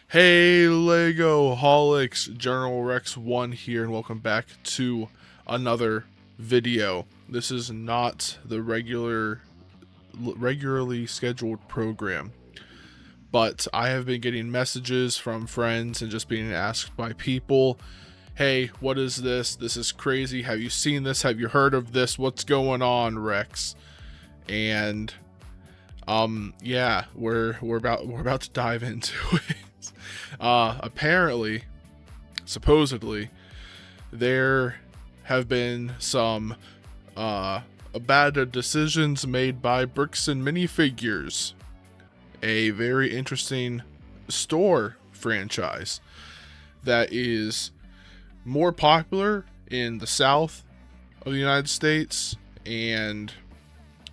Hey Legoholics, General Rex 1 here, and welcome back to another video. This is not the regularly scheduled program, but I have been getting messages from friends and just being asked by people, hey, what is this? This is crazy. Have you seen this? Have you heard of this? What's going on, Rex? And yeah, we're about to dive into it. Apparently, supposedly, there have been some bad decisions made by Bricks and Minifigs, a very interesting store franchise that is more popular in the South of the United States, and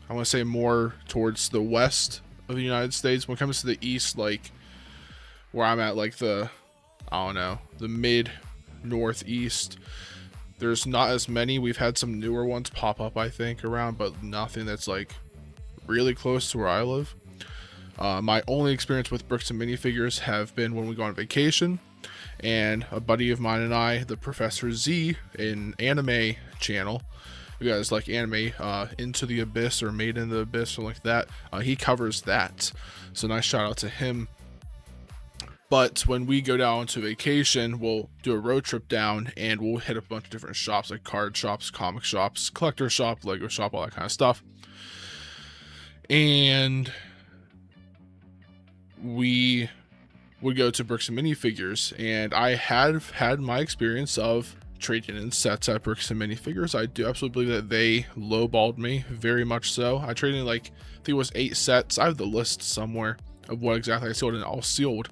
I want to say more towards the West of the United States. When it comes to the East, like where I'm at, like the mid northeast, there's not as many. We've had some newer ones pop up, I think, around, but nothing that's like really close to where I live. My only experience with Bricks and Minifigs have been when we go on vacation, and a buddy of mine and I, the Professor Z, an anime channel, you guys like anime, Into the Abyss or Made in the Abyss or like that, he covers that, so nice shout out to him. But when we go down to vacation, we'll do a road trip down and we'll hit a bunch of different shops, like card shops, comic shops, collector shop, Lego shop, all that kind of stuff. And we would go to Bricks and Minifigs, and I have had my experience of trading in sets at Bricks and Minifigs. I do absolutely believe that they lowballed me, very much so. I traded in, like, I think it was 8 sets. I have the list somewhere of what exactly I sold, and all sealed.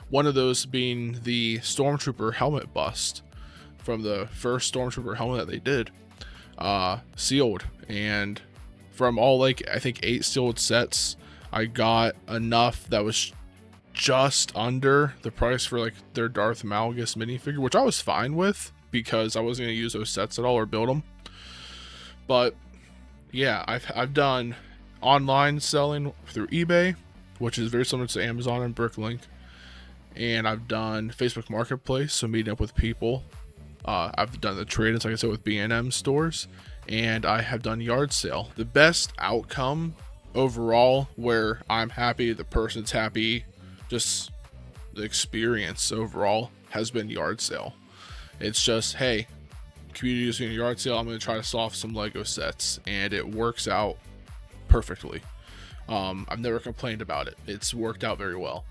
One of those being the Stormtrooper helmet bust from the first Stormtrooper helmet that they did, sealed. And from all, like, I think 8 sealed sets, I got enough that was just under the price for like their Darth Malgus minifigure, which I was fine with because I wasn't going to use those sets at all or build them. But yeah, I've done online selling through eBay, which is very similar to Amazon and Bricklink. And I've done Facebook Marketplace, so meeting up with people. I've done the trade-ins, like I said, with B&M stores, and I have done yard sale. The best outcome overall, where I'm happy, the person's happy, just the experience overall, has been yard sale. It's just, hey, community is doing a yard sale, I'm going to try to solve some Lego sets, and it works out perfectly. I've never complained about it. It's worked out very well.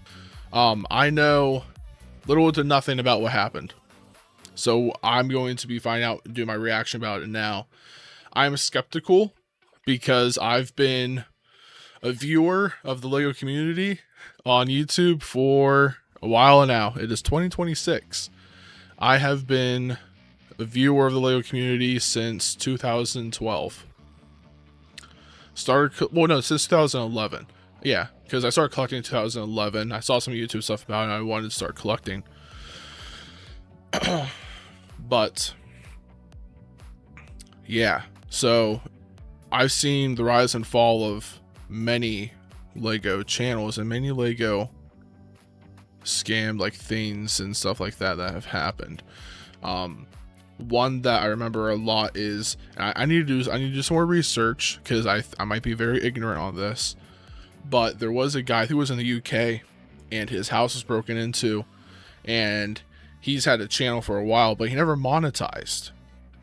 I know little to nothing about what happened, so I'm going to be finding out, do my reaction about it now. I'm skeptical because I've been a viewer of the Lego community on YouTube for a while now. It is 2026. I have been a viewer of the Lego community since 2012. Since 2011. Yeah, because I started collecting in 2011. I saw some YouTube stuff about it and I wanted to start collecting. But yeah, so I've seen the rise and fall of many Lego channels and many Lego scam like things and stuff like that have happened. One that I remember a lot is, I need to do some more research because I might be very ignorant on this, but there was a guy who was in the UK and his house was broken into, and he's had a channel for a while, but he never monetized.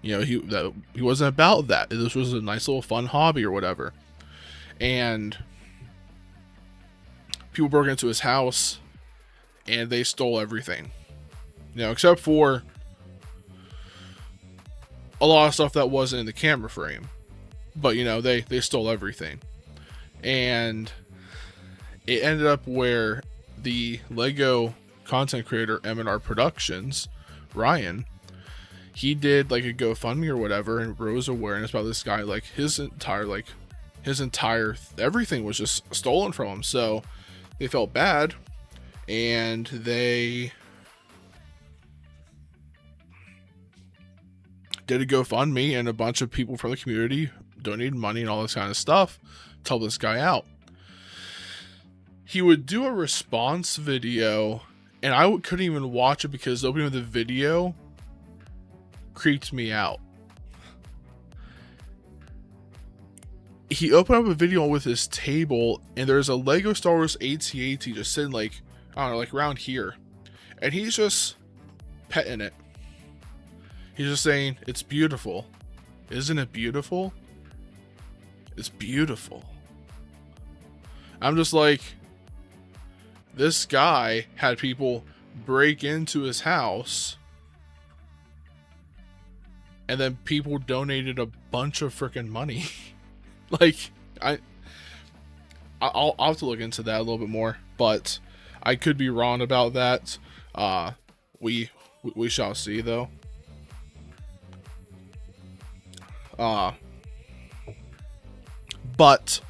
You know, he wasn't about that. This was a nice little fun hobby or whatever. And people broke into his house and they stole everything, you know, except for a lot of stuff that wasn't in the camera frame, but you know, they stole everything. And it ended up where the Lego content creator M&R Productions, Bryan, he did like a GoFundMe or whatever and rose awareness about this guy. Like his entire everything was just stolen from him. So they felt bad and they did a GoFundMe, and a bunch of people from the community donated money and all this kind of stuff to help this guy out. He would do a response video and I couldn't even watch it because the opening of the video creeped me out. He opened up a video with his table, and there's a Lego Star Wars AT-AT just sitting like, I don't know, like around here. And he's just petting it. He's just saying, it's beautiful. Isn't it beautiful? It's beautiful. I'm just like, this guy had people break into his house, and then people donated a bunch of freaking money. Like, I'll have to look into that a little bit more, but I could be wrong about that. We shall see, though. But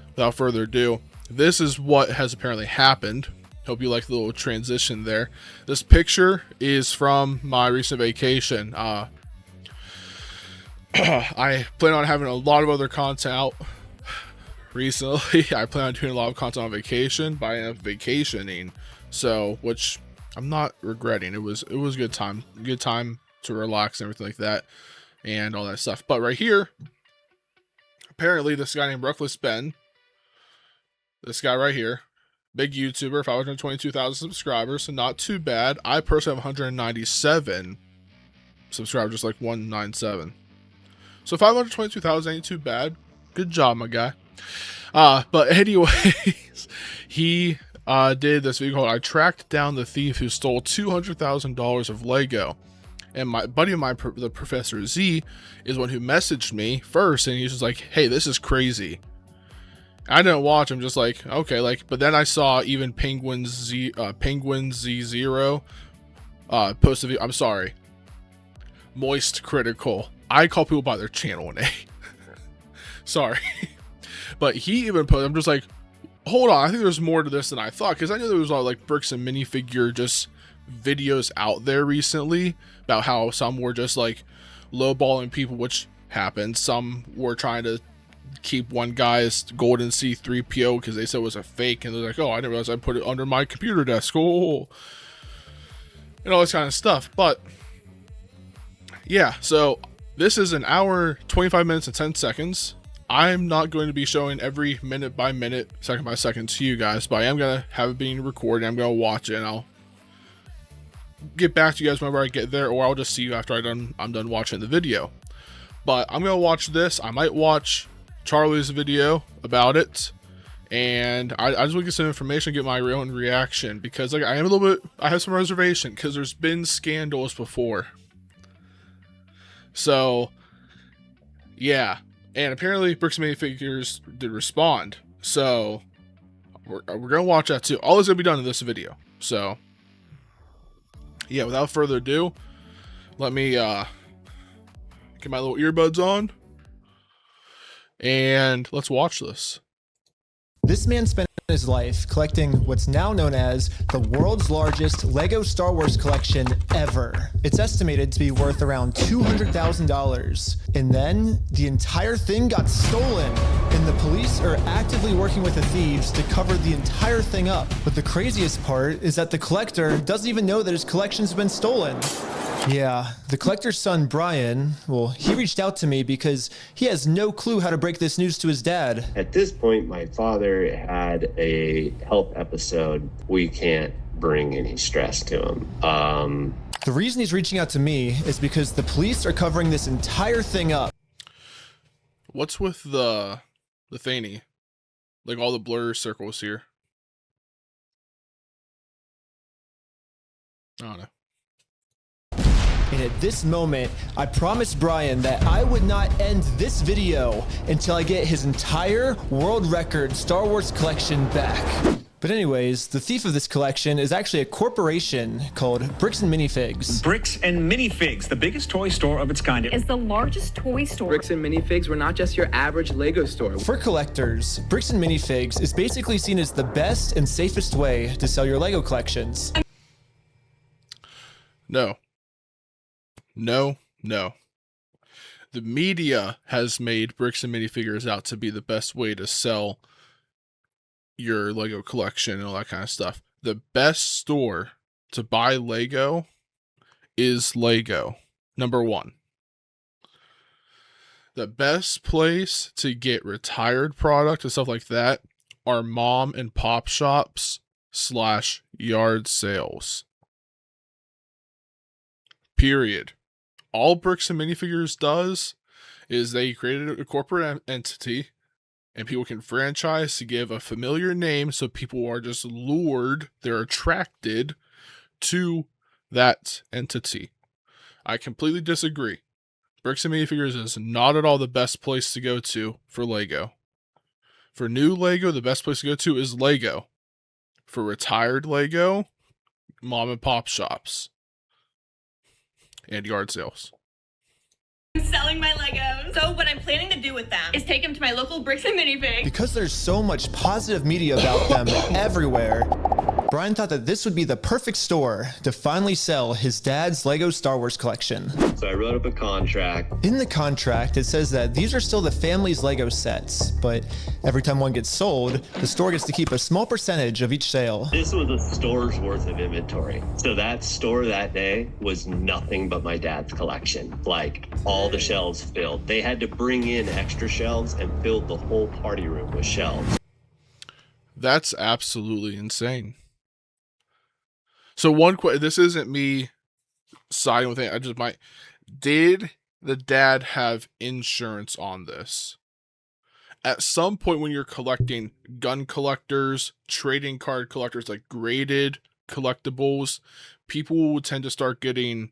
without further ado, this is what has apparently happened. Hope you like the little transition there. This picture is from my recent vacation. I plan on having a lot of other content out recently. I plan on doing a lot of content on vacation, but I ended up vacationing, so, which I'm not regretting. It was a good time to relax and everything like that, and all that stuff. But right here, apparently this guy named Reckless Ben, this guy right here, big YouTuber, 522,000 subscribers, so not too bad. I personally have 197 subscribers, just like 197. So 522,000 ain't too bad. Good job, my guy. But anyways, he did this video called "I Tracked Down the Thief Who Stole $200,000 of Lego." And my buddy of mine, the Professor Z, is one who messaged me first, and he's just like, "Hey, this is crazy." I didn't watch. I'm just like, okay, like. But then I saw even Penguin Z0 post a video. I'm sorry, Moist Critical. I call people by their channel name. Sorry. But he even posted, I'm just like, hold on, I think there's more to this than I thought. Because I knew there was a lot of like Bricks and Minifigure just videos out there recently about how some were just like lowballing people, which happened. Some were trying to keep one guy's golden C3PO because they said it was a fake. And they're like, oh, I didn't realize I put it under my computer desk. Oh. And all this kind of stuff. But yeah, so this is an hour, 25 minutes and 10 seconds. I'm not going to be showing every minute by minute, second by second to you guys, but I am going to have it being recorded. I'm going to watch it, and I'll get back to you guys whenever I get there, or I'll just see you after I'm done watching the video. But I'm going to watch this. I might watch Charlie's video about it, and I just want to get some information, get my own reaction, because like I have some reservation, because there's been scandals before. So, yeah. And apparently, Bricks Minifigures did respond. So, we're going to watch that too. All is going to be done in this video. So, yeah, without further ado, let me get my little earbuds on. And let's watch this. This man spent his life collecting what's now known as the world's largest Lego Star Wars collection ever. It's estimated to be worth around $200,000. And then the entire thing got stolen, and the police are actively working with the thieves to cover the entire thing up. But the craziest part is that the collector doesn't even know that his collection's been stolen. Yeah, the collector's son, Bryan, well, he reached out to me because he has no clue how to break this news to his dad. At this point, my father had a health episode. We can't bring any stress to him. The reason he's reaching out to me is because the police are covering this entire thing up. What's with the thingy? Like all the blur circles here. I don't know. And at this moment, I promised Bryan that I would not end this video until I get his entire world record Star Wars collection back. But anyways, the thief of this collection is actually a corporation called Bricks and Minifigs. Bricks and Minifigs, the biggest toy store of its kind. Is the largest toy store. Bricks and Minifigs were not just your average Lego store. For collectors, Bricks and Minifigs is basically seen as the best and safest way to sell your Lego collections. No. No. The media has made Bricks and Minifigures out to be the best way to sell your Lego collection and all that kind of stuff. the best store to buy Lego is Lego. Number one. The best place to get retired product and stuff like that are mom and pop shops / yard sales. Period. All Bricks and Minifigures does is they created a corporate entity and people can franchise to give a familiar name so people are just lured, they're attracted to that entity. I completely disagree. Bricks and Minifigures is not at all the best place to go to for Lego. For new Lego, the best place to go to is Lego. For retired Lego, mom and pop shops and yard sales. I'm selling my Legos. So what I'm planning to do with them is take them to my local Bricks and Minifigs. Because there's so much positive media about them everywhere, Bryan thought that this would be the perfect store to finally sell his dad's Lego Star Wars collection. So I wrote up a contract. In the contract, it says that these are still the family's Lego sets, but every time one gets sold, the store gets to keep a small percentage of each sale. This was a store's worth of inventory. So that store that day was nothing but my dad's collection. Like, all the shelves filled. They had to bring in extra shelves and filled the whole party room with shelves. That's absolutely insane. So one question, this isn't me siding with it, I just might. Did the dad have insurance on this? At some point when you're collecting gun collectors, trading card collectors, like graded collectibles, people will tend to start getting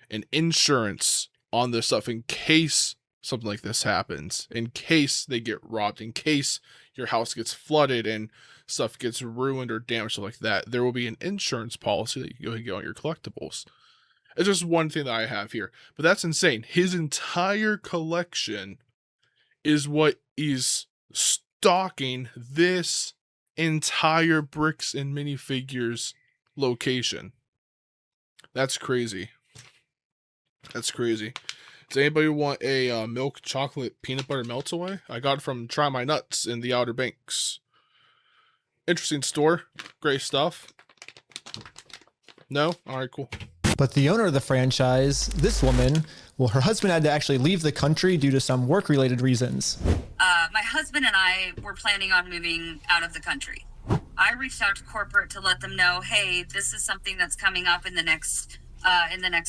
an insurance on this stuff in case something like this happens, in case they get robbed, in case your house gets flooded and stuff gets ruined or damaged, like that. There will be an insurance policy that you can get on your collectibles. It's just one thing that I have here, but that's insane. His entire collection is what is stocking this entire Bricks and Minifigures location. That's crazy. That's crazy. Does anybody want a milk chocolate peanut butter melt away? I got it from Try My Nuts in the Outer Banks. Interesting store. Great stuff. No? Alright, cool. But the owner of the franchise, this woman, well, her husband had to actually leave the country due to some work-related reasons. My husband and I were planning on moving out of the country. I reached out to corporate to let them know, hey, this is something that's coming up in the next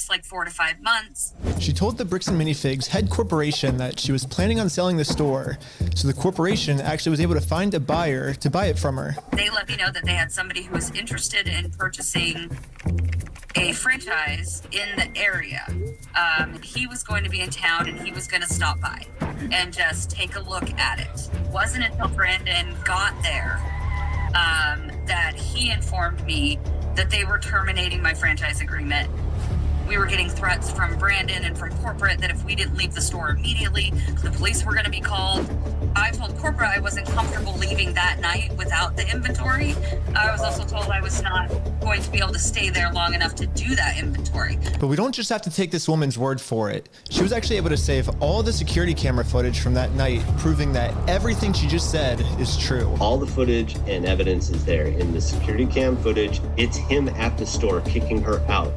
like 4 to 5 months. She told the Bricks and Minifigs head corporation that she was planning on selling the store, so the corporation actually was able to find a buyer to buy it from her. They let me know that they had somebody who was interested in purchasing a franchise in the area. He was going to be in town and he was going to stop by and just take a look at it. It wasn't until Brandon got there that he informed me that they were terminating my franchise agreement. We were getting threats from Brandon and from corporate that if we didn't leave the store immediately, the police were going to be called. I told corporate I wasn't comfortable leaving that night without the inventory. I was also told I was not going to be able to stay there long enough to do that inventory. But we don't just have to take this woman's word for it. She was actually able to save all the security camera footage from that night, proving that everything she just said is true. All the footage and evidence is there. In the security cam footage, it's him at the store kicking her out.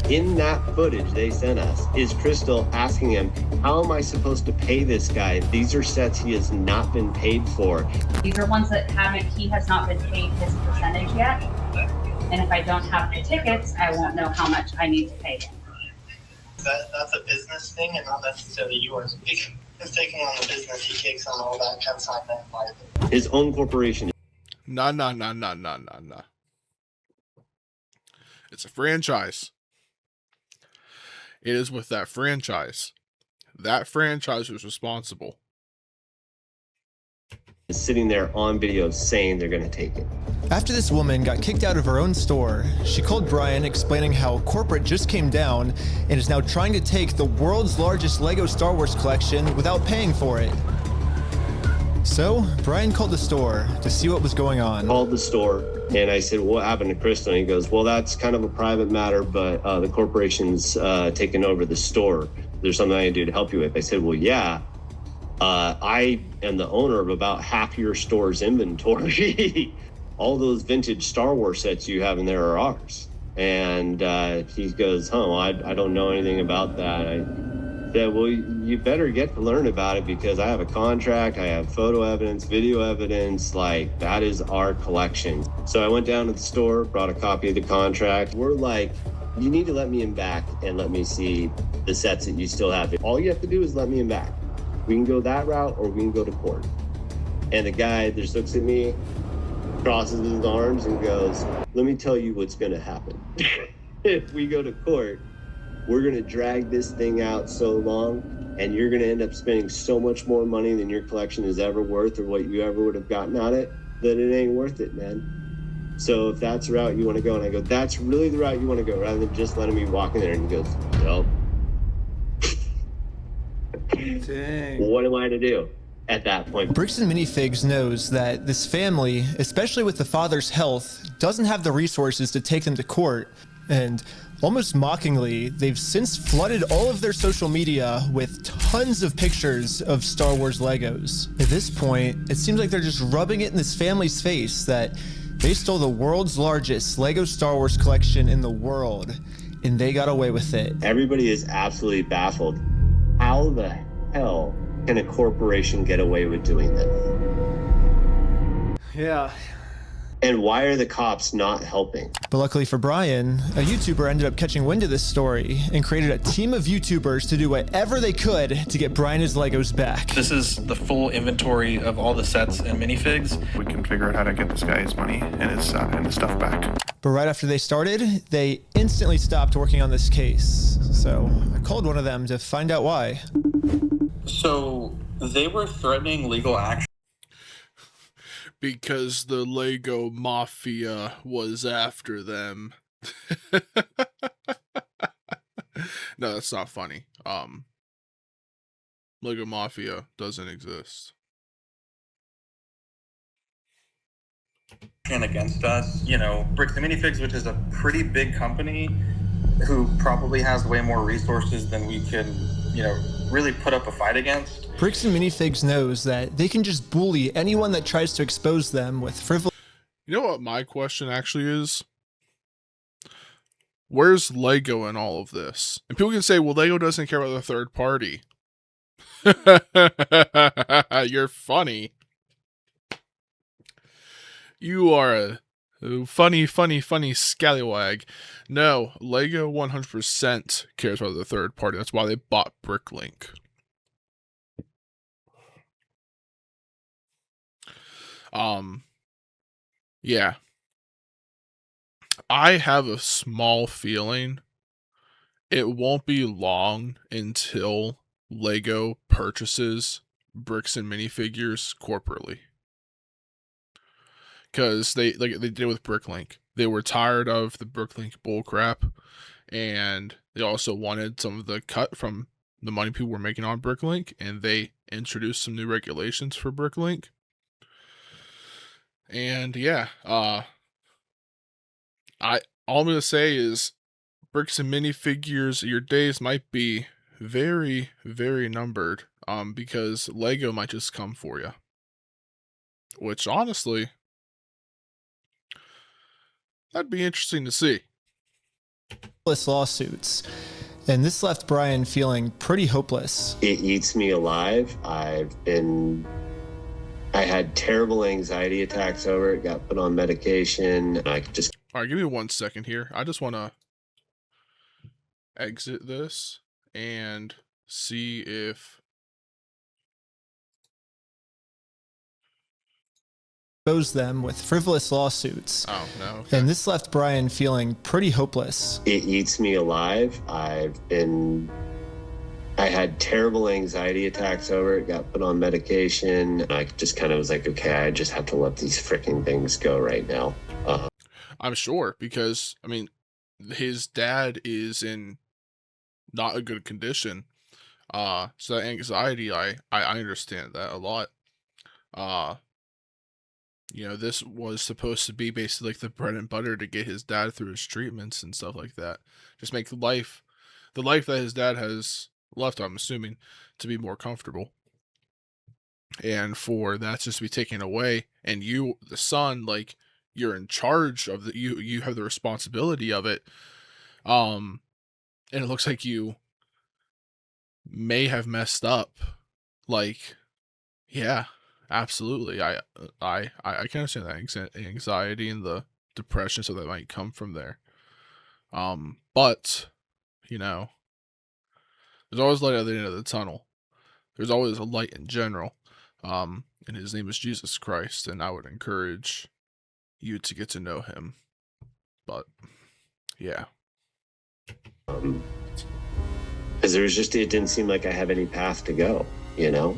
In that footage they sent us is Crystal asking him, how am I supposed to pay this guy? These are sets he has not been paid for. These are ones that he has not been paid his percentage yet. And if I don't have the tickets, I won't know how much I need to pay him. That's a business thing and not necessarily yours. He's taking on the business, he takes on all that kind of side that. His own corporation. Nah. It's a franchise. It is with that franchise. That franchise is responsible. Is sitting there on video saying they're going to take it. After this woman got kicked out of her own store, she called Bryan explaining how corporate just came down and is now trying to take the world's largest Lego Star Wars collection without paying for it. So Bryan called the store to see what was going on. Called the store and I said, what happened to Crystal? And he goes, well, that's kind of a private matter, but the corporation's taken over the store. There's something I can do to help you with. I said, well, yeah. I am the owner of about half your store's inventory. all those vintage Star Wars sets you have in there are ours. And he goes, I don't know anything about that. I said, well, you better get to learn about it because I have a contract, I have photo evidence, video evidence, like that is our collection. So I went down to the store, brought a copy of the contract. We're like, you need to let me in back and let me see the sets that you still have. All you have to do is let me in back. We can go that route or we can go to court. And the guy just looks at me, crosses his arms and goes, let me tell you what's gonna happen. If we go to court, we're gonna drag this thing out so long and you're gonna end up spending so much more money than your collection is ever worth or what you ever would have gotten out of it, that it ain't worth it, man. So if that's the route you wanna go, and I go, that's really the route you wanna go, rather than just letting me walk in there, and he goes, nope. Dang. What am I to do at that point? Bricks Minifigs knows that this family, especially with the father's health, doesn't have the resources to take them to court, and almost mockingly, they've since flooded all of their social media with tons of pictures of Star Wars Legos. At this point, it seems like they're just rubbing it in this family's face that they stole the world's largest Lego Star Wars collection in the world, and they got away with it. Everybody is absolutely baffled. How the hell can a corporation get away with doing this? Yeah. And why are the cops not helping? But luckily for Bryan, a YouTuber ended up catching wind of this story and created a team of YouTubers to do whatever they could to get Bryan his Legos back. This is the full inventory of all the sets and minifigs. We can figure out how to get this guy his money and his stuff back. But right after they started, they instantly stopped working on this case. So I called one of them to find out why. So they were threatening legal action. Because the Lego Mafia was after them. No, that's not funny. Lego Mafia doesn't exist. And against us, Bricks Minifigs, which is a pretty big company who probably has way more resources than we can, really put up a fight against. Bricks Minifigs knows that they can just bully anyone that tries to expose them with frivolous. You know what my question actually is? Where's Lego in all of this? And people can say, well, Lego doesn't care about the third party. You're funny. You are a funny scallywag. No, Lego 100% cares about the third party. That's why they bought Bricklink. Yeah. I have a small feeling it won't be long until Lego purchases Bricks and Minifigures corporately. Because they did with Bricklink. They were tired of the Bricklink bullcrap, and they also wanted some of the cut from the money people were making on Bricklink, and they introduced some new regulations for Bricklink. And yeah, all I'm gonna say is Bricks and Minifigures, your days might be very, very numbered. Because Lego might just come for you. Which honestly, that'd be interesting to see. Lawsuits. And this left Bryan feeling pretty hopeless. It eats me alive. I had terrible anxiety attacks over it, got put on medication. I just... All right, give me 1 second here. I just want to exit this and see if... Expose them with frivolous lawsuits. Oh, no. Okay. And this left Bryan feeling pretty hopeless. It eats me alive. I had terrible anxiety attacks over it, got put on medication. I just kind of was like, okay, I just have to let these freaking things go right now. I'm sure, because, I mean, his dad is in not a good condition. So that anxiety, I understand that a lot. This was supposed to be basically like the bread and butter to get his dad through his treatments and stuff like that. Just make the life that his dad has left, I'm assuming, to be more comfortable. And for that just to be taken away, and you, the son, like, you're in charge of the, you have the responsibility of it. And it looks like you may have messed up. Like, yeah, absolutely. I can understand that anxiety and the depression, so that might come from there. But, you know, there's always light at the end of the tunnel. There's always a light in general. And his name is Jesus Christ, and I would encourage you to get to know him. But, yeah. Because it didn't seem like I have any path to go, you know?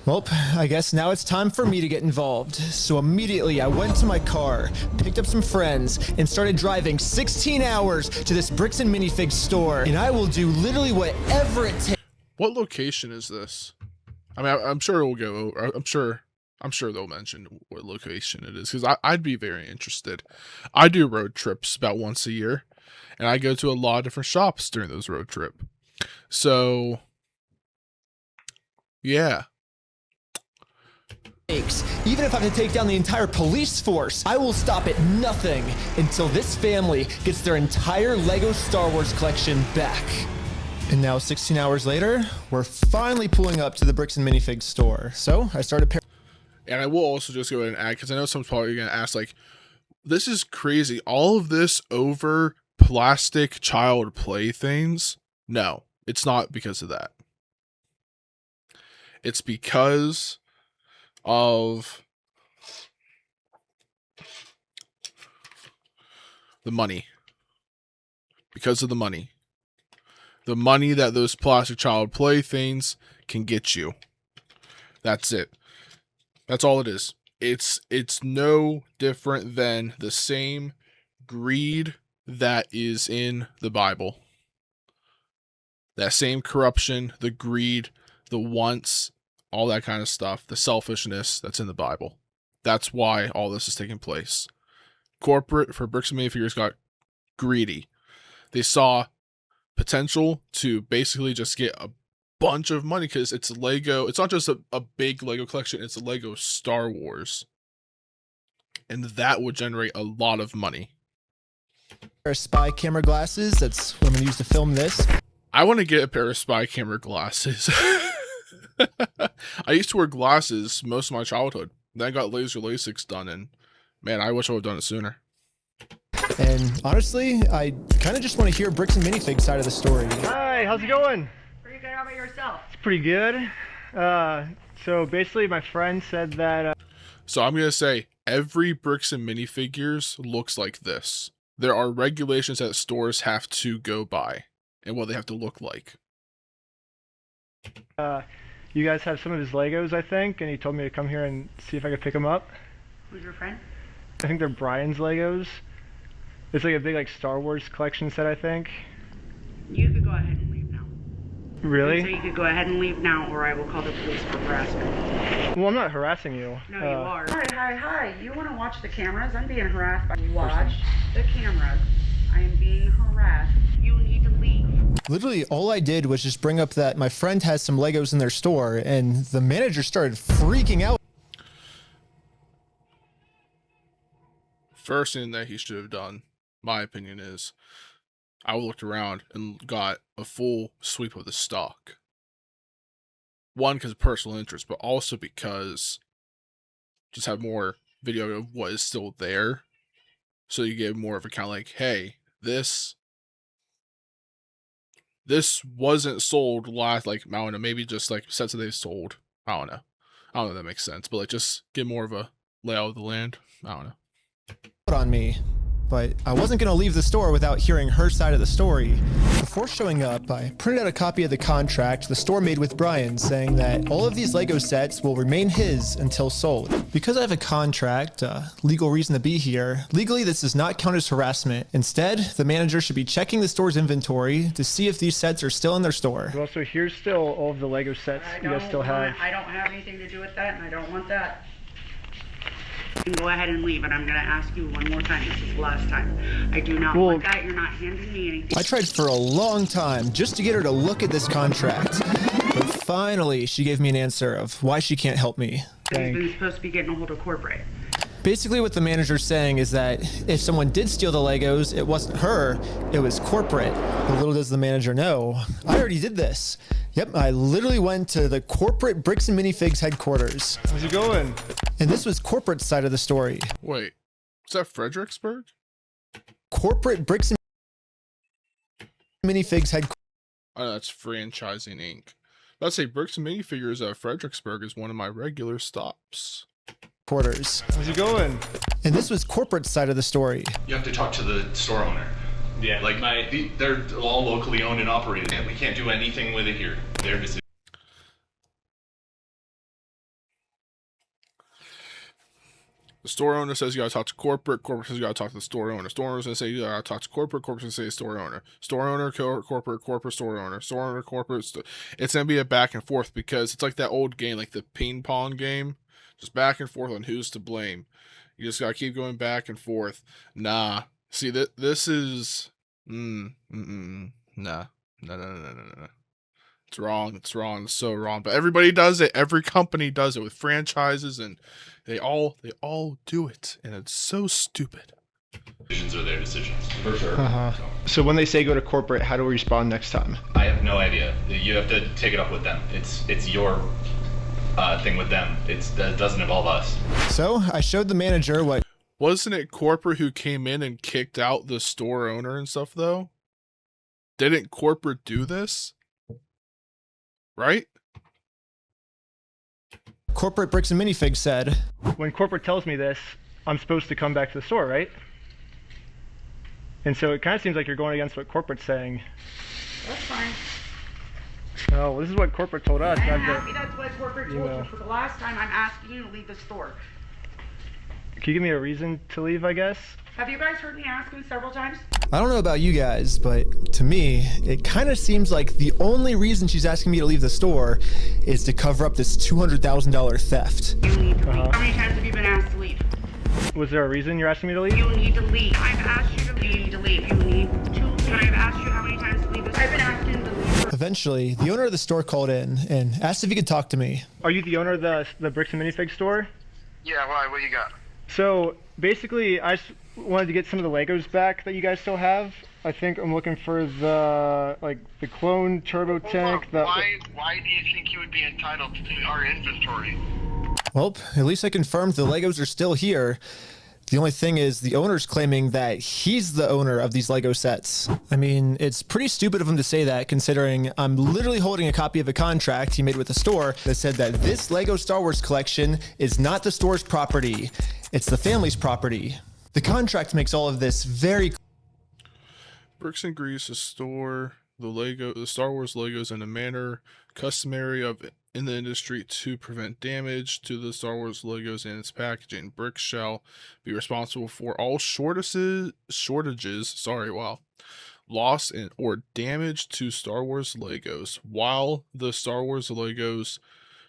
Well, I guess now it's time for me to get involved. So immediately I went to my car, picked up some friends, and started driving 16 hours to this Bricks and Minifigs store. And I will do literally whatever it takes. What location is this? I mean, I'm sure it will go over. I'm sure they'll mention what location it is, because I'd be very interested. I do road trips about once a year, and I go to a lot of different shops during those road trips. So, yeah. Even if I have to take down the entire police force, I will stop at nothing until this family gets their entire Lego Star Wars collection back. And now 16 hours later, we're finally pulling up to the Bricks and Minifigs store. So I started and I will also just go ahead and add, because I know someone's probably going to ask, like, this is crazy. All of this over plastic child playthings? No, it's not because of that. It's because of the money. Because of the money. The money that those plastic child playthings can get you. That's it. That's all it is. It's no different than the same greed that is in the Bible. That same corruption, the greed, the wants, all that kind of stuff, the selfishness that's in the Bible. That's why all this is taking place. Corporate for Bricks and Minifigures got greedy. They saw potential to basically just get a bunch of money, because it's Lego. It's not just a big Lego collection, it's a Lego Star Wars. And that would generate a lot of money. pair of spy camera glasses. That's what I'm going to use to film this. I want to get a pair of spy camera glasses. I used to wear glasses most of my childhood. Then I got laser LASIK done, and man, I wish I would have done it sooner. And honestly, I kind of just want to hear Bricks and Minifigs side of the story. Hi, how's it going? Pretty good. How about yourself? It's pretty good. So basically my friend said that... So I'm going to say every Bricks and Minifigures looks like this. There are regulations that stores have to go by and what they have to look like. You guys have some of his Legos, I think, and he told me to come here and see if I could pick them up. Who's your friend? I think they're Bryan's Legos. It's like a big Star Wars collection set, I think. You could go ahead and leave now. Really? So you could go ahead and leave now, or I will call the police for harassment. Well, I'm not harassing you. No, you are. Hi. You want to watch the cameras? I'm being harassed by... Watch the cameras. I am being harassed. You need to leave. Literally, all I did was just bring up that my friend has some Legos in their store, and the manager started freaking out. First thing that he should have done, my opinion is, I looked around and got a full sweep of the stock. One, because of personal interest, but also because just have more video of what is still there. So you get more of a kind of like, hey, this wasn't sold last, like, I don't know, maybe just like sets that they've sold. I don't know if that makes sense, but like just get more of a layout of the land. I don't know. On me, but I wasn't going to leave the store without hearing her side of the story. Before showing up, I printed out a copy of the contract the store made with Bryan, saying that all of these Lego sets will remain his until sold. Because I have a contract, legal reason to be here, legally this does not count as harassment. Instead, the manager should be checking the store's inventory to see if these sets are still in their store. Well, so here's still all of the Lego sets you guys still have. I don't have anything to do with that, and I don't want that. You can go ahead and leave, and I'm going to ask you one more time. This is the last time. I do not want that. You're not handing me anything. I tried for a long time just to get her to look at this contract, but finally she gave me an answer of why she can't help me. He's been supposed to be getting a hold of corporate. Basically what the manager's saying is that if someone did steal the Legos, it wasn't her, it was corporate. But little does the manager know, I already did this. Yep, I literally went to the corporate Bricks and Minifigs headquarters. How's it going? And this was corporate side of the story. Wait, is that Fredericksburg? Corporate Bricks and Minifigs headquarters. Oh, that's Franchising Inc. Let's say Bricks and Minifigures at Fredericksburg is one of my regular stops. How's it going? And this was corporate side of the story. You have to talk to the store owner. Yeah, like they're all locally owned and operated, and we can't do anything with it here. Their decision. The store owner says you gotta talk to corporate. Corporate says you gotta talk to the store owner. Store owner's gonna say you gotta talk to corporate. Corporate's gonna say store owner. Store owner, corporate, corporate, store owner. Store owner, corporate. It's gonna be a back and forth because it's like that old game, like the ping pong game. Just back and forth on who's to blame. You just gotta keep going back and forth. Nah. See that this is nah. No. It's wrong. It's wrong. It's so wrong. But everybody does it. Every company does it with franchises, and they all do it, and it's so stupid. Decisions are their decisions, for sure. So when they say go to corporate, how do we respond next time? I have no idea. You have to take it up with them. It's your thing with them. It doesn't involve us. So I showed the manager what. Wasn't it corporate who came in and kicked out the store owner and stuff, though? Didn't corporate do this? Right? Corporate Bricks and Minifigs said. When corporate tells me this, I'm supposed to come back to the store, right? And so it kind of seems like you're going against what corporate's saying. That's fine. Oh, well, this is what corporate told us. I'm happy that's what corporate told you. For the last time, I'm asking you to leave the store. Can you give me a reason to leave, I guess? Have you guys heard me ask you several times? I don't know about you guys, but to me, it kind of seems like the only reason she's asking me to leave the store is to cover up this $200,000 theft. You need to leave. How many times have you been asked to leave? Was there a reason you're asking me to leave? You need to leave. I've asked you to leave. You need to leave. You need to leave. I've asked you how many times to leave. I've been asking to leave. Eventually, the owner of the store called in and asked if he could talk to me. Are you the owner of the Bricks and Minifigs store? Yeah, why? What you got? So basically, I just wanted to get some of the Legos back that you guys still have. I think I'm looking for the clone turbo tank. Why do you think you would be entitled to our inventory? Well, at least I confirmed the Legos are still here. The only thing is the owner's claiming that he's the owner of these Lego sets. I mean, it's pretty stupid of him to say that, considering I'm literally holding a copy of a contract he made with the store that said that this Lego Star Wars collection is not the store's property. It's the family's property. The contract makes all of this very clear. Bricks agrees to store the Star Wars Legos in a manner customary in the industry to prevent damage to the Star Wars Legos and its packaging. Bricks shall be responsible for all shortages, loss or damage to Star Wars Legos, while the Star Wars Legos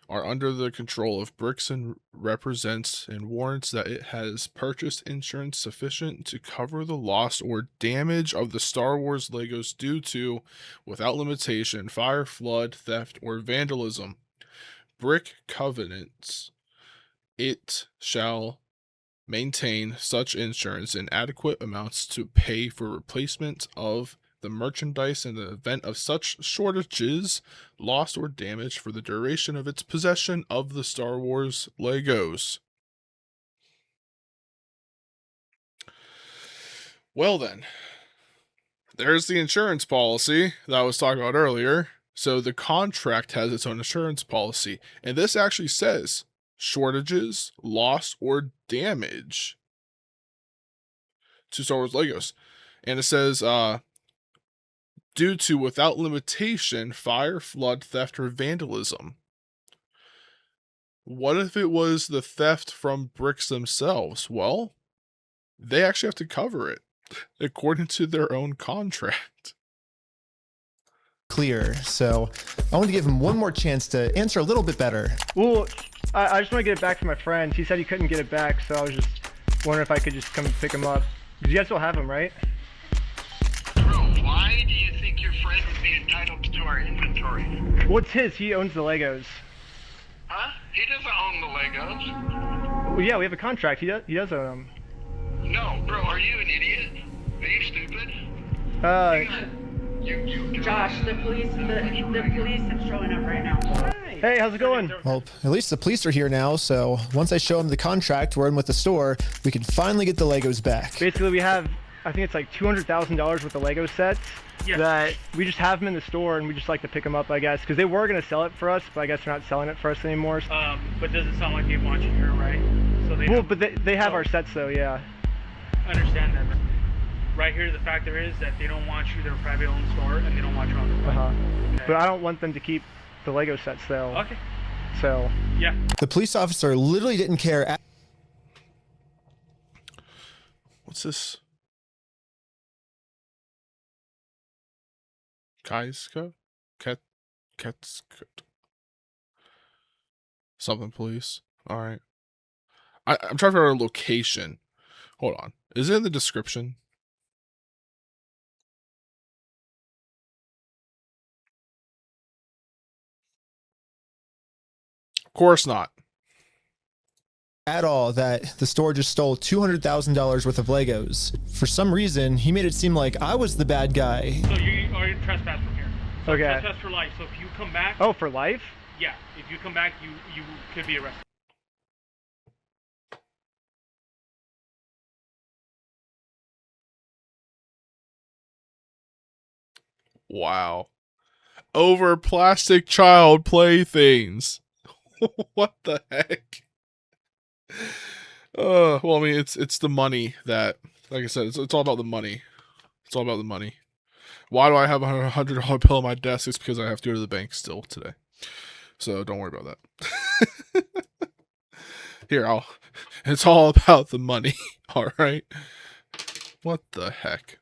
are under the control of Bricks and represents and warrants that it has purchased insurance sufficient to cover the loss or damage of the Star Wars Legos due to, without limitation, fire, flood, theft, or vandalism. Brick covenants, it shall maintain such insurance in adequate amounts to pay for replacement of the merchandise in the event of such shortages, loss, or damage for the duration of its possession of the Star Wars Legos. Well then, there's the insurance policy that I was talking about earlier. So the contract has its own insurance policy, and this actually says shortages, loss, or damage to Star Wars Legos. And it says, due to, without limitation, fire, flood, theft, or vandalism. What if it was the theft from Bricks themselves? Well, they actually have to cover it, according to their own contract. Clear, so I want to give him one more chance to answer a little bit better. Well, I just want to get it back from my friend. He said he couldn't get it back, so I was just wondering if I could just come pick him up. Because you guys still have him, right? Why do you think your friend would be entitled to our inventory? Well, it's his. He owns the Legos. Huh? He doesn't own the Legos. Well, yeah, we have a contract. He does own them. No, bro, are you an idiot? Are you stupid? Josh, the police are showing up right now. Hey, how's it going? Well, at least the police are here now, so once I show them the contract we're in with the store, we can finally get the Legos back. Basically, we have, I think it's like $200,000 worth of Lego sets that we just have them in the store, and we just like to pick them up, I guess, because they were going to sell it for us, but I guess they're not selling it for us anymore. But does it sound like they want you here, right? So they but they have our sets, though, yeah. I understand that. Right here, the factor is that they don't want you, they're a private owned store, and they don't want you on the road. Okay. But I don't want them to keep the Lego sets, though. Okay. So. Yeah. The police officer literally didn't care. What's this? Kaiska? Cat's something, police. All right. I'm trying to figure out a location. Hold on. Is it in the description? Of course not. At all that the store just stole $200,000 worth of Legos. For some reason, he made it seem like I was the bad guy. So you are trespass from here. So okay. Trespass for life. So if you come back. Oh, for life? Yeah. If you come back, you could be arrested. Wow. Over plastic child playthings. What the heck? Well, I mean, it's the money that, like I said, it's all about the money. It's all about the money. Why do I have a $100 bill on my desk? It's because I have to go to the bank still today. So don't worry about that. Here, it's all about the money. All right. What the heck?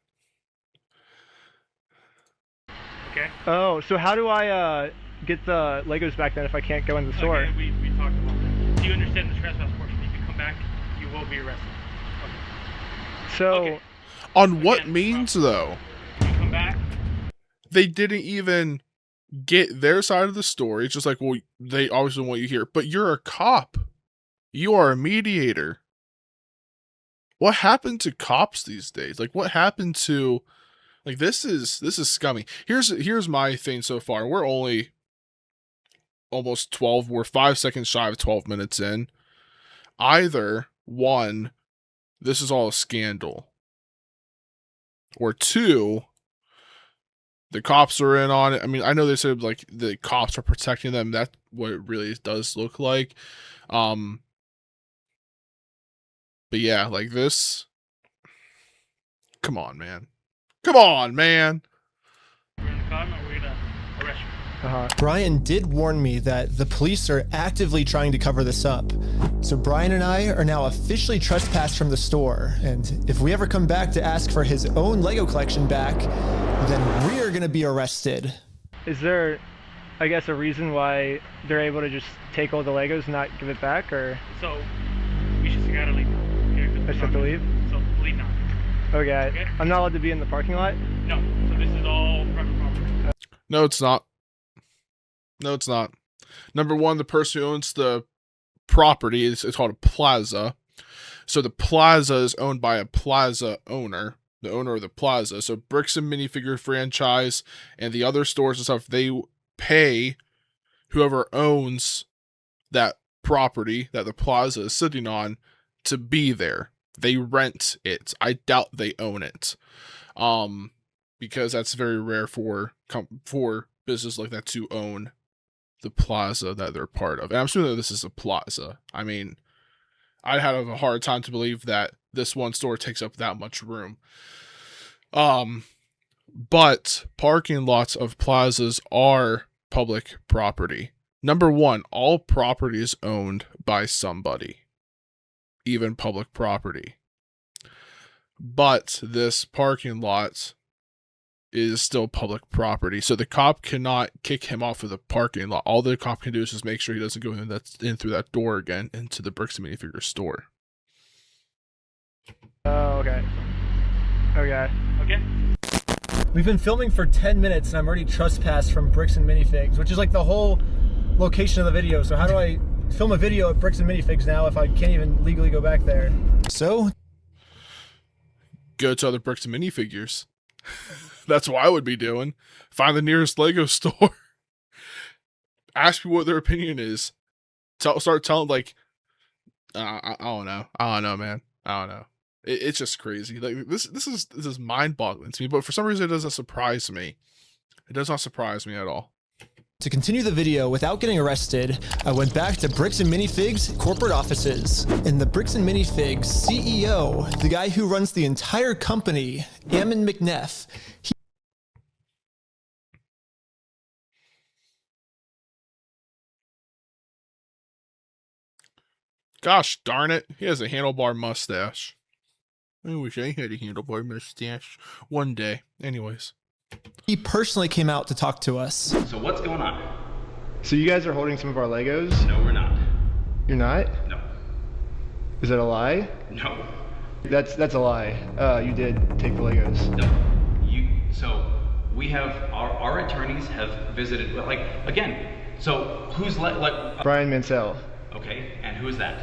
Okay. Oh, so how do I get the Legos back then if I can't go in the store? Okay, we talked about that. Do you understand the trespass portion? If you come back, you will be arrested. Okay. So, okay. On what means though? You come back. They didn't even get their side of the story. It's just like, well, they obviously want you here, but you're a cop. You are a mediator. What happened to cops these days? Like, what happened to, like, this is scummy. Here's my thing so far. We're only almost 12. We're 5 seconds shy of 12 minutes in. Either one, this is all a scandal, or two, the cops are in on it. I mean, I know they said like the cops are protecting them. That's what it really does look like. But yeah, like this. Come on, man. Come on, man. We're in the car, and we're gonna arrest you. Bryan did warn me that the police are actively trying to cover this up. So Bryan and I are now officially trespassed from the store. And if we ever come back to ask for his own Lego collection back, then we're going to be arrested. Is there, I guess, a reason why they're able to just take all the Legos and not give it back, or? So, we just gotta leave. I just have to leave? So, leave now. Okay. I'm not allowed to be in the parking lot? No. So this is all private property. No, it's not. No, it's not. Number one, the person who owns the property it's called a plaza. So the plaza is owned by a plaza owner, the owner of the plaza. So Bricks and Minifigure franchise and the other stores and stuff, they pay whoever owns that property that the plaza is sitting on to be there. They rent it. I doubt they own it. Because that's very rare for business like that to own the plaza that they're part of. And I'm assuming that this is a plaza. I mean, I'd have a hard time to believe that this one store takes up that much room. But parking lots of plazas are public property. Number one, all property is owned by somebody, even public property. But this parking lot is still public property. So the cop cannot kick him off of the parking lot. All the cop can do is just make sure he doesn't go in through that door again into the Bricks and Minifigure store. Oh, okay. Okay. Okay. We've been filming for 10 minutes and I'm already trespassed from Bricks and Minifigs, which is like the whole location of the video. So how do I film a video at Bricks Minifigs now if I can't even legally go back there. So, go to other Bricks and Minifigures. That's what I would be doing. Find the nearest Lego store. Ask people what their opinion is. Start telling, like, I don't know. I don't know, man. I don't know. It's just crazy. Like, this is mind-boggling to me, but for some reason it doesn't surprise me. It does not surprise me at all. to continue the video without getting arrested, I went back to Bricks and Minifigs corporate offices. And the Bricks and Minifigs CEO, the guy who runs the entire company, Ammon McNeff, Gosh darn it, he has a handlebar mustache. I wish I had a handlebar mustache one day. Anyways. He personally came out to talk to us. So what's going on? So you guys are holding some of our Legos? No, we're not. You're not? No. Is that a lie? No. That's a lie. You did take the Legos. No. So we have, our attorneys have visited, like, again, so who's Bryan Mansell. Okay, and who is that?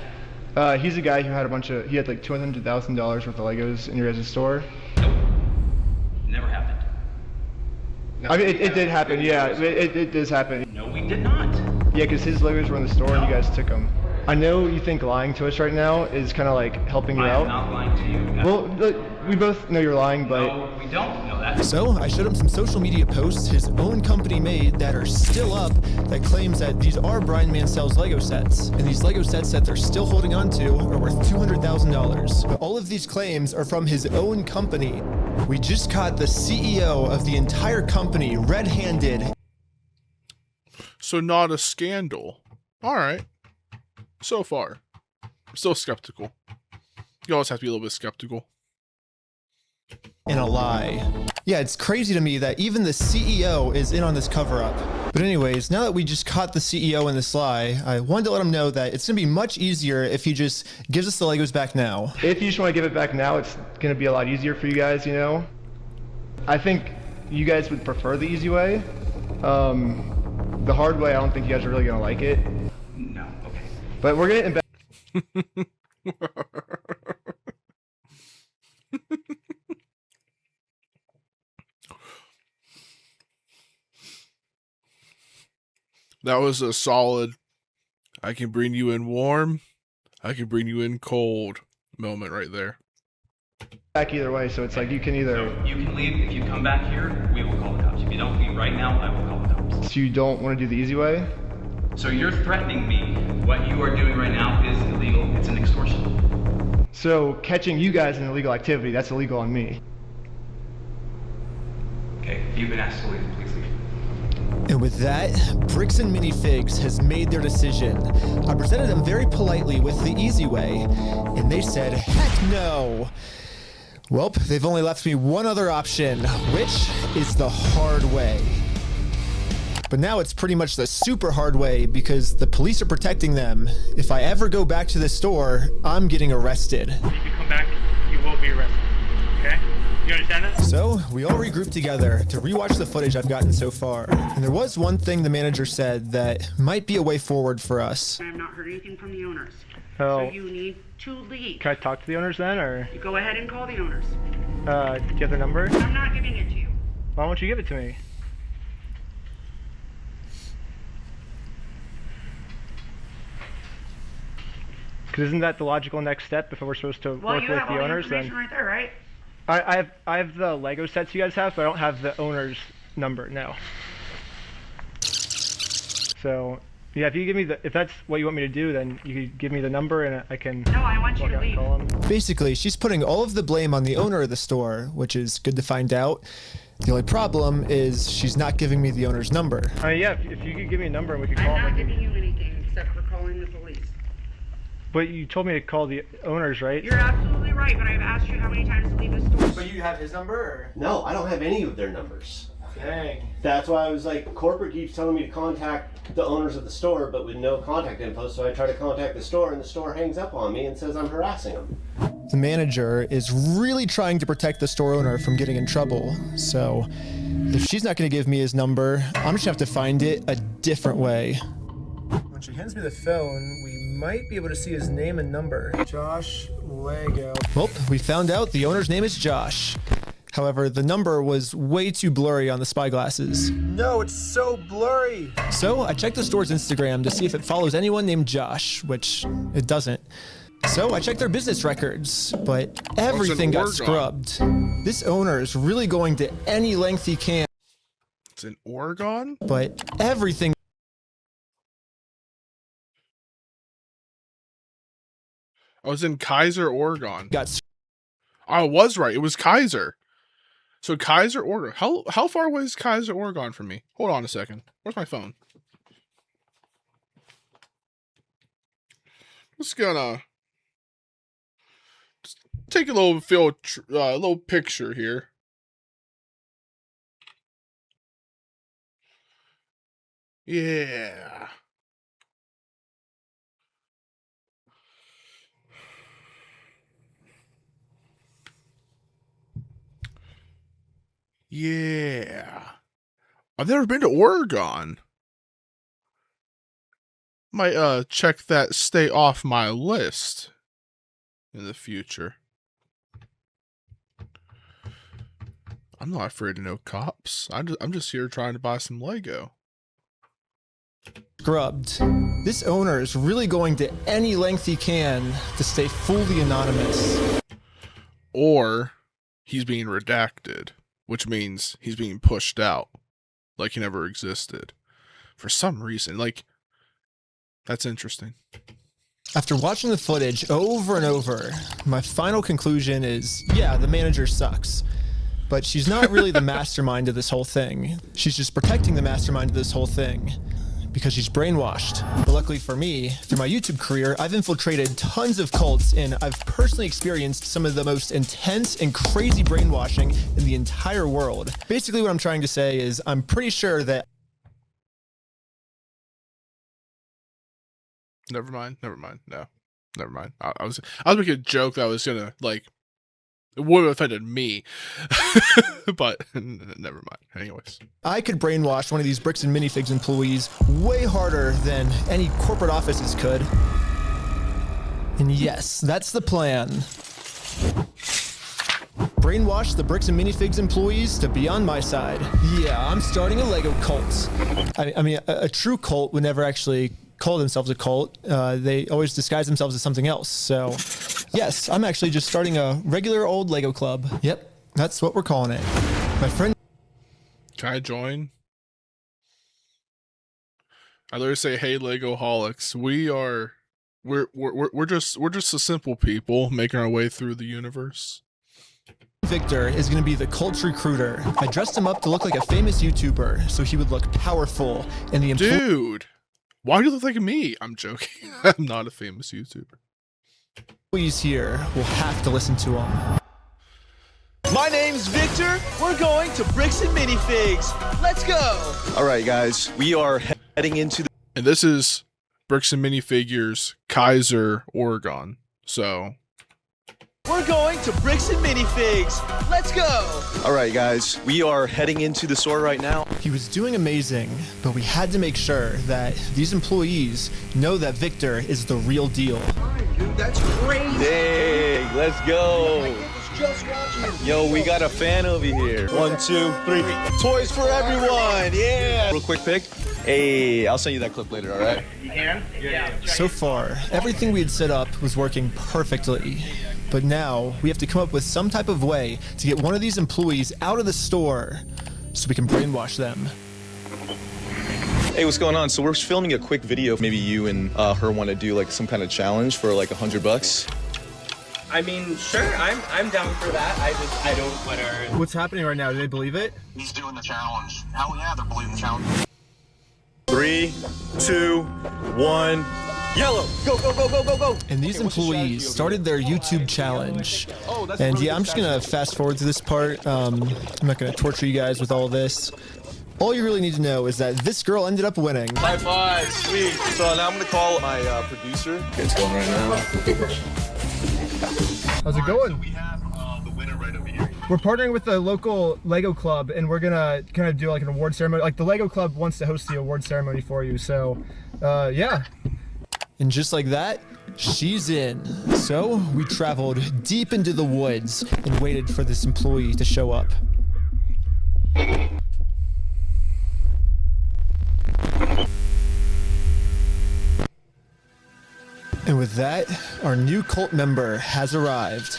He's a guy who had he had like $200,000 worth of Legos in your guys' store. Nope. Never happened. I mean, it did happen, yeah. It does happen. No, we did not. Yeah, because his Legos were in the store and you guys took them. I know you think lying to us right now is kind of like helping you out. I'm not lying to you. Well, look, we both know you're lying, but... No, we don't know that. So I showed him some social media posts his own company made that are still up that claims that these are Bryan Mansell's Lego sets. And these Lego sets that they're still holding on to are worth $200,000. But all of these claims are from his own company. We just caught the CEO of the entire company red-handed. So not a scandal. All right. So far. I'm still skeptical. You always have to be a little bit skeptical. And a lie. Yeah, it's crazy to me that even the CEO is in on this cover-up. But anyways, now that we just caught the CEO in this lie, I wanted to let him know that it's going to be much easier if he just gives us the Legos back now. If you just want to give it back now, it's going to be a lot easier for you guys, you know? I think you guys would prefer the easy way. The hard way, I don't think you guys are really going to like it. No, okay. But we're going to That was a solid, I can bring you in warm, I can bring you in cold moment right there. back either way, so it's like you can either... So you can leave. If you come back here, we will call the cops. If you don't leave right now, I will call the cops. So you don't want to do the easy way? So you're threatening me. What you are doing right now is illegal. It's an extortion. So catching you guys in illegal activity, that's illegal on me. Okay, if you've been asked to leave, please leave. And with that, Bricks and Minifigs has made their decision. I presented them very politely with the easy way, and they said, heck no! Well, they've only left me one other option, which is the hard way. But now it's pretty much the super hard way because the police are protecting them. If I ever go back to the store, I'm getting arrested. If you come back, you will be arrested. Okay? You understand that? So we all regrouped together to rewatch the footage I've gotten so far. And there was one thing the manager said that might be a way forward for us. I have not heard anything from the owners. Oh. So you need to leave. Can I talk to the owners then, or? You go ahead and call the owners. Do you have their number? I'm not giving it to you. Why won't you give it to me? Because isn't that the logical next step if we're supposed to Well, work you with have the all the owners? information right there, right? I have the Lego sets you guys have, but I don't have the owner's number now. So yeah, if you give me if that's what you want me to do, then you could give me the number and I can. No, I want you to leave. Call them. Basically, she's putting all of the blame on the owner of the store, which is good to find out. The only problem is she's not giving me the owner's number. Yeah, if you could give me a number and we could call I'm them. not giving you anything except for calling the police. But you told me to call the owners, right? You're absolutely right, but I've asked you how many times to leave the store. But you have his number, or? No, I don't have any of their numbers. Dang. That's why I was like, corporate keeps telling me to contact the owners of the store, but with no contact info, so I try to contact the store, and the store hangs up on me and says I'm harassing them. The manager is really trying to protect the store owner from getting in trouble. So if she's not going to give me his number, I'm just going to have to find it a different way. When she hands me the phone, we might be able to see his name and number. Josh Lego. Well, we found out the owner's name is Josh. However, the number was way too blurry on the spy glasses. No, it's so blurry. So I checked the store's Instagram to see if it follows anyone named Josh, which it doesn't. So I checked their business records, but everything got scrubbed. This owner is really going to any length he can. It's in Oregon? But everything. I was in Kaiser, Oregon. I was right. It was Kaiser. So Kaiser, Oregon. How far away is Kaiser, Oregon from me? Hold on a second. Where's my phone? Just gonna take a little picture here. Yeah. Yeah. I've never been to Oregon. Might check that stay off my list in the future. I'm not afraid of no cops. I'm just here trying to buy some Lego. Scrubbed. This owner is really going to any length he can to stay fully anonymous. Or he's being redacted, which means he's being pushed out like he never existed for some reason. Like, that's interesting. After watching the footage over and over, my final conclusion is, yeah, the manager sucks. But she's not really the mastermind of this whole thing. She's just protecting the mastermind of this whole thing because she's brainwashed. But luckily for me, through my YouTube career, I've infiltrated tons of cults and I've personally experienced some of the most intense and crazy brainwashing in the entire world. Basically what I'm trying to say is I'm pretty sure that Never mind. No, never mind. I was making a joke that was gonna, like, it would have offended me, but never mind. Anyways, I could brainwash one of these Bricks and Minifigs employees way harder than any corporate offices could. And yes, that's the plan. Brainwash the Bricks and Minifigs employees to be on my side. Yeah, I'm starting a Lego cult. I mean, a true cult would never actually call themselves a cult. They always disguise themselves as something else. So yes, I'm actually just starting a regular old Lego club. Yep, that's what we're calling it. My friend. Can I join? I literally say, hey, Legoholics, we're just a simple people making our way through the universe. Victor is going to be the cult recruiter. I dressed him up to look like a famous YouTuber so he would look powerful in the Dude, why do you look like me? I'm joking. I'm not a famous YouTuber. Employees here will have to listen to him. My name's Victor. We're going to Bricks and Minifigs. Let's go. All right, guys. We are heading into the... And this is Bricks and Minifigures, Kaiser, Oregon. So... We're going to Bricks and Minifigs. Let's go. All right, guys. We are heading into the store right now. He was doing amazing, but we had to make sure that these employees know that Victor is the real deal. Dude, that's crazy. Dang, let's go. Yo, we got a fan over here. 1, 2, 3. Toys for everyone. Yeah. Real quick pic. Hey, I'll send you that clip later, all right? You can? Yeah. So far, everything we had set up was working perfectly. But now we have to come up with some type of way to get one of these employees out of the store so we can brainwash them. Hey, what's going on? So we're filming a quick video. Maybe you and her want to do like some kind of challenge for like $100. I mean, sure, I'm down for that. I don't want to... What's happening right now? Do they believe it? He's doing the challenge. Hell yeah, they're believing the challenge. 3, 2, 1. Yellow, go, go, go, go, go, go. And these employees started their YouTube challenge. And yeah, I'm just gonna fast forward to this part. I'm not gonna torture you guys with all this. All you really need to know is that this girl ended up winning. High five, sweet. So now I'm gonna call my producer. It's going right now. How's it going? We have the winner right over here. We're partnering with the local Lego club, and we're gonna kind of do like an award ceremony. Like the Lego club wants to host the award ceremony for you, so yeah. And just like that, she's in. So we traveled deep into the woods and waited for this employee to show up. And with that, our new cult member has arrived.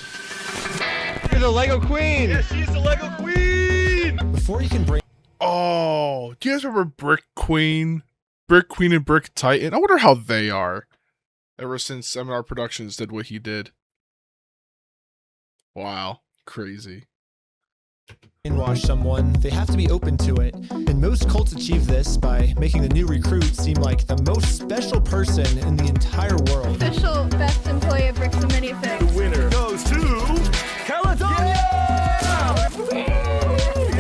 You're the Lego Queen! Yes, she's the Lego Queen! Before you can bring... Oh, do you guys remember Brick Queen? Brick Queen and Brick Titan? I wonder how they are. Ever since Seminar Productions did what he did. Wow, crazy. Brainwash someone, they have to be open to it. And most cults achieve this by making the new recruit seem like the most special person in the entire world. Official best employee of Bricks Minifigs. Winner goes to California!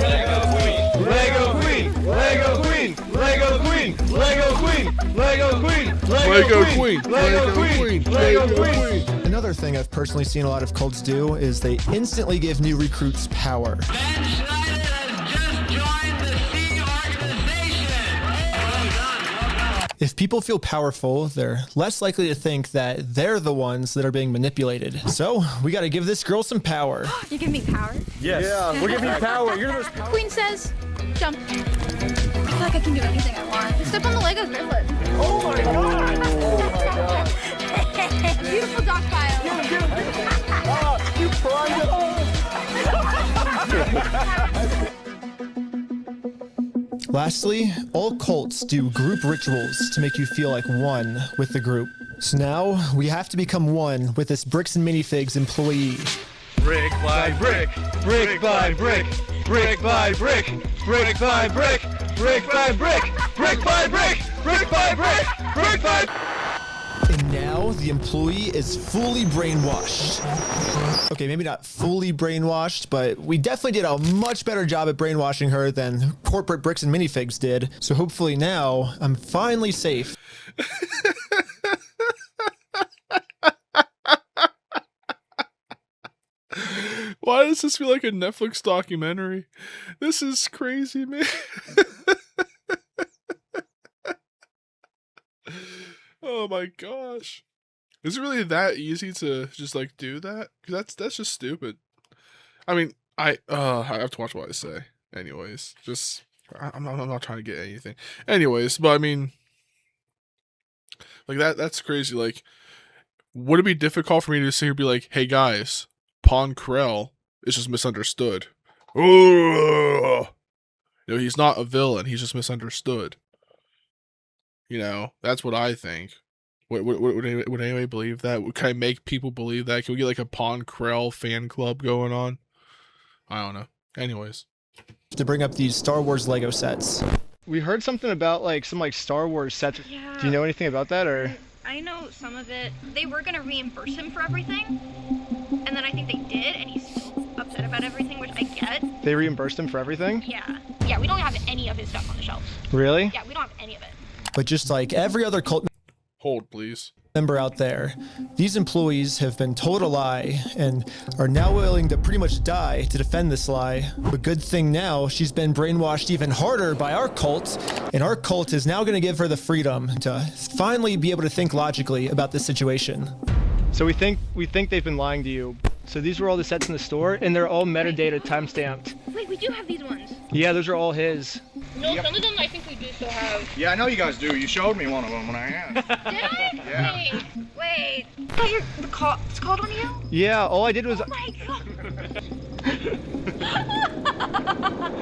Lego Queen! Lego Queen! Lego Queen! Lego Queen! Lego Queen! Lego Queen! Lego Queen! Lego Queen! Lego Queen! Another thing I've personally seen a lot of cults do is they instantly give new recruits power. If people feel powerful, they're less likely to think that they're the ones that are being manipulated. So we gotta give this girl some power. You give me power? Yes. Yeah, we're giving you power. You're the most powerful. Queen says, jump. I feel like I can do anything I want. Step on the Legos barefoot. Oh my god! Oh my god! Beautiful dog pile. You primed it. Lastly, all cults do group rituals to make you feel like one with the group. So now we have to become one with this Bricks and Minifigs employee. Brick by brick, brick by brick, brick by brick, brick by brick, brick by brick, brick by brick, brick by brick, brick by. And now the employee is fully brainwashed. Okay, maybe not fully brainwashed, but we definitely did a much better job at brainwashing her than corporate Bricks and Minifigs did. So hopefully now I'm finally safe. Why does this feel like a Netflix documentary? This is crazy, man. Oh my gosh. Is it really that easy to just like do that? 'Cause that's just stupid. I mean, I have to watch what I say. Anyways, just I'm not trying to get anything. Anyways, but I mean, like that's crazy. Like, would it be difficult for me to sit here and be like, hey guys, Pon Krell is just misunderstood. Oh, you know, he's not a villain, he's just misunderstood. You know, that's what I think. Would anybody believe that? Can I make people believe that? Can we get like a Pon Krell fan club going on? I don't know. Anyways. To bring up these Star Wars Lego sets. We heard something about like some like Star Wars sets. Yeah. Do you know anything about that or? I know some of it. They were gonna reimburse him for everything, and then I think they did, and he's still upset about everything, which I get. They reimbursed him for everything? Yeah. Yeah, we don't have any of his stuff on the shelves. Really? Yeah, we don't have any of it. But just like every other cult hold, please. Member out there, these employees have been told a lie and are now willing to pretty much die to defend this lie. But good thing now she's been brainwashed even harder by our cult, and our cult is now going to give her the freedom to finally be able to think logically about this situation. So we think they've been lying to you. So these were all the sets in the store, and they're all metadata timestamped. Wait, we do have these ones. Yeah, those are all his. No, some of them I think we do still have. Yeah, I know you guys do. You showed me one of them when I asked. Did I? Yeah. Wait. Oh, you're it's called one of you? Yeah, all I did was. Oh my god.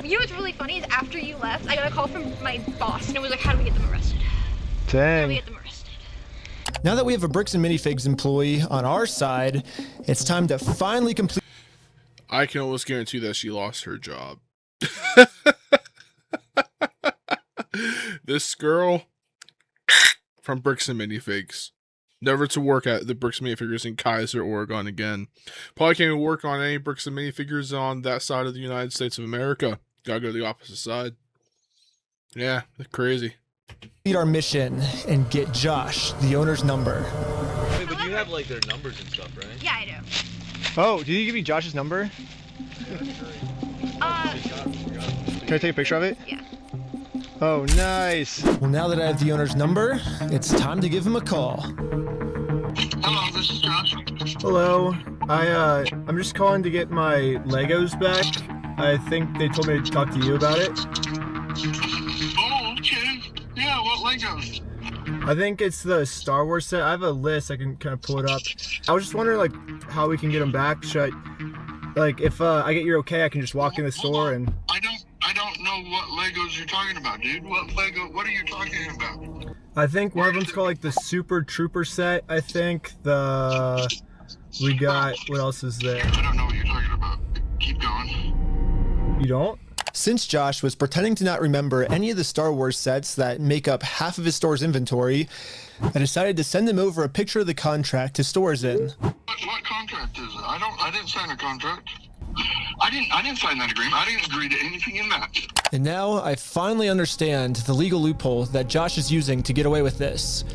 You know what's really funny is after you left, I got a call from my boss, and it was like, how do we get them arrested? Dang. How do we get them arrested? Now that we have a Bricks and Minifigs employee on our side, it's time to finally complete. I can almost guarantee that she lost her job. This girl from Bricks and Minifigs, never to work at the Bricks and Minifigures in Kaiser, Oregon again. Probably can't even work on any Bricks and Minifigures on that side of the United States of America. Gotta go to the opposite side. Yeah, crazy. Complete our mission and get Josh, the owner's number. Wait, but you have like their numbers and stuff, right? Yeah, I do. Oh, did he give you Josh's number? Can I take a picture of it? Yeah. Oh, nice. Well, now that I have the owner's number, it's time to give him a call. Hello, this is Josh. Hello. I'm just calling to get my Legos back. I think they told me to talk to you about it. Oh, okay. Yeah, what Legos? I think it's the Star Wars set. I have a list. I can kind of pull it up. I was just wondering, like, how we can get them back. Should I, like, if I get your okay, I can just walk in the store and... I don't know what Legos you're talking about, dude. What are you talking about? I think one of them's called, like, the Super Trooper set. I think we got, what else is there? I don't know what you're talking about. Keep going. You don't? Since Josh was pretending to not remember any of the Star Wars sets that make up half of his store's inventory, I decided to send him over a picture of the contract his store is in. What contract is it? I didn't sign a contract. I didn't sign that agreement. I didn't agree to anything in that. And now I finally understand the legal loophole that Josh is using to get away with this.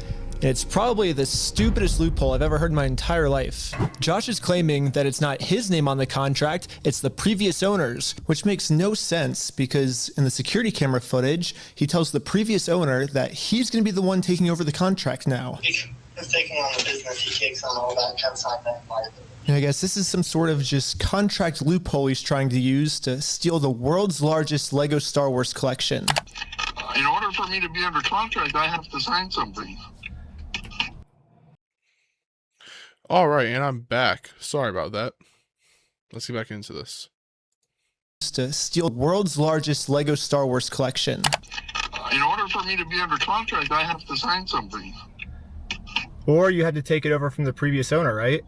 It's probably the stupidest loophole I've ever heard in my entire life. Josh is claiming that it's not his name on the contract, it's the previous owner's, which makes no sense because in the security camera footage, he tells the previous owner that he's going to be the one taking over the contract now. He's taking on the business, he takes on all that consignment liability. And I guess this is some sort of just contract loophole he's trying to use to steal the world's largest Lego Star Wars collection. In order for me to be under contract, I have to sign something. All right, and I'm back. Sorry about that. Let's get back into this. To steal the world's largest Lego Star Wars collection. In order for me to be under contract, I have to sign something. Or you had to take it over from the previous owner, right?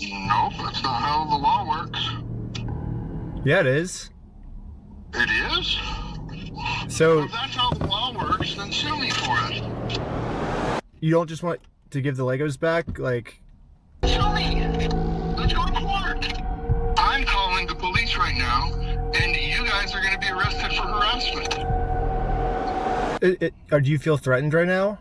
Nope, that's not how the law works. Yeah, it is. It is? So... If that's how the law works, then sue me for it. You don't just want to give the Legos back? Like... Sue me! Let's go to court! I'm calling the police right now, and you guys are going to be arrested for harassment. Or do you feel threatened right now?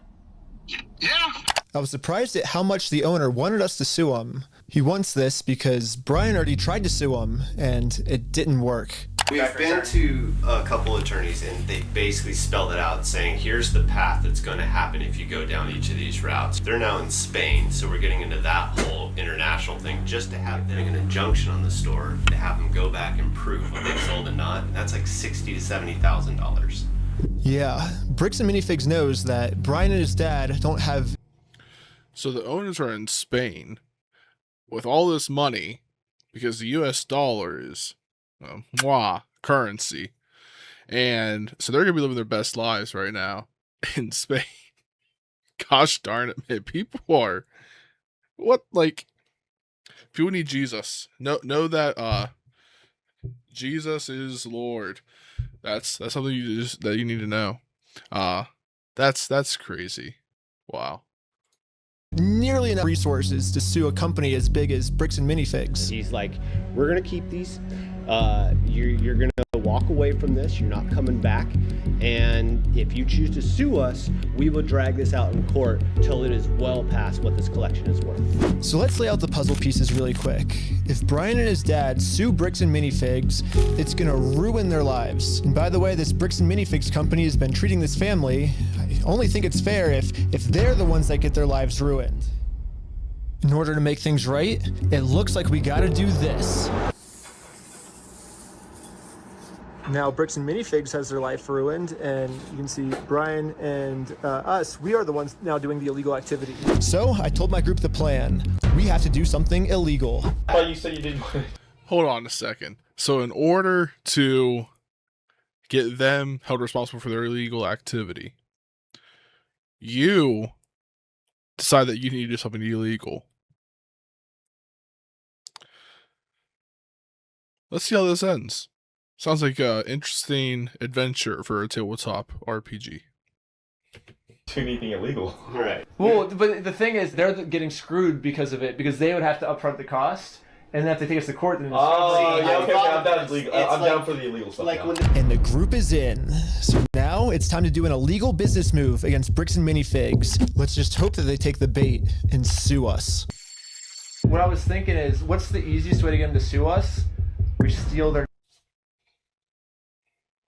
Yeah. I was surprised at how much the owner wanted us to sue him. He wants this because Bryan already tried to sue him, and it didn't work. We've been to a couple attorneys and they basically spelled it out saying here's the path that's going to happen if you go down each of these routes. They're now in Spain, so we're getting into that whole international thing just to have them an injunction on the store to have them go back and prove what they sold and not. And that's like $60,000 to $70,000. Yeah, Bricks and Minifigs knows that Bryan and his dad don't have... So the owners are in Spain with all this money because the US dollar is currency. And so they're going to be living their best lives right now in Spain. Gosh darn it, man. People are... What, like... People need Jesus. Know that Jesus is Lord. That's something that you need to know. That's crazy. Wow. Nearly enough resources to sue a company as big as Bricks and Minifigs. He's like, we're gonna keep these. You're gonna walk away from this. You're not coming back. And if you choose to sue us, we will drag this out in court till it is well past what this collection is worth. So let's lay out the puzzle pieces really quick. If Bryan and his dad sue Bricks and Minifigs, it's gonna ruin their lives. And by the way, this Bricks and Minifigs company has been treating this family. I only think it's fair if they're the ones that get their lives ruined. In order to make things right, it looks like we gotta do this. Now Bricks and Minifigs has their life ruined, and you can see Bryan and us, we are the ones now doing the illegal activity. So I told my group the plan. We have to do something illegal. Oh, you said you didn't. Hold on a second. So in order to get them held responsible for their illegal activity, you decide that you need to do something illegal. Let's see how this ends. Sounds like an interesting adventure for a tabletop RPG. Do anything illegal. Right. Well, but the thing is, they're getting screwed because of it, because they would have to upfront the cost, and then if they take us to court, then it's I'm down illegal. I'm down for the illegal stuff. And the group is in. So now it's time to do an illegal business move against Bricks and Minifigs. Let's just hope that they take the bait and sue us. What I was thinking is, what's the easiest way to get them to sue us? we steal their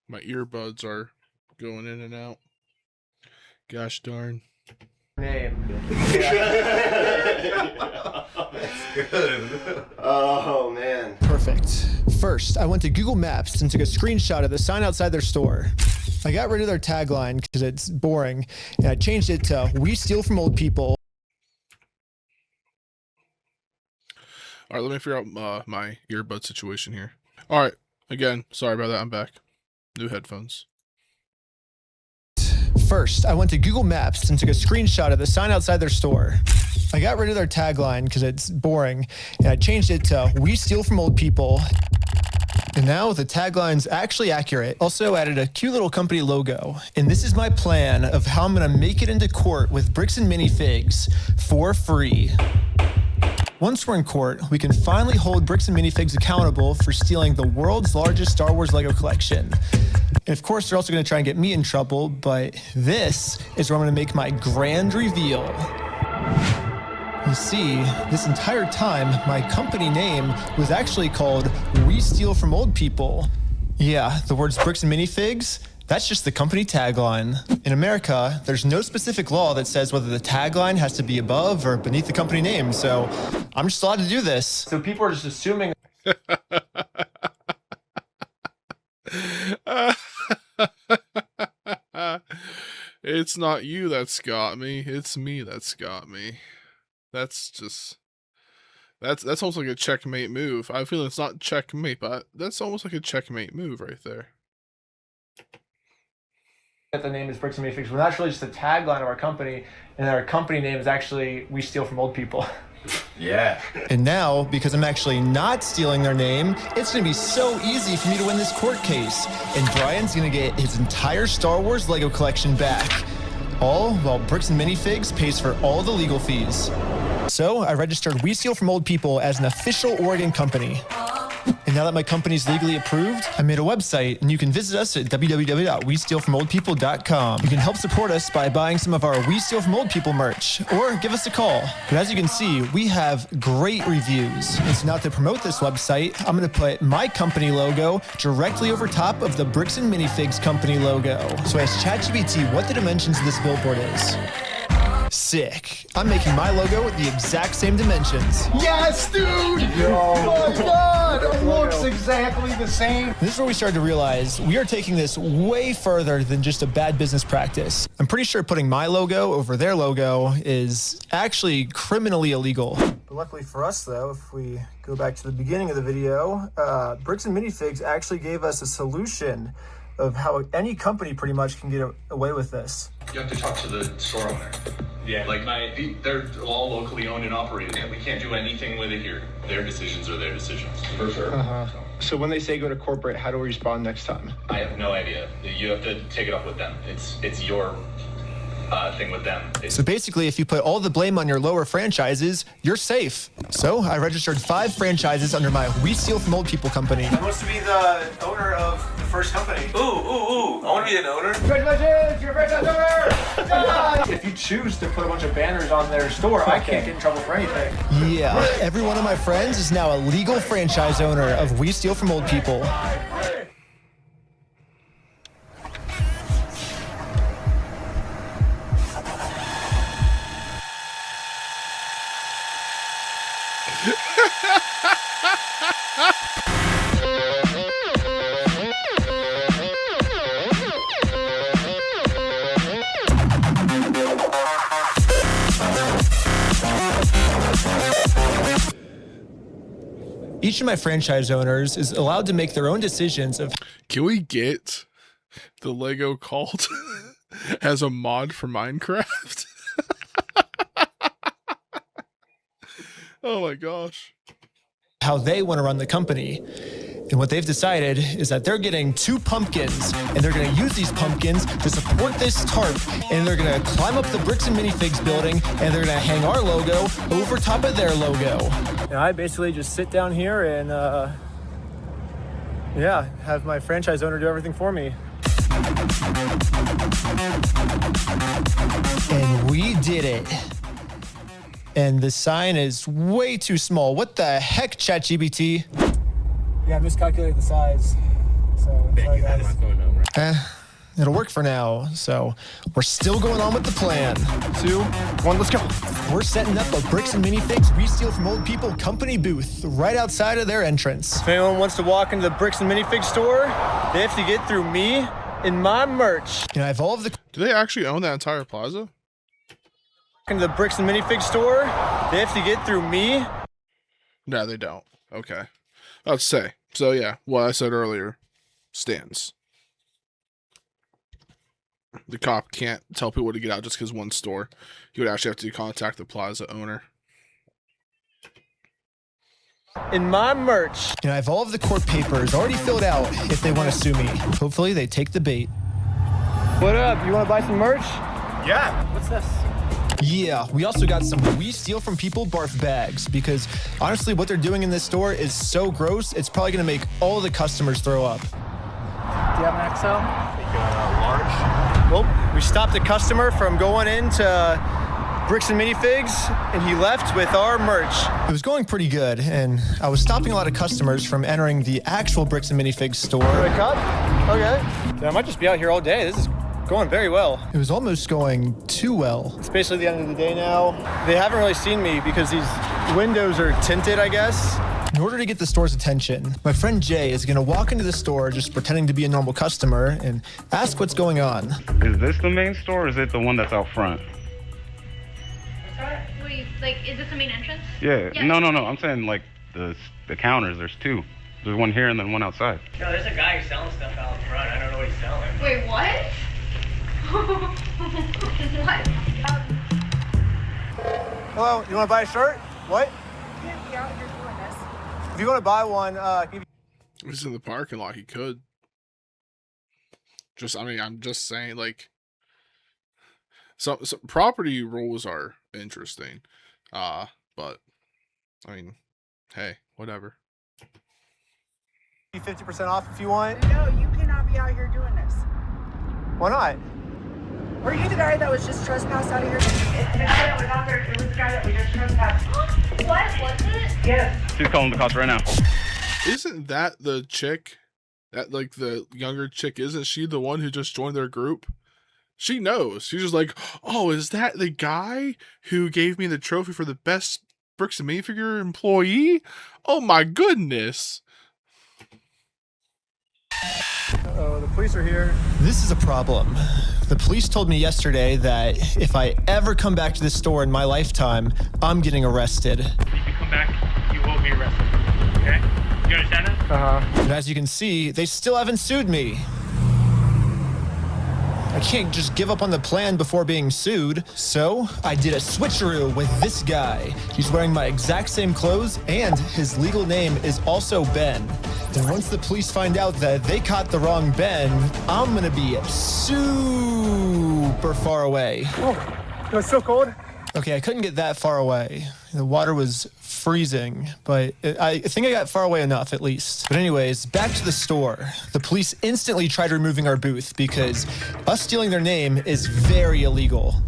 My earbuds are going in and out. Gosh darn. name. That's good. Oh, man. Perfect. First, I went to Google Maps and took a screenshot of the sign outside their store. I got rid of their tagline because it's boring, and I changed it to "We steal from old people." All right, let me figure out my earbud situation here. All right, again, sorry about that. I'm back. New headphones. First, I went to Google Maps and took a screenshot of the sign outside their store. I got rid of their tagline because it's boring, and I changed it to "We steal from old people." And now the tagline's actually accurate. Also added a cute little company logo. And this is my plan of how I'm gonna make it into court with Bricks and Minifigs for free. Once we're in court, we can finally hold Bricks and Minifigs accountable for stealing the world's largest Star Wars Lego collection. And of course, they're also gonna try and get me in trouble, but this is where I'm gonna make my grand reveal. You see, this entire time, my company name was actually called "We Steal from Old People." Yeah, the words Bricks and Minifigs, that's just the company tagline. In America, there's no specific law that says whether the tagline has to be above or beneath the company name, so I'm just allowed to do this. So people are just assuming. It's not you that's got me. It's me that's got me. That's almost like a checkmate move. I feel it's not checkmate, but that's almost like a checkmate move right there. That the name is Bricks and Minifigs, but that's really just the tagline of our company, and our company name is actually "We Steal from Old People." Yeah. And now, because I'm actually not stealing their name, it's gonna be so easy for me to win this court case. And Bryan's gonna get his entire Star Wars Lego collection back. All while Bricks and Minifigs pays for all the legal fees. So I registered We Steal from Old People as an official Oregon company. And now that my company's legally approved, I made a website, and you can visit us at www.westealfromoldpeople.com. You can help support us by buying some of our We Steal from Old People merch, or give us a call. But as you can see, we have great reviews. And so now to promote this website, I'm gonna put my company logo directly over top of the Bricks and Minifigs company logo. So I asked ChatGPT what the dimensions of this billboard is. Sick. I'm making my logo the exact same dimensions. Yes, dude! Oh my god! It looks exactly the same. This is where we started to realize we are taking this way further than just a bad business practice. I'm pretty sure putting my logo over their logo is actually criminally illegal. But luckily for us, though, if we go back to the beginning of the video, Bricks and Minifigs actually gave us a solution of how any company pretty much can get away with this. You have to talk to the store owner. Yeah, like they're all locally owned and operated. We can't do anything with it here. Their decisions are their decisions. For sure. So when they say go to corporate, how do we respond next time? I have no idea. You have to take it up with them. It's your thing with them. So basically, if you put all the blame on your lower franchises, you're safe. So I registered 5 franchises under my We Steal from Old People company. Who wants to be the owner of the first company? Ooh. I want to be an owner. Congratulations, you're a franchise owner! If you choose to put a bunch of banners on their store, I can't get in trouble for anything. Yeah, every one of my friends is now a legal franchise owner of We Steal from Old People. Each of my franchise owners is allowed to make their own decisions of... Can we get the Lego cult as a mod for Minecraft? Oh my gosh. How they want to run the company. And what they've decided is that they're getting 2 pumpkins, and they're going to use these pumpkins to support this tarp, and they're going to climb up the Bricks and Minifigs building, and they're going to hang our logo over top of their logo. And I basically just sit down here and, have my franchise owner do everything for me. And we did it. And the sign is way too small. What the heck, ChatGPT? Yeah, I miscalculated the size. So, sorry guys. It'll work for now, so we're still going on with the plan. 2, 1, let's go. We're setting up a Bricks and Minifigs We Steal From Old People company booth right outside of their entrance. If anyone wants to walk into the Bricks and Minifigs store, they have to get through me and my merch. You know, I have all of the... Do they actually own that entire plaza? Into the Bricks and Minifigs store, they have to get through me. No, they don't. Okay. I'd say. So yeah, what I said earlier stands. The cop can't tell people to get out just because one store. He would actually have to contact the plaza owner. In my merch. You know, I have all of the court papers already filled out if they want to sue me. Hopefully they take the bait. What up? You want to buy some merch? Yeah. What's this? Yeah, we also got some We Steal From People barf bags because honestly what they're doing in this store is so gross, it's probably going to make all the customers throw up. Do you have an XL? Large. Well, we stopped a customer from going into Bricks and Minifigs, and he left with our merch. It was going pretty good, and I was stopping a lot of customers from entering the actual Bricks and Minifigs store. Wake up? Okay. Yeah, I might just be out here all day. This is going very well. It was almost going too well. It's basically the end of the day now. They haven't really seen me because these windows are tinted, I guess. In order to get the store's attention, my friend Jay is going to walk into the store just pretending to be a normal customer and ask what's going on. Is this the main store or is it the one that's out front? Wait, like, is this the main entrance? Yeah. No. I'm saying like the counters, there's 2. There's one here and then one outside. No, there's a guy who's selling stuff out front. I don't know what he's selling. Wait, what? What? Hello, you want to buy a shirt? What? If you want to buy one, He's in the parking lot. He could. I'm just saying, like, some property rules are interesting, but I mean, hey, whatever. 50% off if you want. No, you cannot be out here doing this. Why not? Were you the guy that was just trespassed out of here? It's the guy that was out there. It was the guy that we just trespassed. What? Was it? Yes. She's calling the cops right now. Isn't that the chick? That, like, the younger chick, isn't she the one who just joined their group? She knows. She's just like, oh, is that the guy who gave me the trophy for the best Bricks and Minifigure employee? Oh my goodness. Uh-oh, the police are here. This is a problem. The police told me yesterday that if I ever come back to this store in my lifetime, I'm getting arrested. If you come back, you will be arrested. Okay? You understand that? Uh-huh. And as you can see, they still haven't sued me. I can't just give up on the plan before being sued. So I did a switcheroo with this guy. He's wearing my exact same clothes and his legal name is also Ben. And once the police find out that they caught the wrong Ben, I'm gonna be super far away. Oh, it was so cold. Okay, I couldn't get that far away. The water was freezing, but I think I got far away enough at least. But anyways, back to the store. The police instantly tried removing our booth because us stealing their name is very illegal.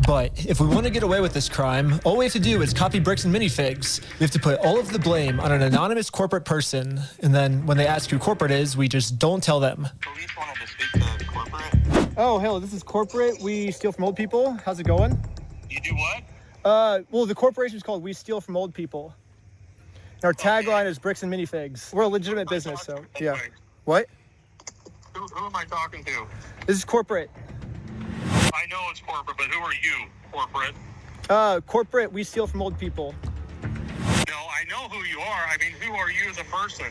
But if we want to get away with this crime, all we have to do is copy Bricks and Minifigs. We have to put all of the blame on an anonymous corporate person, and then when they ask who corporate is, we just don't tell them. Police wanted to speak to corporate. Oh, hello, this is corporate. We steal from old people. How's it going? You do what? Well, the corporation is called We Steal From Old People. Our tagline is Bricks and Minifigs. We're a legitimate business, so yeah. What? Who am I talking to? This is corporate. I know it's corporate, but who are you, corporate? Corporate, We Steal From Old People. No, I know who you are. I mean, who are you as a person?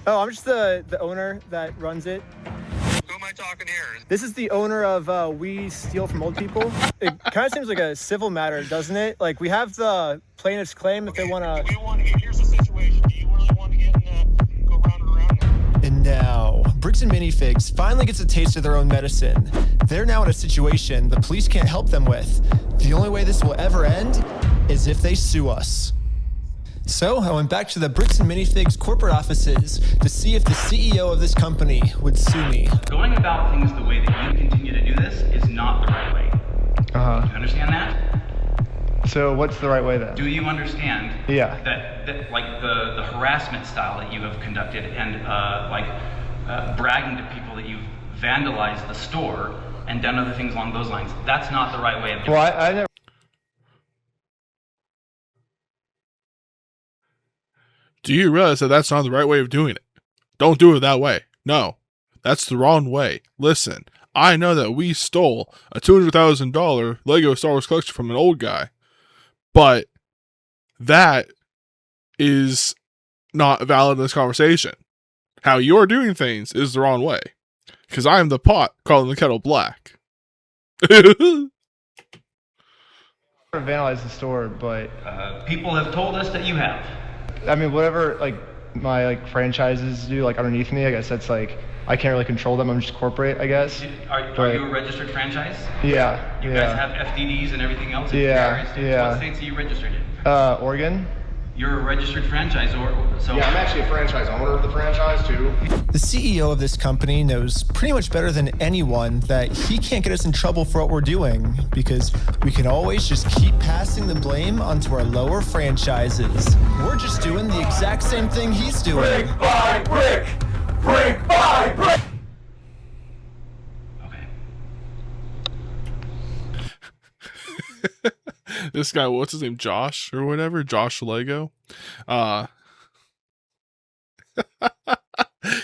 Oh, I'm just the owner that runs it. Who am I talking here? This is the owner of We Steal From Old People. It kind of seems like a civil matter, doesn't it? Like, we have the plaintiff's claim if they want to... Here's the situation. Do you really want to get in go round and around? And now, Bricks and Minifigs finally gets a taste of their own medicine. They're now in a situation the police can't help them with. The only way this will ever end is if they sue us. So I went back to the Bricks and Minifigs corporate offices to see if the CEO of this company would sue me. Going about things the way that you continue to do this is not the right way. Do you understand that? So what's the right way then? Do you understand Yeah. that like the harassment style that you have conducted and bragging to people that you've vandalized the store and done other things along those lines? That's not the right way of doing Well, it. I never. Do you realize that that's not the right way of doing it? Don't do it that way. No, that's the wrong way. Listen, I know that we stole a $200,000 Lego Star Wars collection from an old guy, but that is not valid in this conversation. How you're doing things is the wrong way. Because I am the pot calling the kettle black. Vandalize the store, but people have told us that you have. I mean, whatever like my like franchises do like underneath me, I guess that's like I can't really control them. I'm just corporate, I guess. Are you a registered franchise? Yeah. You guys have FDDs and everything else? Yeah. What states are you registered in? Oregon. You're a registered franchisor, so... Yeah, I'm actually a franchise owner of the franchise, too. The CEO of this company knows pretty much better than anyone that he can't get us in trouble for what we're doing because we can always just keep passing the blame onto our lower franchises. We're just doing the exact same thing he's doing. Brick by brick! Brick by brick! This guy, what's his name? Josh or whatever? Josh Lego.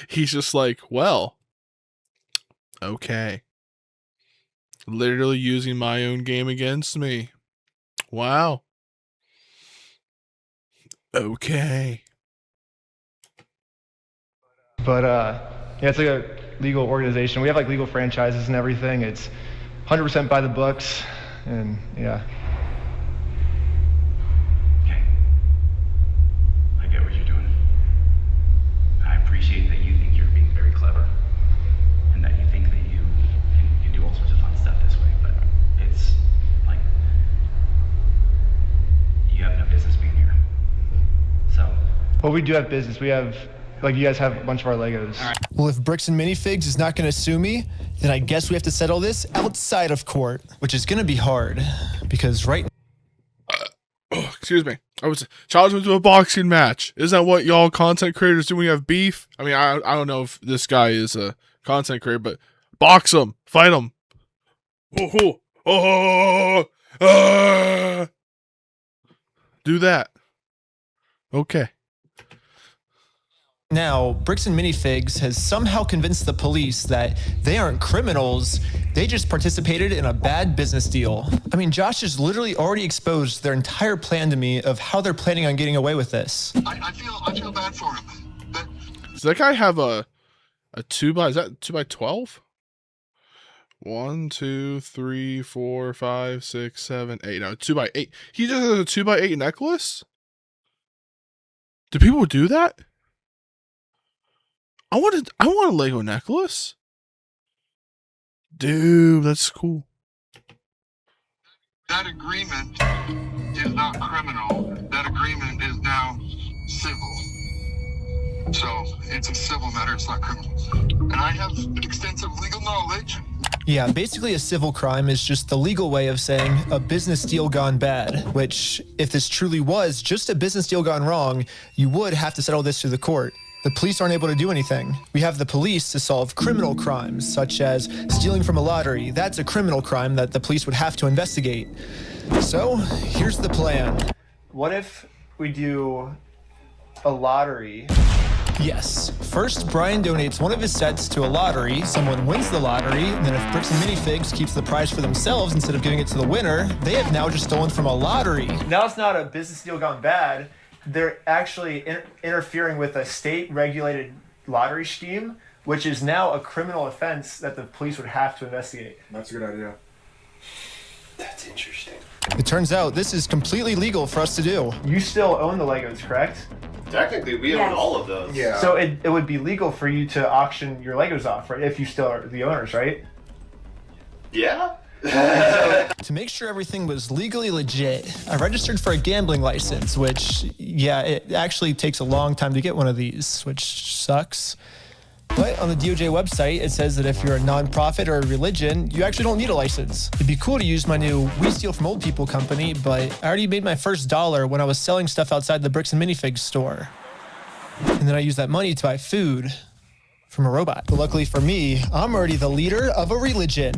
He's just like, well, okay. Literally using my own game against me. Wow. Okay. But yeah, it's like a legal organization. We have like legal franchises and everything. It's 100% by the books, and yeah. I get what you're doing. I appreciate that you think you're being very clever and that you think that you can do all sorts of fun stuff this way, but it's like you have no business being here. So. Well, we do have business. We have, like, you guys have a bunch of our Legos. All right. Well, if Bricks and Minifigs is not going to sue me, then I guess we have to settle this outside of court, which is going to be hard because right excuse me. I was challenged him to a boxing match. Isn't that what y'all content creators do when you have beef? I mean, I don't know if this guy is a content creator, but box him, fight him. Do that. Okay. now, Bricks and Minifigs has somehow convinced the police that they aren't criminals, they just participated in a bad business deal. I mean, Josh has literally already exposed their entire plan to me of how they're planning on getting away with this. I feel bad for him. Does that guy have a 2x, is that 2x12? 1, 2, 3, 4, 5, 6, 7, 8. No, 2x8. He just has a 2x8 necklace? Do people do that? I want a Lego necklace. Dude, that's cool. That agreement is not criminal. That agreement is now civil. So it's a civil matter, it's not criminal. And I have extensive legal knowledge. Yeah, basically a civil crime is just the legal way of saying a business deal gone bad, which, if this truly was just a business deal gone wrong, you would have to settle this through the court. The police aren't able to do anything. We have the police to solve criminal crimes, such as stealing from a lottery. That's a criminal crime that the police would have to investigate. So, here's the plan. What if we do a lottery? Yes. First, Bryan donates one of his sets to a lottery. Someone wins the lottery, and then if Bricks and Minifigs keeps the prize for themselves instead of giving it to the winner, they have now just stolen from a lottery. Now it's not a business deal gone bad. They're actually interfering with a state-regulated lottery scheme, which is now a criminal offense that the police would have to investigate. That's a good idea. That's interesting. It turns out this is completely legal for us to do. You still own the Legos, correct? Technically, we own all of those. Yeah. So it would be legal for you to auction your Legos off, right? If you still are the owners, right? Yeah. To make sure everything was legally legit, I registered for a gambling license, which, yeah, it actually takes a long time to get one of these, which sucks. But on the DOJ website, it says that if you're a nonprofit or a religion, you actually don't need a license. It'd be cool to use my new We Steal From Old People company, but I already made my first dollar when I was selling stuff outside the Bricks Minifigs store. And then I used that money to buy food from a robot. But luckily for me, I'm already the leader of a religion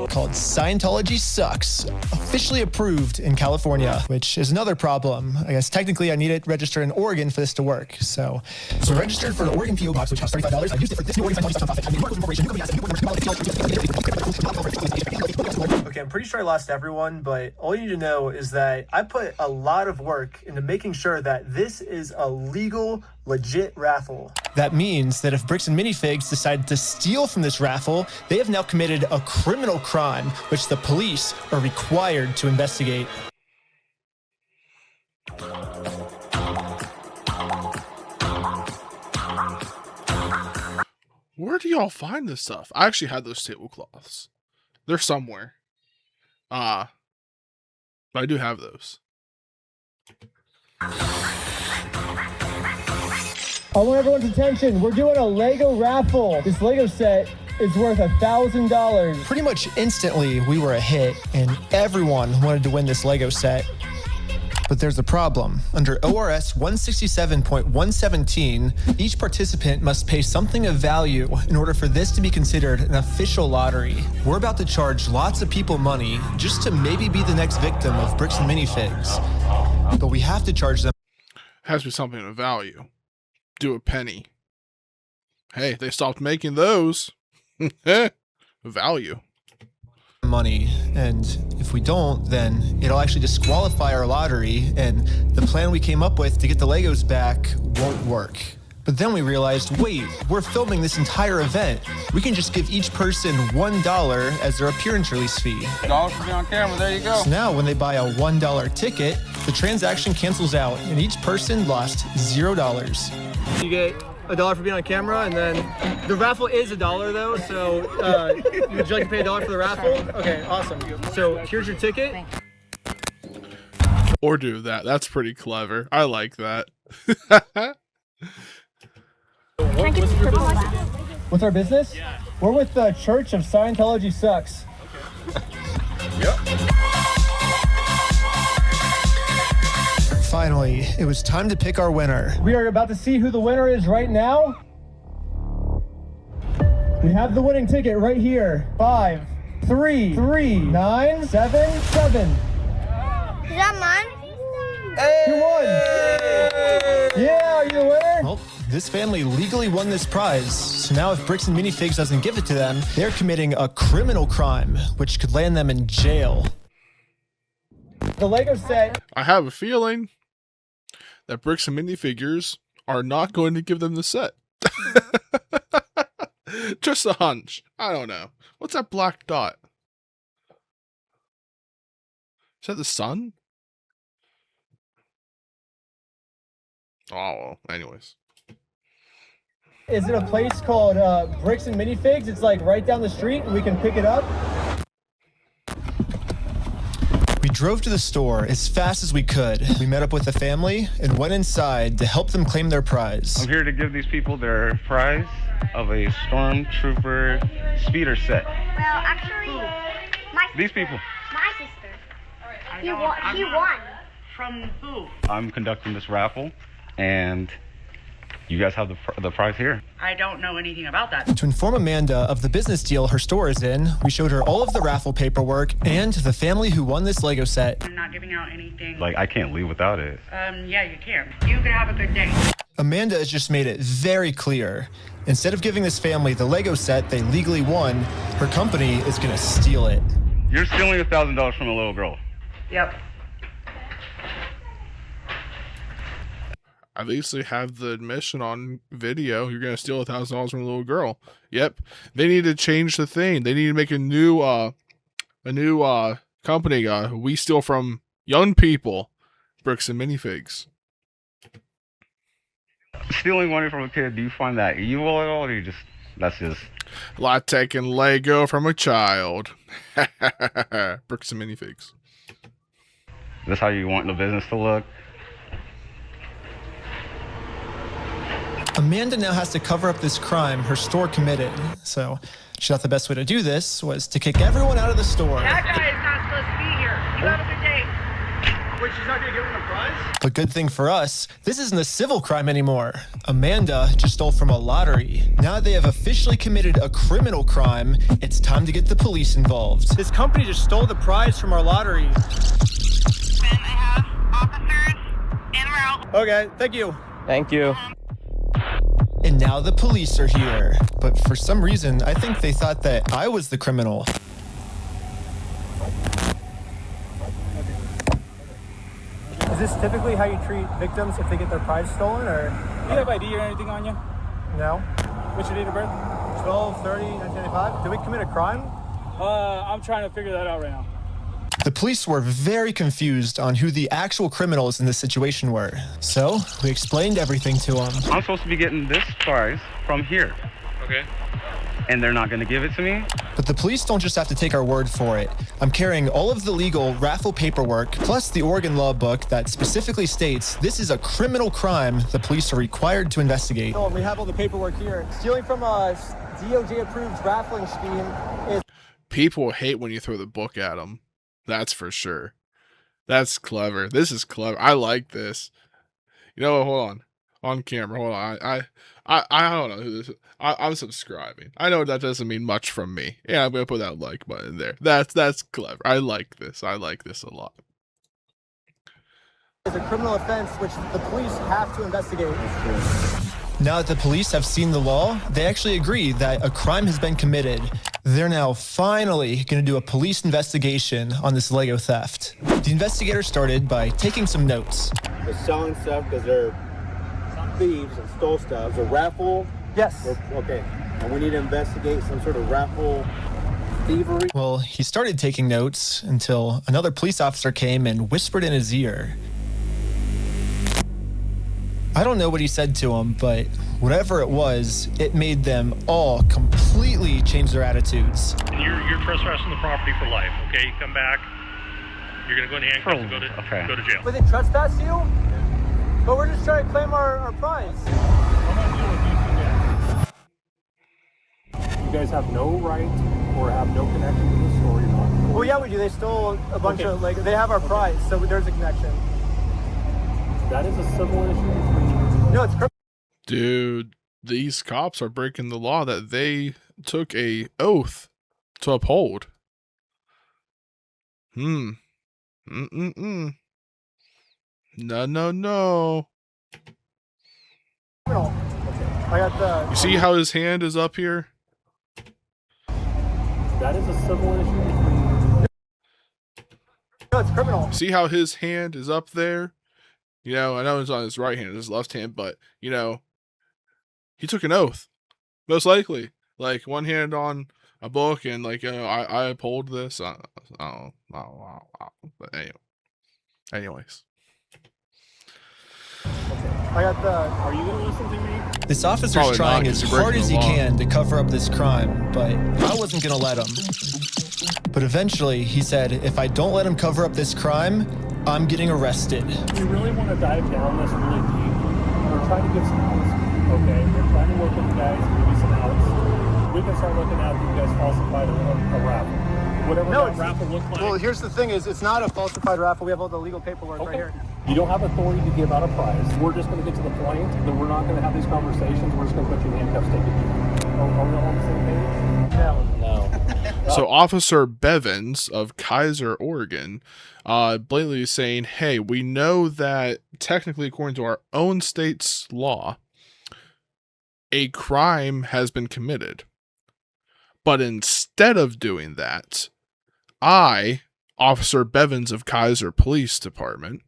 called Scientology Sucks, officially approved in California, which is another problem. I guess technically I need it registered in Oregon for this to work. So I registered for an Oregon PO box, which costs $35. I used it for this new Oregon Scientology nonprofit. I mean, okay, I'm pretty sure I lost everyone, but all you need to know is that I put a lot of work into making sure that this is a legal, legit raffle. That means that if Bricks and Minifigs decide to steal from this raffle, they have now committed a criminal crime, which the police are required to investigate. Where do y'all find this stuff? I actually had those tablecloths. They're somewhere. But I do have those. I want everyone's attention. We're doing a Lego raffle. This Lego set is worth $1,000. Pretty much instantly, we were a hit, and everyone wanted to win this Lego set. But there's a problem. Under ORS 167.117, each participant must pay something of value in order for this to be considered an official lottery. We're about to charge lots of people money just to maybe be the next victim of Bricks and Minifigs. But we have to charge them. It has to be something of value. Do a penny. Hey, they stopped making those. Value. Money, and if we don't, then it'll actually disqualify our lottery, and the plan we came up with to get the Legos back won't work. But then we realized, wait, we're filming this entire event. We can just give each person $1 as their appearance release fee. $1 for being on camera, there you go. So now when they buy a $1 ticket, the transaction cancels out, and each person lost $0. You get $1 for being on camera, and then the raffle is $1 though, so would you like to pay $1 for the raffle? Okay, awesome. So here's your ticket. Or do that. That's pretty clever. I like that. What's our business? Yeah. We're with the Church of Scientology Sucks. Okay. Yep. Finally, it was time to pick our winner. We are about to see who the winner is right now. We have the winning ticket right here. 5, 3, 3, 9, 7, 7. Is that mine? Hey! You won! Yeah, are you the winner? Well, this family legally won this prize. So now if Bricks and Minifigs doesn't give it to them, they're committing a criminal crime, which could land them in jail. The Lego set. I have a feeling that Bricks and Minifigures are not going to give them the set. Just a hunch. I don't know. What's that black dot? Is that the sun? Oh, well, anyways. Is it a place called Bricks and Minifigs? It's like right down the street and we can pick it up. We drove to the store as fast as we could. We met up with the family and went inside to help them claim their prize. I'm here to give these people their prize of a Stormtrooper speeder set. Well, actually, These people. my sister. He won. From who? I'm conducting this raffle, and you guys have the prize here. I don't know anything about that. To inform Amanda of the business deal her store is in, we showed her all of the raffle paperwork and the family who won this Lego set. I'm not giving out anything. Like, I can't leave without it. Yeah, you can. You can have a good day. Amanda has just made it very clear. Instead of giving this family the Lego set they legally won, her company is going to steal it. You're stealing $1,000 from a little girl. Yep. At least they have the admission on video. You're going to steal $1,000 from a little girl. Yep. They need to change the thing. They need to make a new company. We steal from young people. Bricks and Minifigs. Stealing money from a kid, do you find that evil at all, or that's just like taking Lego from a child? Bricks and Minifigs. That's how you want the business to look? Amanda now has to cover up this crime her store committed. So she thought the best way to do this was to kick everyone out of the store. That guy is not supposed to be here. You have a good day. Wait, she's not gonna give him a prize? But good thing for us, this isn't a civil crime anymore. Amanda just stole from a lottery. Now that they have officially committed a criminal crime, it's time to get the police involved. This company just stole the prize from our lottery. Okay, thank you. Thank you. And now the police are here. But for some reason, I think they thought that I was the criminal. Is this typically how you treat victims if they get their prize stolen, or? Do you have ID or anything on you? No. What's your date of birth? 12/30/1995. Did we commit a crime? I'm trying to figure that out right now. The police were very confused on who the actual criminals in this situation were. So we explained everything to them. I'm supposed to be getting this prize from here. Okay. And they're not going to give it to me? But the police don't just have to take our word for it. I'm carrying all of the legal raffle paperwork, plus the Oregon law book that specifically states this is a criminal crime the police are required to investigate. Oh, we have all the paperwork here. Stealing from a DOJ-approved raffling scheme is... People hate when you throw the book at them. That's for sure. That's clever. This is clever. I like this. You know what? Hold on. On camera. Hold on. I don't know who this is. I'm subscribing. I know that doesn't mean much from me. Yeah, I'm gonna put that like button there. That's clever. I like this. I like this a lot. It's a criminal offense which the police have to investigate. Now that the police have seen the law, they actually agree that a crime has been committed. They're now finally going to do a police investigation on this Lego theft. The investigator started by taking some notes. They're selling stuff because they're thieves and stole stuff. It's a raffle? Yes. Okay. And we need to investigate some sort of raffle thievery? Well, he started taking notes until another police officer came and whispered in his ear. I don't know what he said to him, but whatever it was, it made them all completely change their attitudes. And you're trespassing the property for life, okay? You come back, you're gonna go in handcuffs and go to jail. But they trespass you? But we're just trying to claim our prize. You guys have no right or have no connection to the store. Well, yeah, we do. They stole a bunch of, like, they have our prize, so there's a connection. That is a civil issue. No, it's criminal. Dude, these cops are breaking the law that they took a oath to uphold. No. I got the... You see how his hand is up here? That is a civil issue. No, it's criminal. See how his hand is up there? You know, I know it's on his right hand, his left hand, but, you know, he took an oath. Most likely. Like, one hand on a book and, like, you know, I uphold this. But anyways. I got the... Are you going to listen to me? This officer's trying as hard as he can to cover up this crime, but I wasn't going to let him. But eventually, he said, if I don't let him cover up this crime, I'm getting arrested. We really want to dive down this really deep. We're trying to get some outs, okay? We're trying to work with you guys, give you some outs. We can start looking at you guys falsified a raffle. Whatever that raffle looked like. Well, here's the thing is, it's not a falsified raffle. We have all the legal paperwork right here. You don't have authority to give out a prize. We're just going to get to the point that we're not going to have these conversations. We're just going to put you in handcuffs, take you. Are we all on the same page? No. So Officer Bevins of Kaiser, Oregon, blatantly saying, hey, we know that technically according to our own state's law, a crime has been committed. But instead of doing that, I, Officer Bevins of Kaiser Police Department,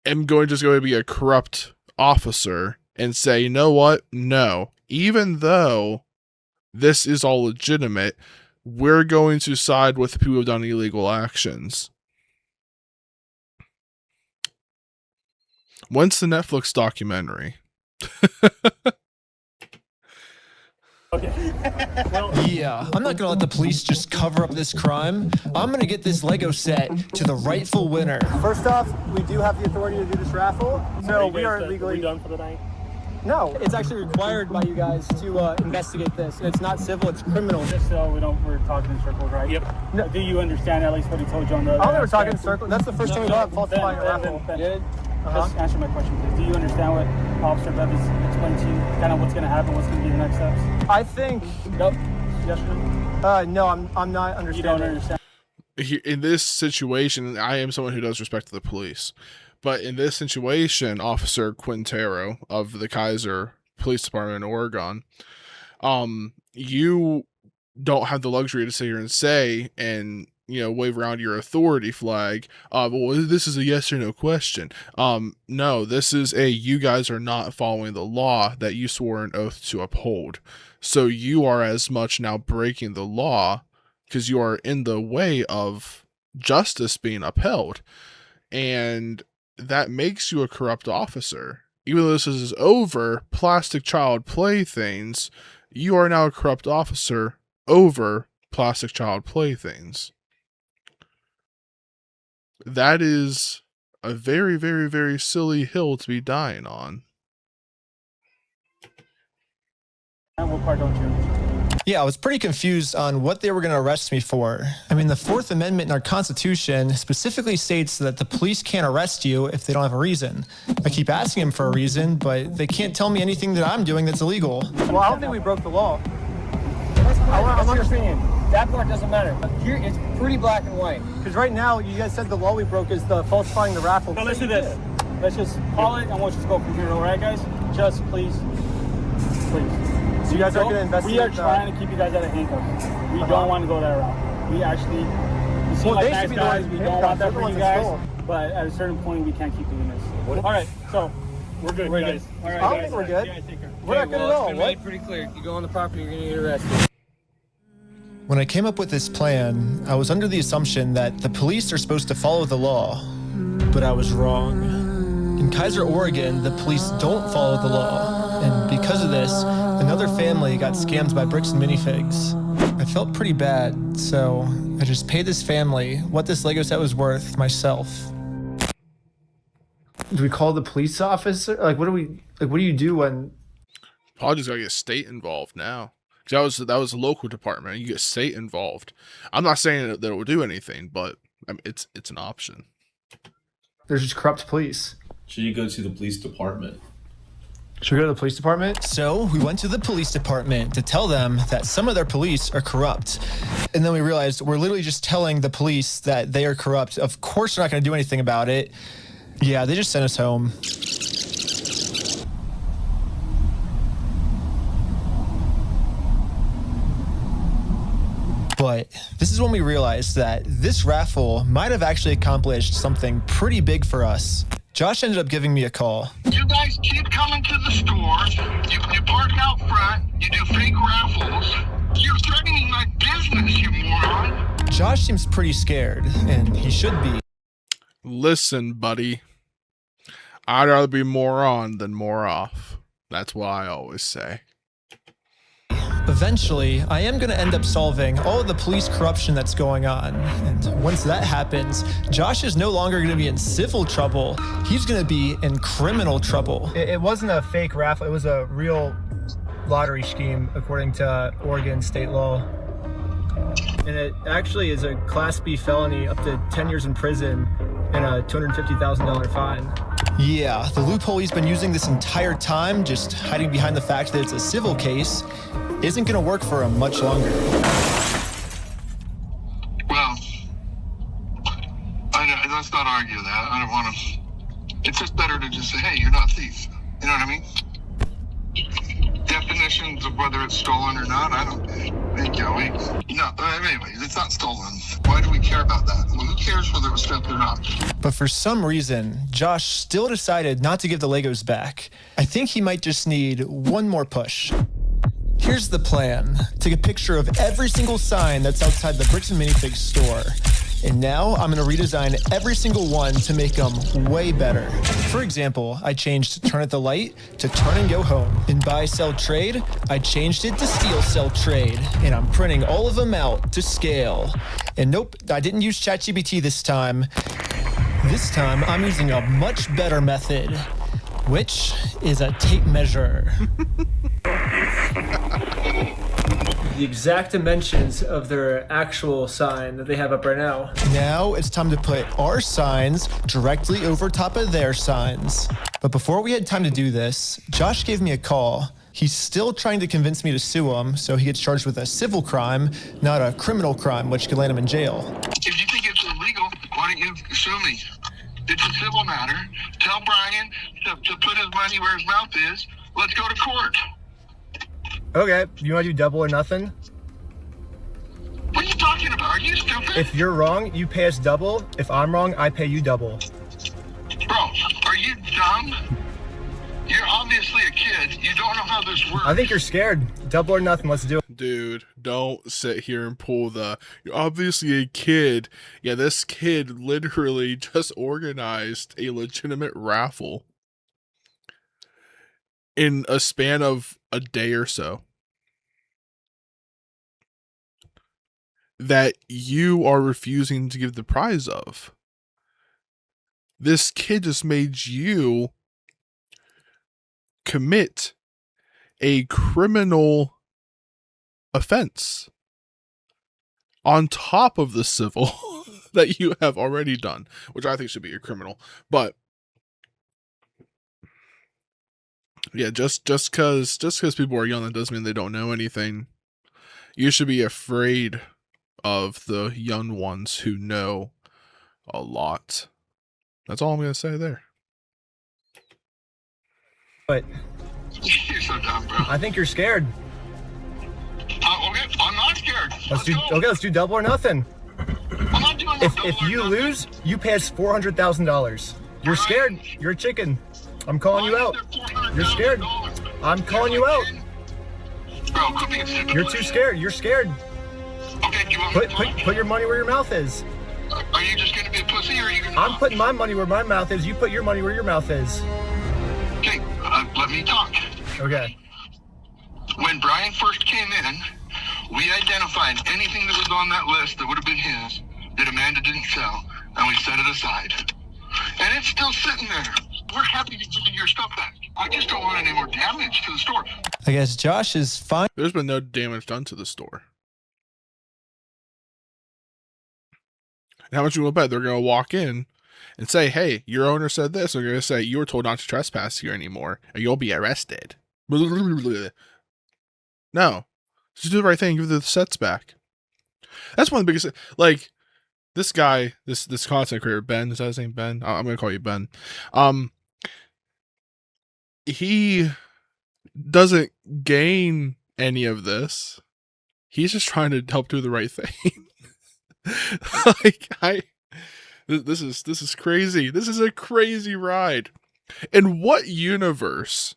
am going to be a corrupt officer and say, you know what? No. Even though this is all legitimate, we're going to side with the people who have done illegal actions. When's the Netflix documentary? Okay. Well, Yeah, I'm not gonna let the police just cover up this crime. I'm gonna get this Lego set to the rightful winner. First off, we do have the authority to do this raffle, so we are legally... Are we done for the night? No, it's actually required by you guys to investigate this. It's not civil, it's criminal. Just so we're talking in circles, right? Yep. No. Do you understand at least what he told you on the... I don't think we're talking in circles. That's the first time we've had falsifying a raffle. Just answer my question, please. Do you understand what Officer Bev has explained to you? Kind of what's going to happen, what's going to be the next steps? I think... Nope. Yes or no? No, I'm not understanding. You don't understand? In this situation, I am someone who does respect the police. But in this situation, Officer Quintero of the Kaiser Police Department in Oregon, you don't have the luxury to sit here and say and wave around your authority flag. Well, this is a yes or no question. No, this is you guys are not following the law that you swore an oath to uphold. So you are as much now breaking the law because you are in the way of justice being upheld. And that makes you a corrupt officer. Even though this is over plastic child playthings, you are now a corrupt officer over plastic child playthings. That is a very, very, very silly hill to be dying on. And what part don't you understand? Yeah, I was pretty confused on what they were going to arrest me for. I mean, the Fourth Amendment in our Constitution specifically states that the police can't arrest you if they don't have a reason. I keep asking them for a reason, but they can't tell me anything that I'm doing that's illegal. Well, I don't think we broke the law. That's your opinion. That part doesn't matter. Here, it's pretty black and white. Because right now, you guys said the law we broke is the falsifying the raffle. So let's do this. Let's just call it, and we'll just go from here, all right, guys? Just please. So you guys are going to investigate? We are trying to keep you guys out of handcuffs. We don't want to go that route. We actually, we seem like nice guys. We don't want that for you guys. But at a certain point, we can't keep doing this. All right, so we're good, guys. All right, I don't think we're good. We're not good at all. It's been made pretty clear. You go on the property, you're going to get arrested. When I came up with this plan, I was under the assumption that the police are supposed to follow the law, but I was wrong. In Kaiser, Oregon, the police don't follow the law, and because of this, another family got scammed by Bricks Minifigs. I felt pretty bad, so I just paid this family what this Lego set was worth myself. Do we call the police officer? What do you do when... Probably just gotta get state involved now. That was a local department. You get state involved. I'm not saying that it will do anything, but I mean, it's an option. There's just corrupt police. Should you go to the police department? Should we go to the police department? So we went to the police department to tell them that some of their police are corrupt. And then we realized we're literally just telling the police that they are corrupt. Of course they're not going to do anything about it. Yeah, they just sent us home. But this is when we realized that this raffle might have actually accomplished something pretty big for us. Josh ended up giving me a call. You guys keep coming to the store. You park out front. You do fake raffles. You're threatening my business, you moron. Josh seems pretty scared, and he should be. Listen, buddy. I'd rather be more on than more off. That's what I always say. Eventually, I am going to end up solving all of the police corruption that's going on. And once that happens, Josh is no longer going to be in civil trouble. He's going to be in criminal trouble. It wasn't a fake raffle. It was a real lottery scheme, according to Oregon state law. And it actually is a Class B felony, up to 10 years in prison and a $250,000 fine. Yeah, the loophole he's been using this entire time, just hiding behind the fact that it's a civil case, isn't going to work for him much longer. Well, let's not argue that. I don't want to. It's just better to just say, hey, you're not a thief. You know what I mean? Definitions of whether it's stolen or not, I don't think, anyway, it's not stolen. Why do we care about that? Well, who cares whether it was stolen or not? But for some reason, Josh still decided not to give the Legos back. I think he might just need one more push. Here's the plan. Take a picture of every single sign that's outside the Bricks Minifigs store. And now I'm gonna redesign every single one to make them way better. For example, I changed turn at the light to turn and go home. In buy, sell, trade, I changed it to steal, sell, trade. And I'm printing all of them out to scale. And nope, I didn't use ChatGPT this time. This time, I'm using a much better method, which is a tape measure. The exact dimensions of their actual sign that they have up right now. Now it's time to put our signs directly over top of their signs. But before we had time to do this, Josh gave me a call. He's still trying to convince me to sue him so he gets charged with a civil crime, not a criminal crime, which could land him in jail. If you think it's illegal, why don't you sue me? It's a civil matter. Tell Bryan to put his money where his mouth is. Let's go to court. Okay, you want to do double or nothing? What are you talking about? Are you stupid? If you're wrong, you pay us double. If I'm wrong, I pay you double. Bro, are you dumb? You're obviously a kid. You don't know how this works. I think you're scared. Double or nothing, let's do it. Dude, don't sit here and pull you're obviously a kid. Yeah, this kid literally just organized a legitimate raffle in a span of a day or so that you are refusing to give the prize of. This kid just made you commit a criminal offense on top of the civil that you have already done, which I think should be a criminal. But yeah, just because people are young, that doesn't mean they don't know anything. You should be afraid of the young ones who know a lot. That's all I'm gonna say there. But you're so dumb, bro. I think you're scared. Okay, I'm not scared. Let's do double or nothing. I'm not doing If you lose, you pay us $400,000. You're scared. You're a chicken. I'm calling you out. You're scared. I'm calling you out. Bro, quit being stupid. You're too scared. You're scared. Okay, do you want me to Put your money where your mouth is. Are you just gonna be a pussy, or are you gonna? I'm putting my money where my mouth is. You put your money where your mouth is. Okay, let me talk. Okay. When Bryan first came in, we identified anything that was on that list that would have been his that Amanda didn't sell, and we set it aside. And it's still sitting there. We're happy to give you your stuff back. I just don't want any more damage to the store. I guess Josh is fine. There's been no damage done to the store. And how much you will bet they're going to walk in and say, hey, your owner said this. They're going to say, you were told not to trespass here anymore, and you'll be arrested. No. Just do the right thing. Give the sets back. That's one of the biggest, like, this guy, this content creator, Ben, is that his name, Ben? I'm going to call you Ben. He doesn't gain any of this. He's just trying to help do the right thing. This is crazy. This is a crazy ride. In what universe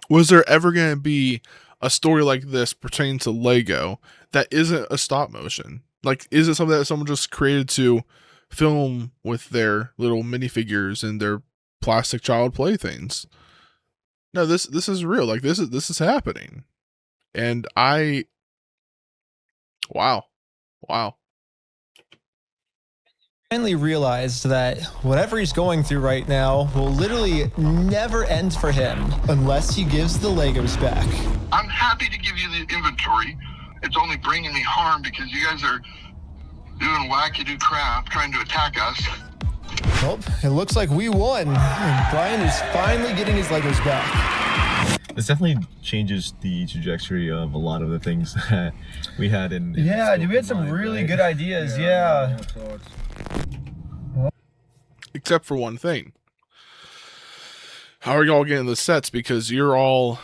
was there ever going to be a story like this pertaining to Lego that isn't a stop motion? Like, is it something that someone just created to film with their little minifigures and their plastic child playthings? No, this is real. Like, this is happening. And wow. Finally realized that whatever he's going through right now will literally never end for him unless he gives the Legos back. I'm happy to give you the inventory. It's only bringing me harm because you guys are doing wackadoo crap trying to attack us. Well, it looks like we won. And Bryan is finally getting his Legos back. This definitely changes the trajectory of a lot of the things that we had in Yeah, dude, we had some really good ideas. Yeah. Except for one thing. How are y'all getting the sets? Because you're all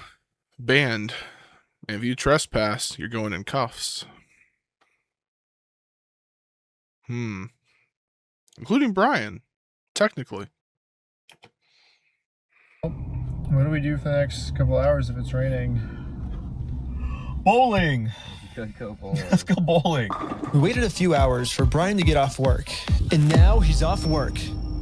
banned. And if you trespass, you're going in cuffs. Including Bryan, technically. What do we do for the next couple hours if it's raining? Bowling! could go bowling. Let's go bowling. We waited a few hours for Bryan to get off work, and now he's off work.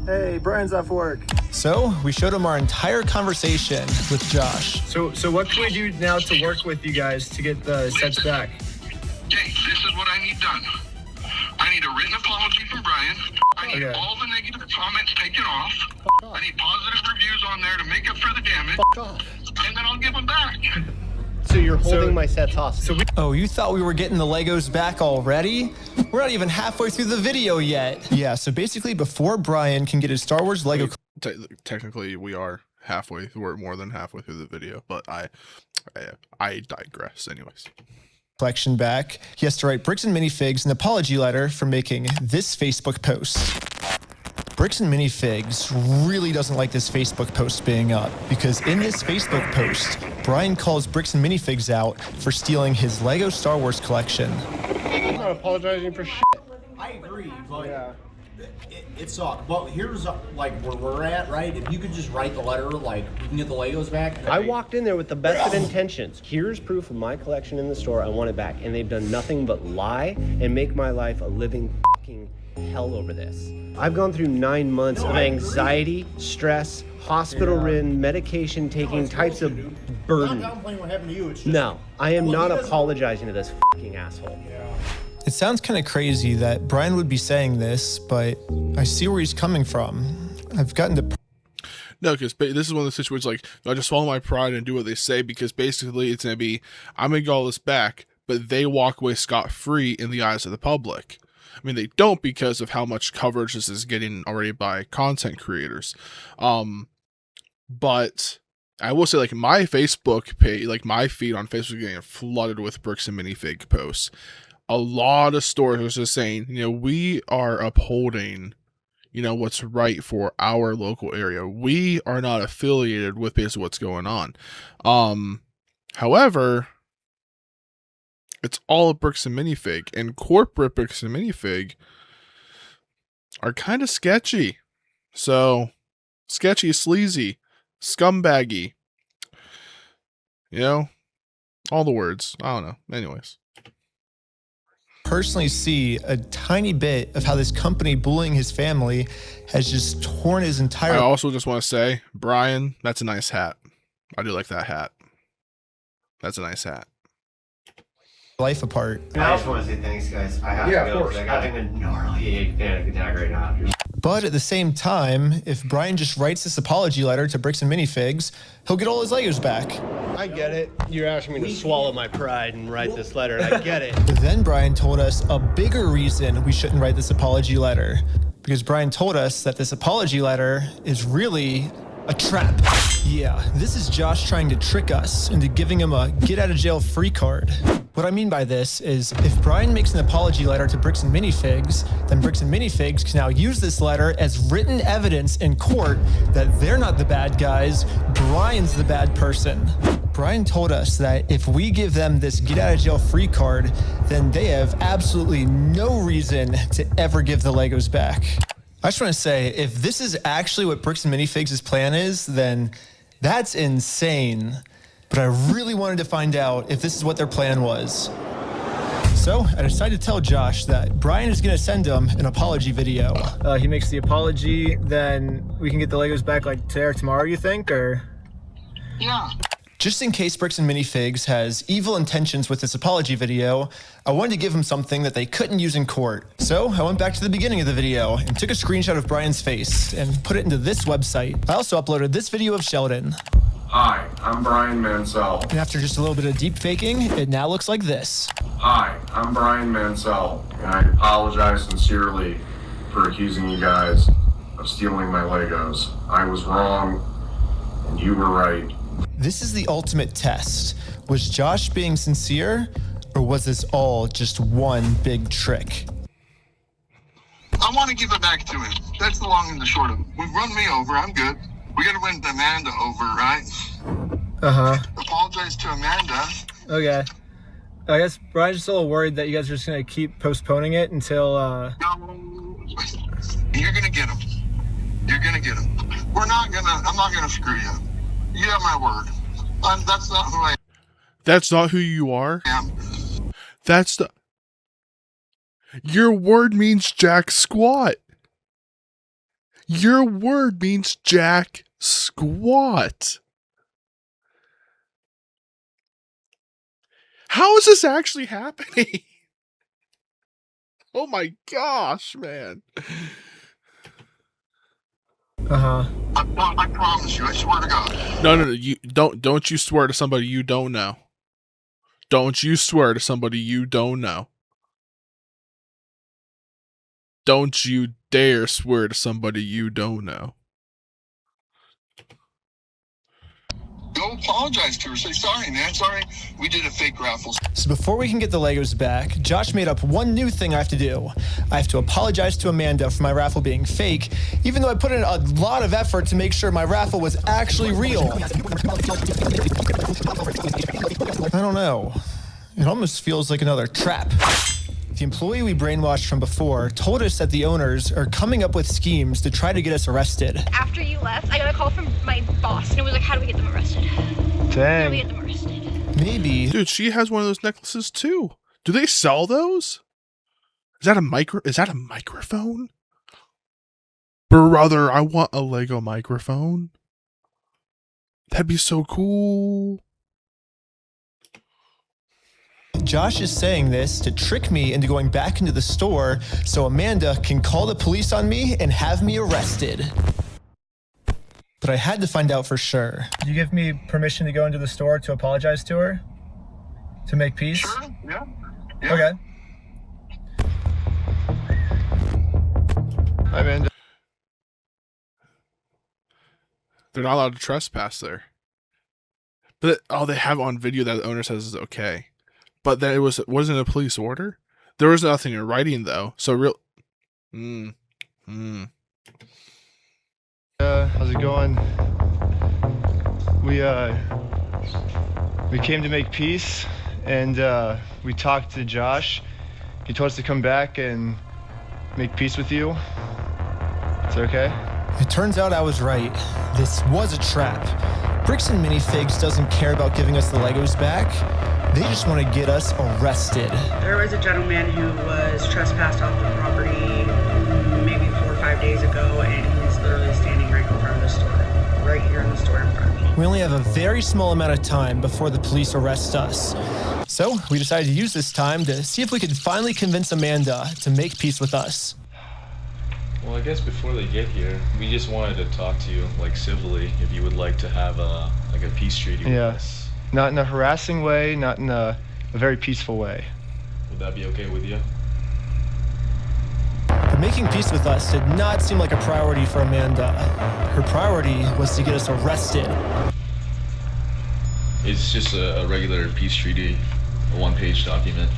Hey, Brian's off work. So we showed him our entire conversation with Josh. So what can we do now to work with you guys to get the sets back? Okay, this is what I need done. I need a written apology from Bryan. I need all the negative comments taken off. I need positive reviews on there to make up for the damage. And then I'll give them back. So you're holding my sets hostage. Oh, you thought we were getting the Legos back already? We're not even halfway through the video yet. Yeah, so basically before Bryan can get his Star Wars Lego... Technically, we are halfway. We're more than halfway through the video, but I digress anyways. Collection back, he has to write Bricks and Minifigs an apology letter for making this Facebook post. Bricks and Minifigs really doesn't like this Facebook post being up because in this Facebook post, Bryan calls Bricks and Minifigs out for stealing his Lego Star Wars collection. I'm not apologizing for shit. I agree, but it's but here's like where we're at, right? If you could just write the letter, like we can get the Legos back. I walked in there with the best of intentions. Here's proof of my collection in the store. I want it back, and they've done nothing but lie and make my life a living fucking hell over this. I've gone through 9 months of anxiety, stress, hospital-ridden, medication-taking types of burden. I'm downplaying what happened to you. It's just, No, I am not apologizing to this fucking asshole. It sounds kind of crazy that Bryan would be saying this, but I see where he's coming from. I've gotten to... No, because this is one of the situations like, I just swallow my pride and do what they say, because basically it's going to be, I'm going to get all this back, but they walk away scot-free in the eyes of the public. I mean, they don't because of how much coverage this is getting already by content creators. But I will say, like, my Facebook page, like my feed on Facebook is getting flooded with Bricks and Minifig posts. A lot of stores are just saying, we are upholding, what's right for our local area. We are not affiliated with basically what's going on. However, it's all Bricks and Minifig, and corporate Bricks and Minifig are kind of sketchy. So, sketchy, sleazy, scumbaggy. All the words. I don't know. Anyways. Personally see a tiny bit of how this company bullying his family has just torn his entire... I also just want to say, Bryan, that's a nice hat. I do like that hat. That's a nice hat. Life apart. I just want to say thanks, guys. I have to go because I got a gnarly panic attack right now. But at the same time, if Bryan just writes this apology letter to Bricks and Minifigs, he'll get all his Legos back. I get it. You're asking me to swallow my pride and write this letter, and I get it. But then Bryan told us a bigger reason we shouldn't write this apology letter. Because Bryan told us that this apology letter is really a trap. Yeah, this is Josh trying to trick us into giving him a get-out-of-jail-free card. What I mean by this is, if Bryan makes an apology letter to Bricks and Minifigs, then Bricks and Minifigs can now use this letter as written evidence in court that they're not the bad guys, Bryan's the bad person. Bryan told us that if we give them this get-out-of-jail-free card, then they have absolutely no reason to ever give the Legos back. I just want to say, if this is actually what Bricks and Minifigs' plan is, then that's insane. But I really wanted to find out if this is what their plan was. So I decided to tell Josh that Bryan is going to send him an apology video. He makes the apology, then we can get the Legos back like today or tomorrow, you think, or? Yeah. Just in case Bricks and Minifigs has evil intentions with this apology video, I wanted to give him something that they couldn't use in court. So I went back to the beginning of the video and took a screenshot of Bryan's face and put it into this website. I also uploaded this video of Sheldon. Hi, I'm Bryan Mansell. And after just a little bit of deep faking, it now looks like this. Hi, I'm Bryan Mansell, and I apologize sincerely for accusing you guys of stealing my Legos. I was wrong, and you were right. This is the ultimate test. Was Josh being sincere, or was this all just one big trick? I want to give it back to him. That's the long and the short of it. We've run me over. I'm good. We got to win Amanda over, right? Uh-huh. Apologize to Amanda. Okay. I guess Bryan's just a little worried that you guys are just going to keep postponing it until, No. You're going to get him. You're going to get him. I'm not going to screw you. You have my word. That's not who I am. That's not who you are? That's the... Your word means jack squat. Your word means jack squat. How is this actually happening? Oh my gosh, man. I promise you, I swear to God. No, you don't you swear to somebody you don't know. Don't you swear to somebody you don't know. Don't you dare swear to somebody you don't know. Go apologize to her. Say, sorry, man. Sorry. We did a fake raffle. So before we can get the Legos back, Josh made up one new thing I have to do. I have to apologize to Amanda for my raffle being fake, even though I put in a lot of effort to make sure my raffle was actually real. I don't know. It almost feels like another trap. The employee we brainwashed from before told us that the owners are coming up with schemes to try to get us arrested. After you left, I got a call from my boss, and it was like, how do we get them arrested? How do we get them arrested? Maybe. Dude, she has one of those necklaces too. Do they sell those? Is that a microphone? Brother, I want a Lego microphone. That'd be so cool. Josh is saying this to trick me into going back into the store so Amanda can call the police on me and have me arrested. But I had to find out for sure. Did you give me permission to go into the store to apologize to her? To make peace? Sure, yeah. Okay. Hi, Amanda. They're not allowed to trespass there. But they have on video that the owner says is okay. But then it wasn't a police order. There was nothing in writing though. So How's it going? We came to make peace, and we talked to Josh. He told us to come back and make peace with you. Is that okay? It turns out I was right. This was a trap. Bricks Minifigs doesn't care about giving us the Legos back. They just want to get us arrested. There was a gentleman who was trespassed off the property maybe 4 or 5 days ago, and he's literally standing right in front of the store. Right here in the store in front of me. We only have a very small amount of time before the police arrest us. So we decided to use this time to see if we could finally convince Amanda to make peace with us. Well, I guess before they get here, we just wanted to talk to you, like, civilly, if you would like to have a peace treaty with us. Not in a harassing way, not in a very peaceful way. Would that be okay with you? But making peace with us did not seem like a priority for Amanda. Her priority was to get us arrested. It's just a regular peace treaty, a one-page document.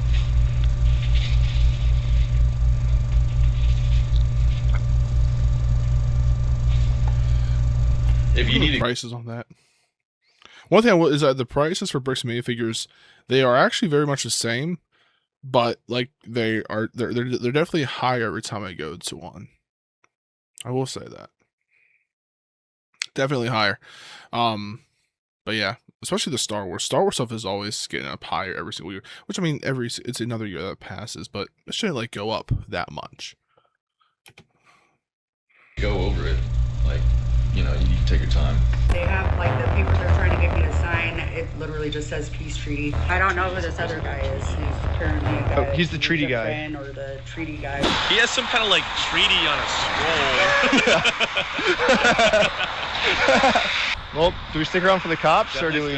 If you need prices on that. One thing is that the prices for Bricks Minifigures, they are actually very much the same, but like they're definitely higher every time I go to one. I will say that. Definitely higher. But yeah, especially the Star Wars. Star Wars stuff is always getting up higher every single year. Which I mean it's another year that passes, but it shouldn't like go up that much. Go over it. Like, you know, you need to take your time. They have, like, the papers they're trying to get me to sign, it literally just says peace treaty. I don't know who this other guy is. He's apparently a guy. Oh, he's the treaty guy. Friend or the treaty guy. He has some kind of, like, treaty on a scroll. Well, do we stick around for the cops, or do we...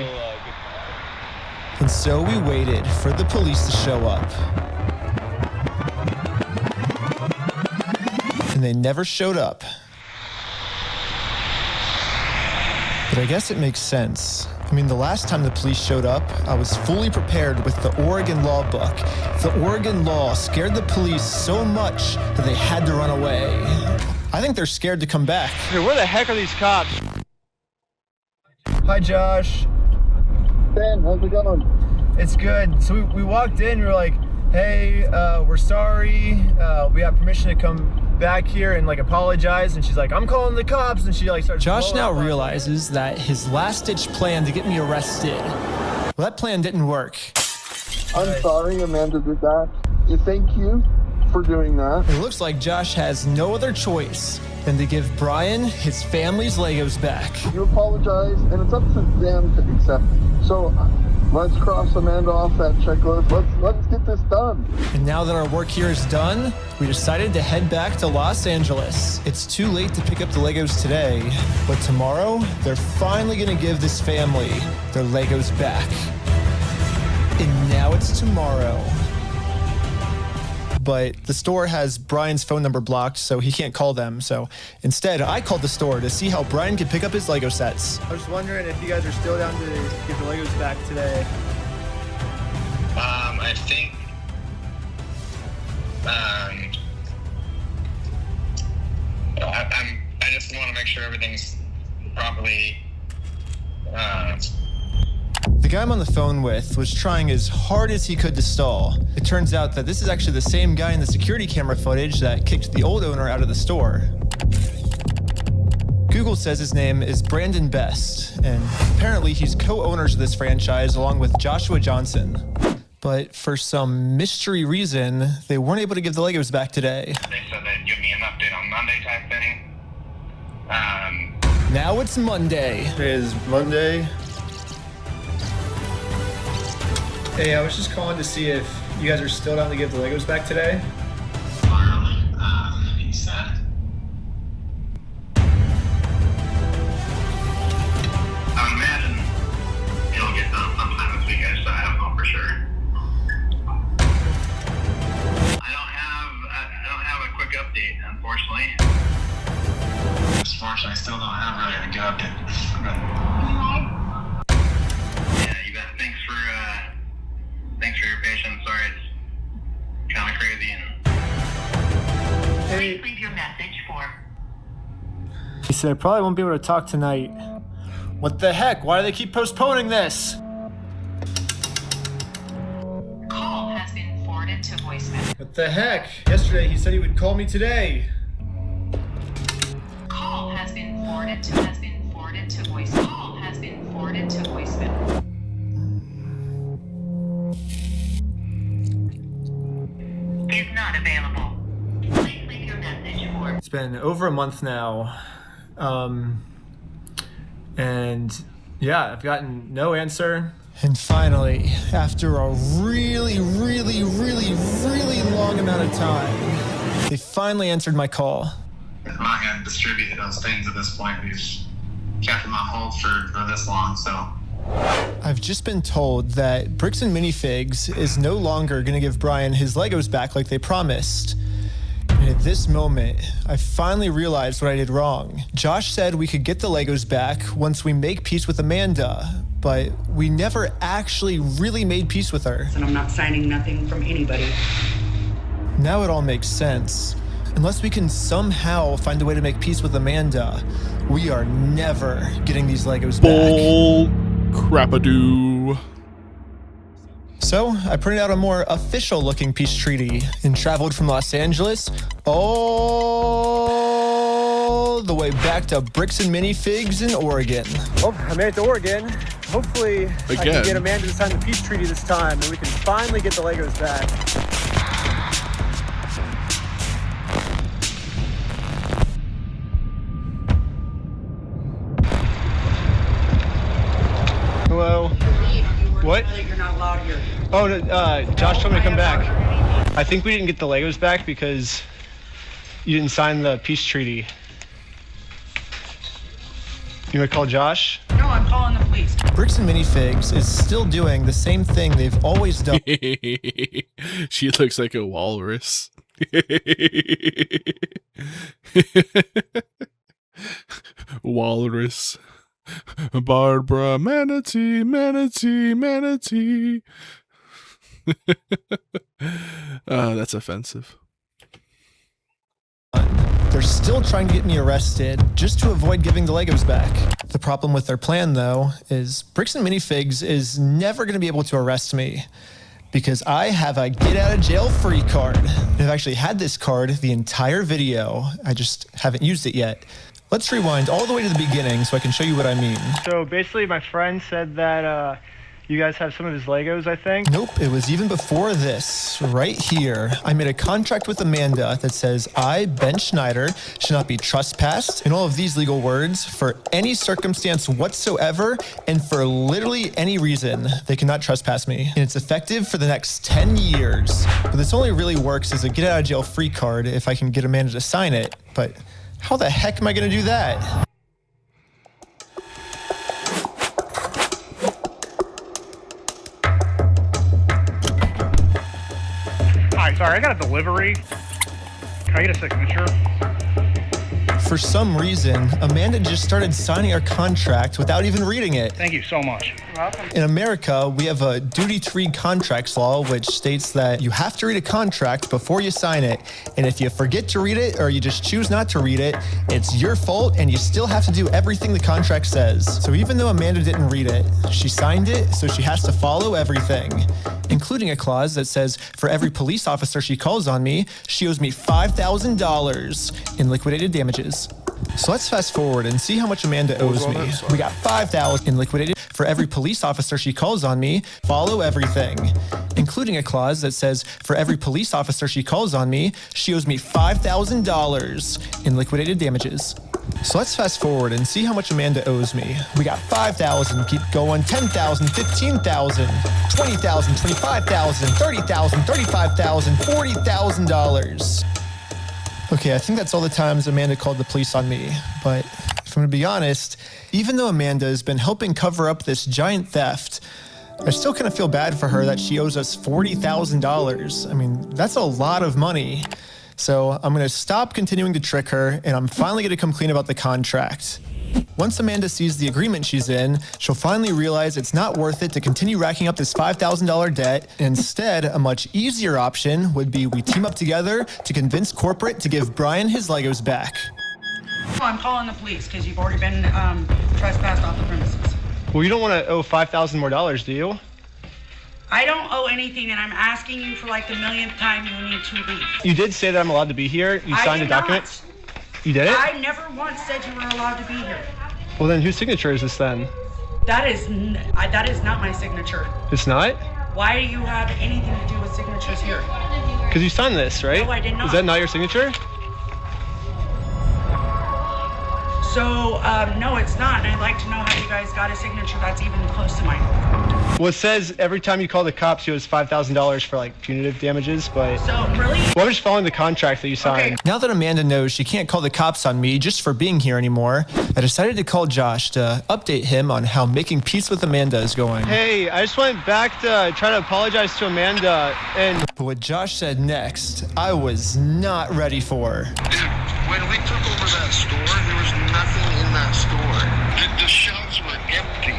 And so we waited for the police to show up. And they never showed up. But I guess it makes sense. I mean, the last time the police showed up, I was fully prepared with the Oregon law book. The Oregon law scared the police so much that they had to run away. I think they're scared to come back. Hey, where the heck are these cops? Hi, Josh. Ben, how's it going? It's good. So we walked in, we were like, hey, we're sorry. We have permission to come back here and like apologize. And she's like, I'm calling the cops. And she like starts. Josh now realizes that his last-ditch plan to get me arrested, well, that plan didn't work. I'm sorry Amanda did that. Thank you for doing that. It looks like Josh has no other choice than to give Bryan his family's Legos back. You apologize, and it's up to them to accept it. So let's cross Amanda off that checklist. Let's get this done. And now that our work here is done, we decided to head back to Los Angeles. It's too late to pick up the Legos today, but tomorrow, they're finally gonna give this family their Legos back. And now it's tomorrow. But the store has Bryan's phone number blocked, so he can't call them. So instead, I called the store to see how Bryan could pick up his Lego sets. I was wondering if you guys are still down to get the Legos back today. I think, I just want to make sure everything's properly, The guy I'm on the phone with was trying as hard as he could to stall. It turns out that this is actually the same guy in the security camera footage that kicked the old owner out of the store. Google says his name is Brandon Best, and apparently he's co-owners of this franchise along with Joshua Johnson. But for some mystery reason, they weren't able to give the Legos back today. they said they'd give me an update on Monday type thing. Now it's Monday. It is Monday. Hey, I was just calling to see if you guys are still down to give the Legos back today. He said. I imagine it'll get done sometime this weekend, so I don't know for sure. I don't have a quick update, unfortunately. Unfortunately, I still don't have really a good update. Yeah, you bet. Thanks for your patience. Sorry, it's kind of crazy. Hey. Please leave your message for. He said I probably won't be able to talk tonight. What the heck? Why do they keep postponing this? Call has been forwarded to voicemail. What the heck? Yesterday he said he would call me today. Call has been forwarded to voicemail. Call has been forwarded to voicemail. Is not available. Please leave your message for. It's been over a month now. And yeah, I've gotten no answer. And finally, after a really long amount of time, they finally answered my call. I'm not going to distribute those things at this point. We've kept them on hold for this long, so. I've just been told that Bricks Minifigs is no longer going to give Bryan his Legos back like they promised. And at this moment, I finally realized what I did wrong. Josh said we could get the Legos back once we make peace with Amanda, but we never actually really made peace with her. And I'm not signing nothing from anybody. Now it all makes sense. Unless we can somehow find a way to make peace with Amanda, we are never getting these Legos Bull crap-a-doo. So I printed out a more official looking peace treaty and traveled from Los Angeles all the way back to Bricks Minifigs in Oregon. Oh, I made it to Oregon. Hopefully I can get Amanda to sign the peace treaty this time and we can finally get the Legos back. Hello. What? You're not allowed here. Oh, Josh told me to come back. I think we didn't get the Legos back because you didn't sign the peace treaty. You want to call Josh? No, I'm calling the police. Bricks Minifigs is still doing the same thing they've always done. She looks like a walrus. Walrus. Barbara, manatee, manatee, manatee. That's offensive. They're still trying to get me arrested just to avoid giving the Legos back. The problem with their plan, though, is Bricks Minifigs is never going to be able to arrest me because I have a get-out-of-jail-free card. And I've actually had this card the entire video. I just haven't used it yet. Let's rewind all the way to the beginning so I can show you what I mean. So basically my friend said that You guys have some of his Legos, I think? Nope, it was even before this. Right here, I made a contract with Amanda that says I, Ben Schneider, should not be trespassed, and all of these legal words, for any circumstance whatsoever, and for literally any reason. They cannot trespass me. And it's effective for the next 10 years. But this only really works as a get out of jail free card if I can get Amanda to sign it. But how the heck am I gonna do that? Hi, sorry, I got a delivery. Can I get a signature? For some reason, Amanda just started signing our contract without even reading it. Thank you so much. You're welcome. In America, we have a duty to read contracts law, which states that you have to read a contract before you sign it. And if you forget to read it or you just choose not to read it, it's your fault and you still have to do everything the contract says. So even though Amanda didn't read it, she signed it, so she has to follow everything, including a clause that says for every police officer she calls on me, she owes me $5,000 in liquidated damages. So let's fast forward and see how much Amanda owes me. We got $5,000 in liquidated. For every police officer she calls on me, follow everything, including a clause that says for every police officer she calls on me, she owes me $5,000 in liquidated damages. So let's fast forward and see how much Amanda owes me. We got $5,000, keep going, $10,000, $15,000, $20,000, $25,000, $30,000, $35,000, $40,000. Okay, I think that's all the times Amanda called the police on me. But if I'm gonna be honest, even though Amanda has been helping cover up this giant theft, I still kind of feel bad for her that she owes us $40,000. I mean, that's a lot of money. So I'm gonna stop continuing to trick her, and I'm finally gonna come clean about the contract. Once Amanda sees the agreement she's in, she'll finally realize it's not worth it to continue racking up this $5,000 debt. Instead, a much easier option would be we team up together to convince corporate to give Bryan his Legos back. I'm calling the police because you've already been trespassed off the premises. Well, you don't want to owe $5,000 more, do you? I don't owe anything, and I'm asking you for like the millionth time you need to leave. You did say that I'm allowed to be here. You signed a document. Not. You did it? I never once said you were allowed to be here. Well, then whose signature is this then? That is not my signature. It's not? Why do you have anything to do with signatures here? Because you signed this, right? No, I did not. Is that not your signature? So, no, it's not. And I'd like to know how you guys got a signature that's even close to mine. Well, it says every time you call the cops, you owe $5,000 for like punitive damages, but... So, really? Well, I'm just following the contract that you signed. Okay. Now that Amanda knows she can't call the cops on me just for being here anymore, I decided to call Josh to update him on how making peace with Amanda is going. Hey, I just went back to try to apologize to Amanda, and... But what Josh said next, I was not ready for. Dude, when we took over that store, there was nothing in that store. The shelves were empty.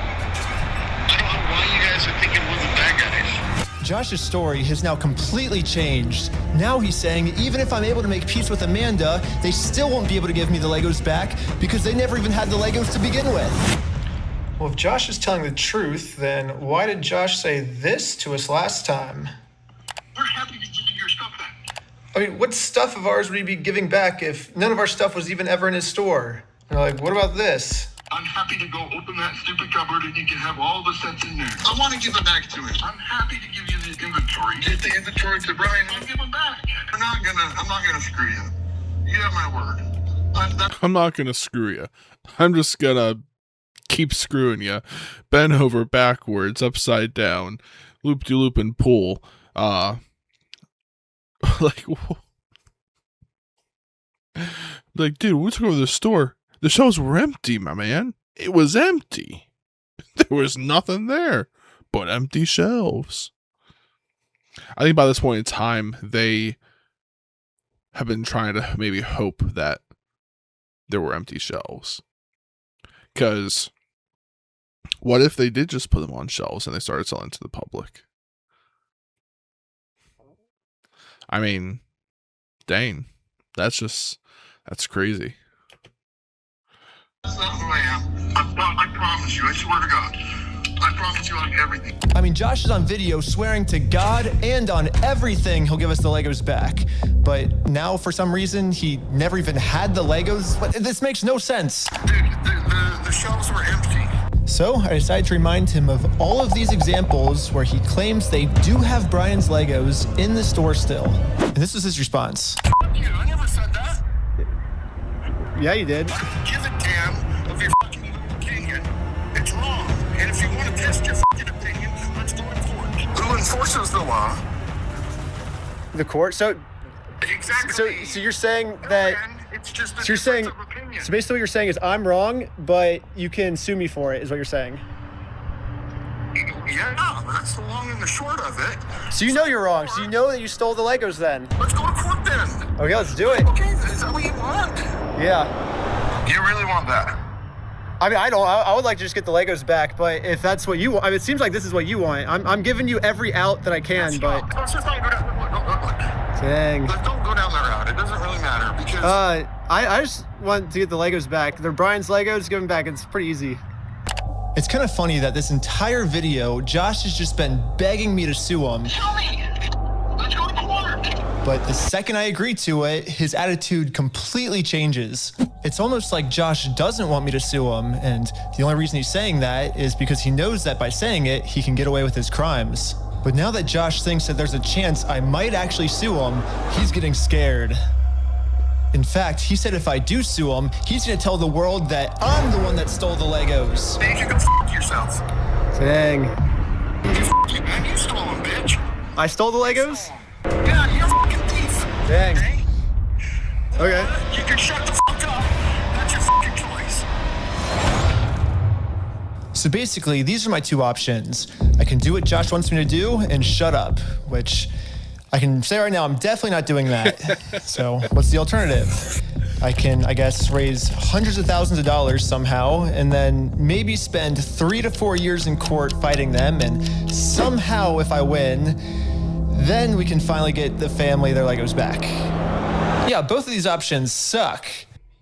I don't know why you guys are thinking we're the bad guys. Josh's story has now completely changed. Now he's saying even if I'm able to make peace with Amanda, they still won't be able to give me the Legos back because they never even had the Legos to begin with. Well, if Josh is telling the truth, then why did Josh say this to us last time? We're happy to give you your stuff back. I mean, what stuff of ours would he be giving back if none of our stuff was even ever in his store? And like, what about this? I'm happy to go open that stupid cupboard and you can have all the sets in there. I want to give it back to him. I'm happy to give you the inventory. Get the inventory to Bryan and give him back. I'm not gonna screw you. You have my word. I'm not gonna screw you. I'm just gonna keep screwing you. Bend over backwards, upside down, loop-de-loop and pull. Like, dude, we took over the store. The shelves were empty, my man. It was empty. There was nothing there but empty shelves. I think by this point in time, they have been trying to maybe hope that there were empty shelves. Because what if they did just put them on shelves and they started selling to the public? I mean, dang. That's crazy. That's not who I am. I promise you. I swear to God. I promise you on everything. I mean, Josh is on video swearing to God and on everything he'll give us the Legos back. But now, for some reason, he never even had the Legos. This makes no sense. Dude, the shelves were empty. So I decided to remind him of all of these examples where he claims they do have Bryan's Legos in the store still. And this was his response. Fuck you, I never said that. Yeah, you did. I don't give a damn of your fucking opinion. It's wrong. And if you want to test your fucking opinion, let's go to court. Who enforces the law? The court? So Exactly. So you're saying that It's just a so you're saying difference of opinion. so basically what you're saying is I'm wrong, but you can sue me for it, is what you're saying. Yeah, that's the long and the short of it. So you know you're wrong. So you know that you stole the Legos then. Let's go to court then. Okay, let's do it. Okay, is that what you want? Yeah. You really want that? I mean, I would like to just get the Legos back, but if that's what you want, I mean, it seems like this is what you want. I'm giving you every out that I can, but. Let's just not go down. Look. Dang. Don't go down that route. It doesn't really matter because. I just want to get the Legos back. They're Bryan's Legos. Give them back. It's pretty easy. It's kind of funny that this entire video, Josh has just been begging me to sue him. Tell me. Let's go to court. But the second I agree to it, his attitude completely changes. It's almost like Josh doesn't want me to sue him, and the only reason he's saying that is because he knows that by saying it, he can get away with his crimes. But now that Josh thinks that there's a chance I might actually sue him, he's getting scared. In fact, he said if I do sue him, he's gonna tell the world that I'm the one that stole the Legos. Then you can f*** yourself. Dang. You man, you stole them, bitch. I stole the Legos? Yeah, you're a fucking thief. Dang. Okay. You can shut the fuck up. That's your fucking choice. So basically, these are my two options. I can do what Josh wants me to do and shut up, which I can say right now, I'm definitely not doing that. So what's the alternative? I can, I guess, raise hundreds of thousands of dollars somehow, and then maybe spend 3 to 4 years in court fighting them, and somehow if I win, then we can finally get the family their Legos back. Yeah, both of these options suck.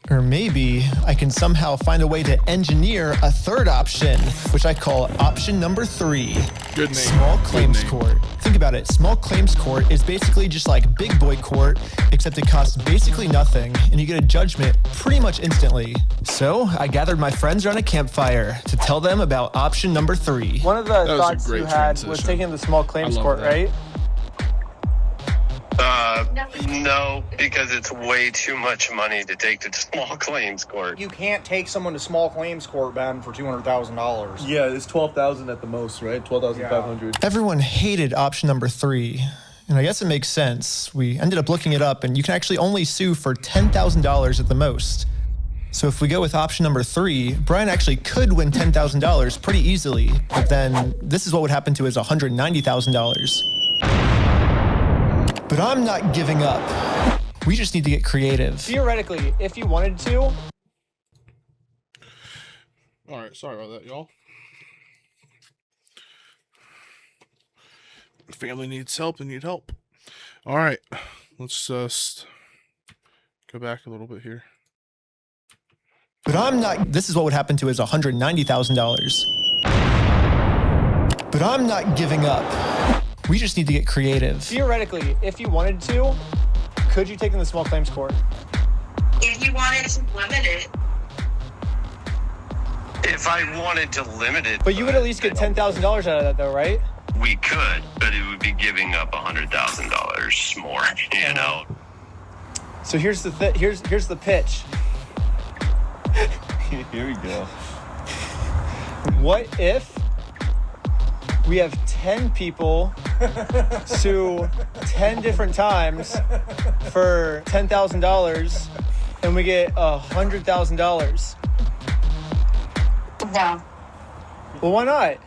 Or maybe I can somehow find a way to engineer a third option, which I call option number 3. Good name. Small claims court. Think about it. Small claims court is basically just like big boy court, except it costs basically nothing, and you get a judgment pretty much instantly. So I gathered my friends around a campfire to tell them about option number 3. One of the thoughts you had was taking the small claims court, right? No, because it's way too much money to take to small claims court. You can't take someone to small claims court, Ben, for $200,000. Yeah, it's 12,000 at the most, right? 12,500. Everyone hated option number 3. And I guess it makes sense. We ended up looking it up, and you can actually only sue for $10,000 at the most. So if we go with option number 3, Bryan actually could win $10,000 pretty easily, but then this is what would happen to his $190,000. But I'm not giving up. We just need to get creative. Theoretically, if you wanted to. All right, sorry about that, y'all. Family needs help and need help. All right, let's just go back a little bit here. But I'm not. This is what would happen to his $190,000. But I'm not giving up. We just need to get creative. Theoretically, if you wanted to, could you take them to small claims court? If you wanted to limit it. If I wanted to limit it. But you would at least get $10,000 out of that, though, right? We could, but it would be giving up $100,000 more, you know? So here's the here's the pitch. Here we go. What if we have 10 people sue 10 different times for $10,000 and we get $100,000? No. Well, why not?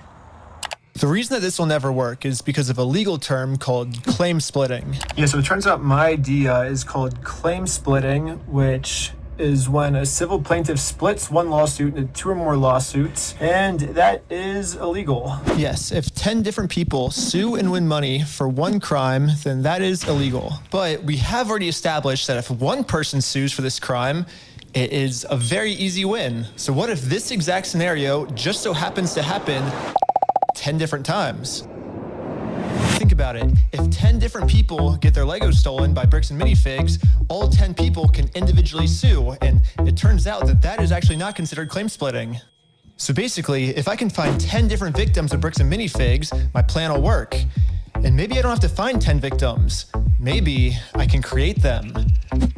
The reason that this will never work is because of a legal term called claim splitting. Yeah, so it turns out my idea is called claim splitting, which is when a civil plaintiff splits one lawsuit into 2 or more lawsuits, and that is illegal. Yes, if 10 different people sue and win money for one crime, then that is illegal. But we have already established that if one person sues for this crime, it is a very easy win. So what if this exact scenario just so happens to happen 10 different times? Think about it. If 10 different people get their Legos stolen by Bricks and Minifigs, all 10 people can individually sue, and it turns out that that is actually not considered claim splitting. So basically, if I can find 10 different victims of Bricks and Minifigs, my plan will work. And maybe I don't have to find 10 victims. Maybe I can create them.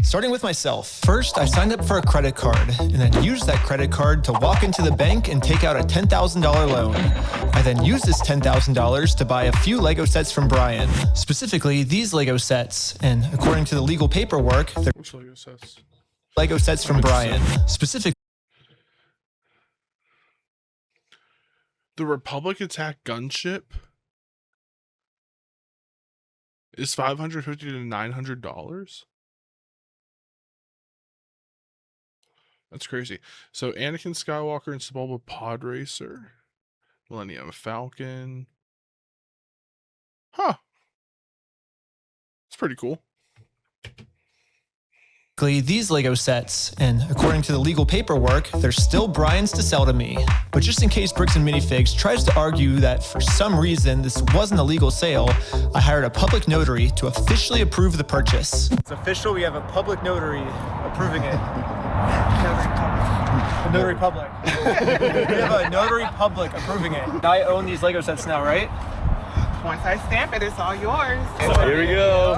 Starting with myself. First, I signed up for a credit card and then used that credit card to walk into the bank and take out a $10,000 loan. I then used this $10,000 to buy a few Lego sets from Bryan. Specifically, these Lego sets. And according to the legal paperwork, they're Which Lego sets? Lego sets from Bryan. Specifically, The Republic attack gunship is $550 to $900. That's crazy. So Anakin Skywalker and Sebulba Pod Racer, Millennium Falcon. Huh. It's pretty cool. these Lego sets, and according to the legal paperwork, they're still Bryan's to sell to me. But just in case Bricks and Minifigs tries to argue that for some reason this wasn't a legal sale, I hired a public notary to officially approve the purchase. It's official, we have a public notary approving it. The notary public. We have a notary public approving it. I own these Lego sets now, right? Once I stamp it, it's all yours. Here we go.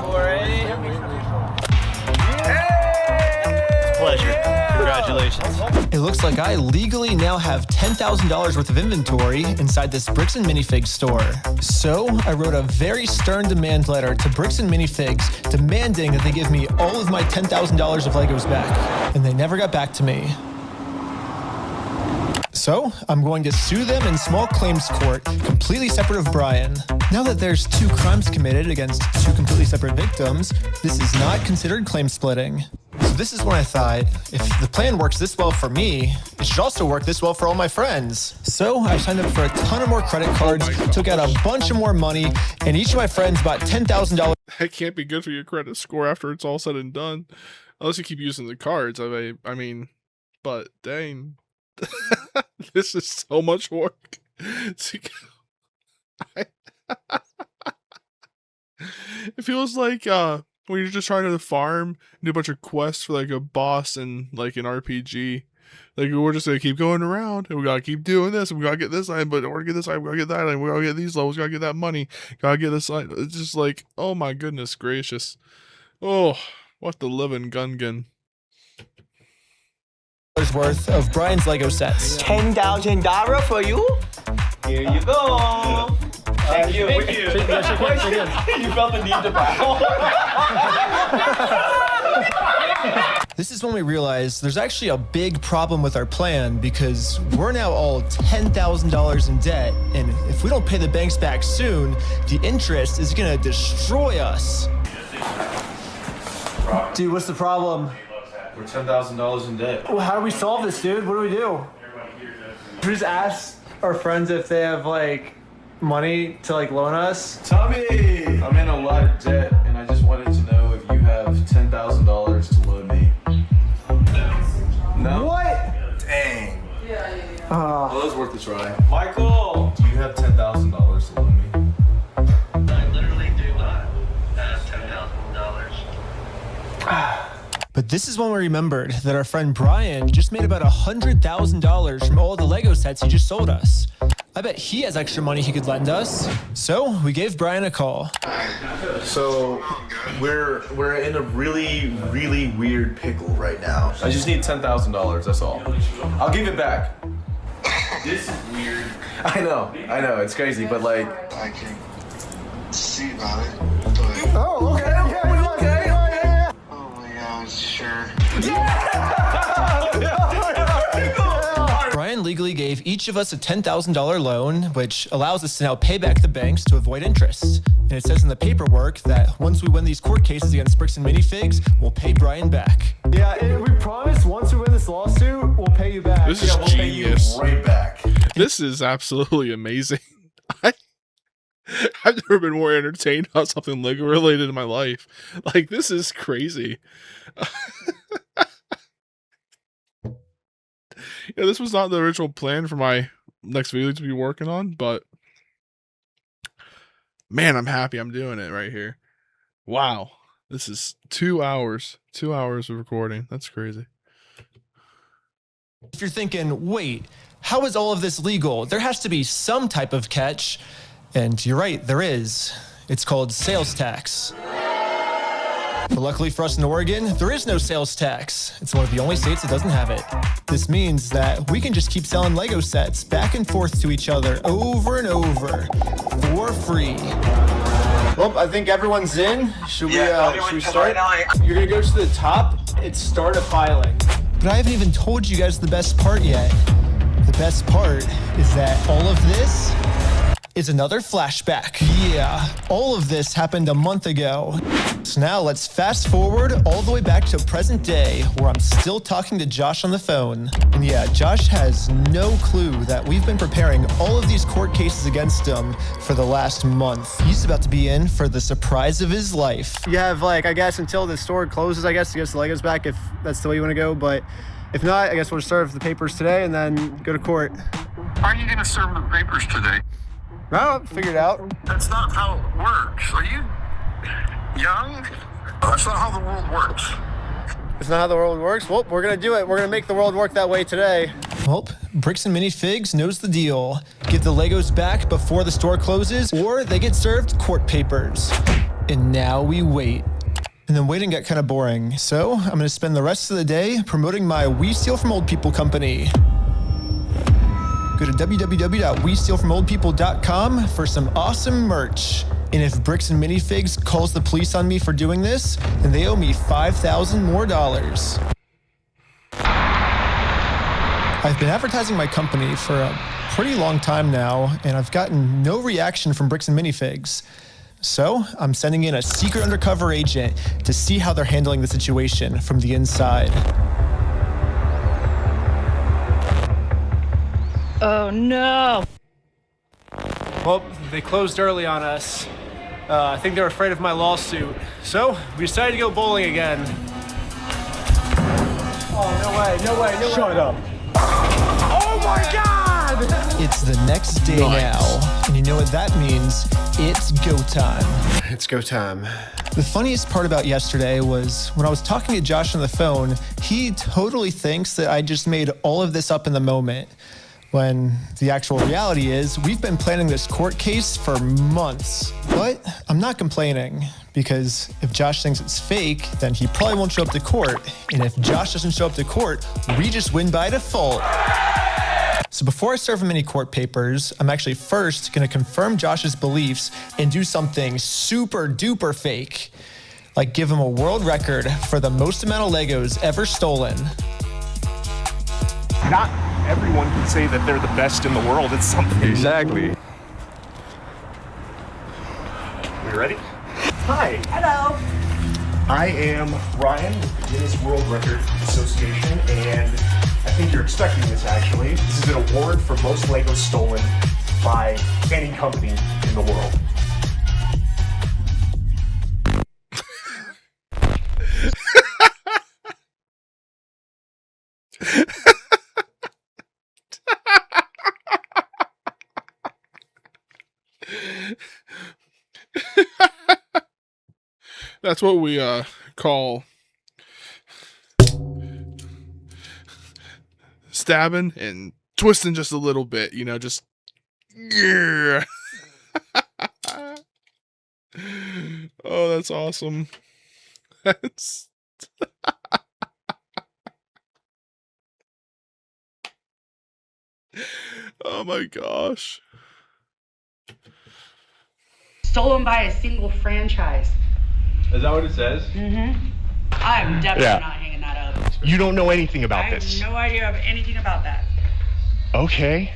Pleasure. Congratulations. It looks like I legally now have $10,000 worth of inventory inside this Bricks and Minifigs store. So I wrote a very stern demand letter to Bricks and Minifigs demanding that they give me all of my $10,000 of Legos back. And they never got back to me. So I'm going to sue them in small claims court, completely separate of Bryan. Now that there's two crimes committed against two completely separate victims, this is not considered claim splitting. So this is when I thought, if the plan works this well for me, it should also work this well for all my friends. So I signed up for a ton of more credit cards, took out a bunch of more money, and each of my friends bought $10,000. That can't be good for your credit score after it's all said and done. Unless you keep using the cards. I mean, but dang. This is so much work. It feels like when you're just trying to farm, do a bunch of quests for like a boss in like an RPG. Like we're just gonna keep going around and we gotta keep doing this and we gotta get this item, but we're gonna get this item, we gotta get that item, we gotta get these levels, gotta get that money, gotta get this item. It's just like, oh my goodness gracious. Oh, what the living gungan. Worth of Bryan's Lego sets. $10,000 for you. Here you go. Thank you. Thank you. You felt the need to bow. This is when we realized there's actually a big problem with our plan because we're now all $10,000 in debt, and if we don't pay the banks back soon, the interest is gonna destroy us. Dude, what's the problem? We're $10,000 in debt. Well, how do we solve this, dude? What do we do? We just ask our friends if they have like money to like loan us. Tommy! I'm in a lot of debt and I just wanted to know if you have $10,000 to loan me. No? What? Dang. Well, it was worth a try. Michael! Do you have $10,000 to loan me? I literally do not have $10,000. But this is when we remembered that our friend Bryan just made about $100,000 from all the Lego sets he just sold us. I bet he has extra money he could lend us. So we gave Bryan a call. So we're in a really, really weird pickle right now. I just need $10,000, that's all. I'll give it back. This is weird. I know, it's crazy, but like... I can see about it, but... Oh, okay. Sure. Bryan legally gave each of us a $10,000 loan, which allows us to now pay back the banks to avoid interest. And it says in the paperwork that once we win these court cases against Bricks and Minifigs, we'll pay Bryan back. Yeah, and we promise once we win this lawsuit, we'll pay you back. This is we'll genius. pay you right back. This is absolutely amazing. I've never been more entertained about something Lego related in my life. Like, this is crazy. Yeah, this was not the original plan for my next video to be working on, but man, I'm happy I'm doing it right here. Wow. This is 2 hours. 2 hours of recording. That's crazy. If you're thinking, wait, How is all of this legal? There has to be some type of catch. And you're right, there is. It's called sales tax. But luckily for us in Oregon, there is no sales tax. It's one of the only states that doesn't have it. This means that we can just keep selling Lego sets back and forth to each other over and over for free. Well, I think everyone's in. Should we start? You're gonna go to the top and start a filing. But I haven't even told you guys the best part yet. The best part is that all of this is another flashback. Yeah, all of this happened a month ago. So now let's fast forward all the way back to present day, where I'm still talking to Josh on the phone. And yeah, Josh has no clue that we've been preparing all of these court cases against him for the last month. He's about to be in for the surprise of his life. You have, like, I guess until the store closes, I guess, to get the Legos back, if that's the way you want to go. But if not, I guess we'll serve the papers today and then go to court. How are you going to serve the papers today? Well, figure it out. That's not how it works. Are you young? That's not how the world works. It's not how the world works? Well, we're going to do it. We're going to make the world work that way today. Well, Bricks and Minifigs knows the deal. Get the Legos back before the store closes, or they get served court papers. And now we wait. And then waiting got kind of boring, so I'm going to spend the rest of the day promoting my We Steal From Old People company. Go to www.westealfromoldpeople.com for some awesome merch. And if Bricks and Minifigs calls the police on me for doing this, then they owe me $5,000 more. I've been advertising my company for a pretty long time now, and I've gotten no reaction from Bricks and Minifigs. So I'm sending in a secret undercover agent to see how they're handling the situation from the inside. Oh no! Well, they closed early on us. I think they were afraid of my lawsuit. So we decided to go bowling again. Oh, no way, no way, no way. Shut up. Oh my God! It's the next day now, and you know what that means? It's go time. It's go time. The funniest part about yesterday was when I was talking to Josh on the phone, he totally thinks that I just made all of this up in the moment. When the actual reality is, we've been planning this court case for months. But I'm not complaining, because if Josh thinks it's fake, then he probably won't show up to court. And if Josh doesn't show up to court, we just win by default. So before I serve him any court papers, I'm actually first gonna confirm Josh's beliefs and do something super duper fake. Like give him a world record for the most amount of Legos ever stolen. Not everyone can say that they're the best in the world at something. Exactly. We ready? Hi. Hello. I am Bryan with the Guinness World Record Association, and I think you're expecting this actually. This is an award for most Legos stolen by any company in the world. That's what we call stabbing and twisting just a little bit, you know, just yeah. Oh, that's awesome. That's oh my gosh. Stolen by a single franchise. Is that what it says? Mm-hmm. I'm definitely not hanging that up. You don't know anything about I this. have no idea of anything about that. Okay.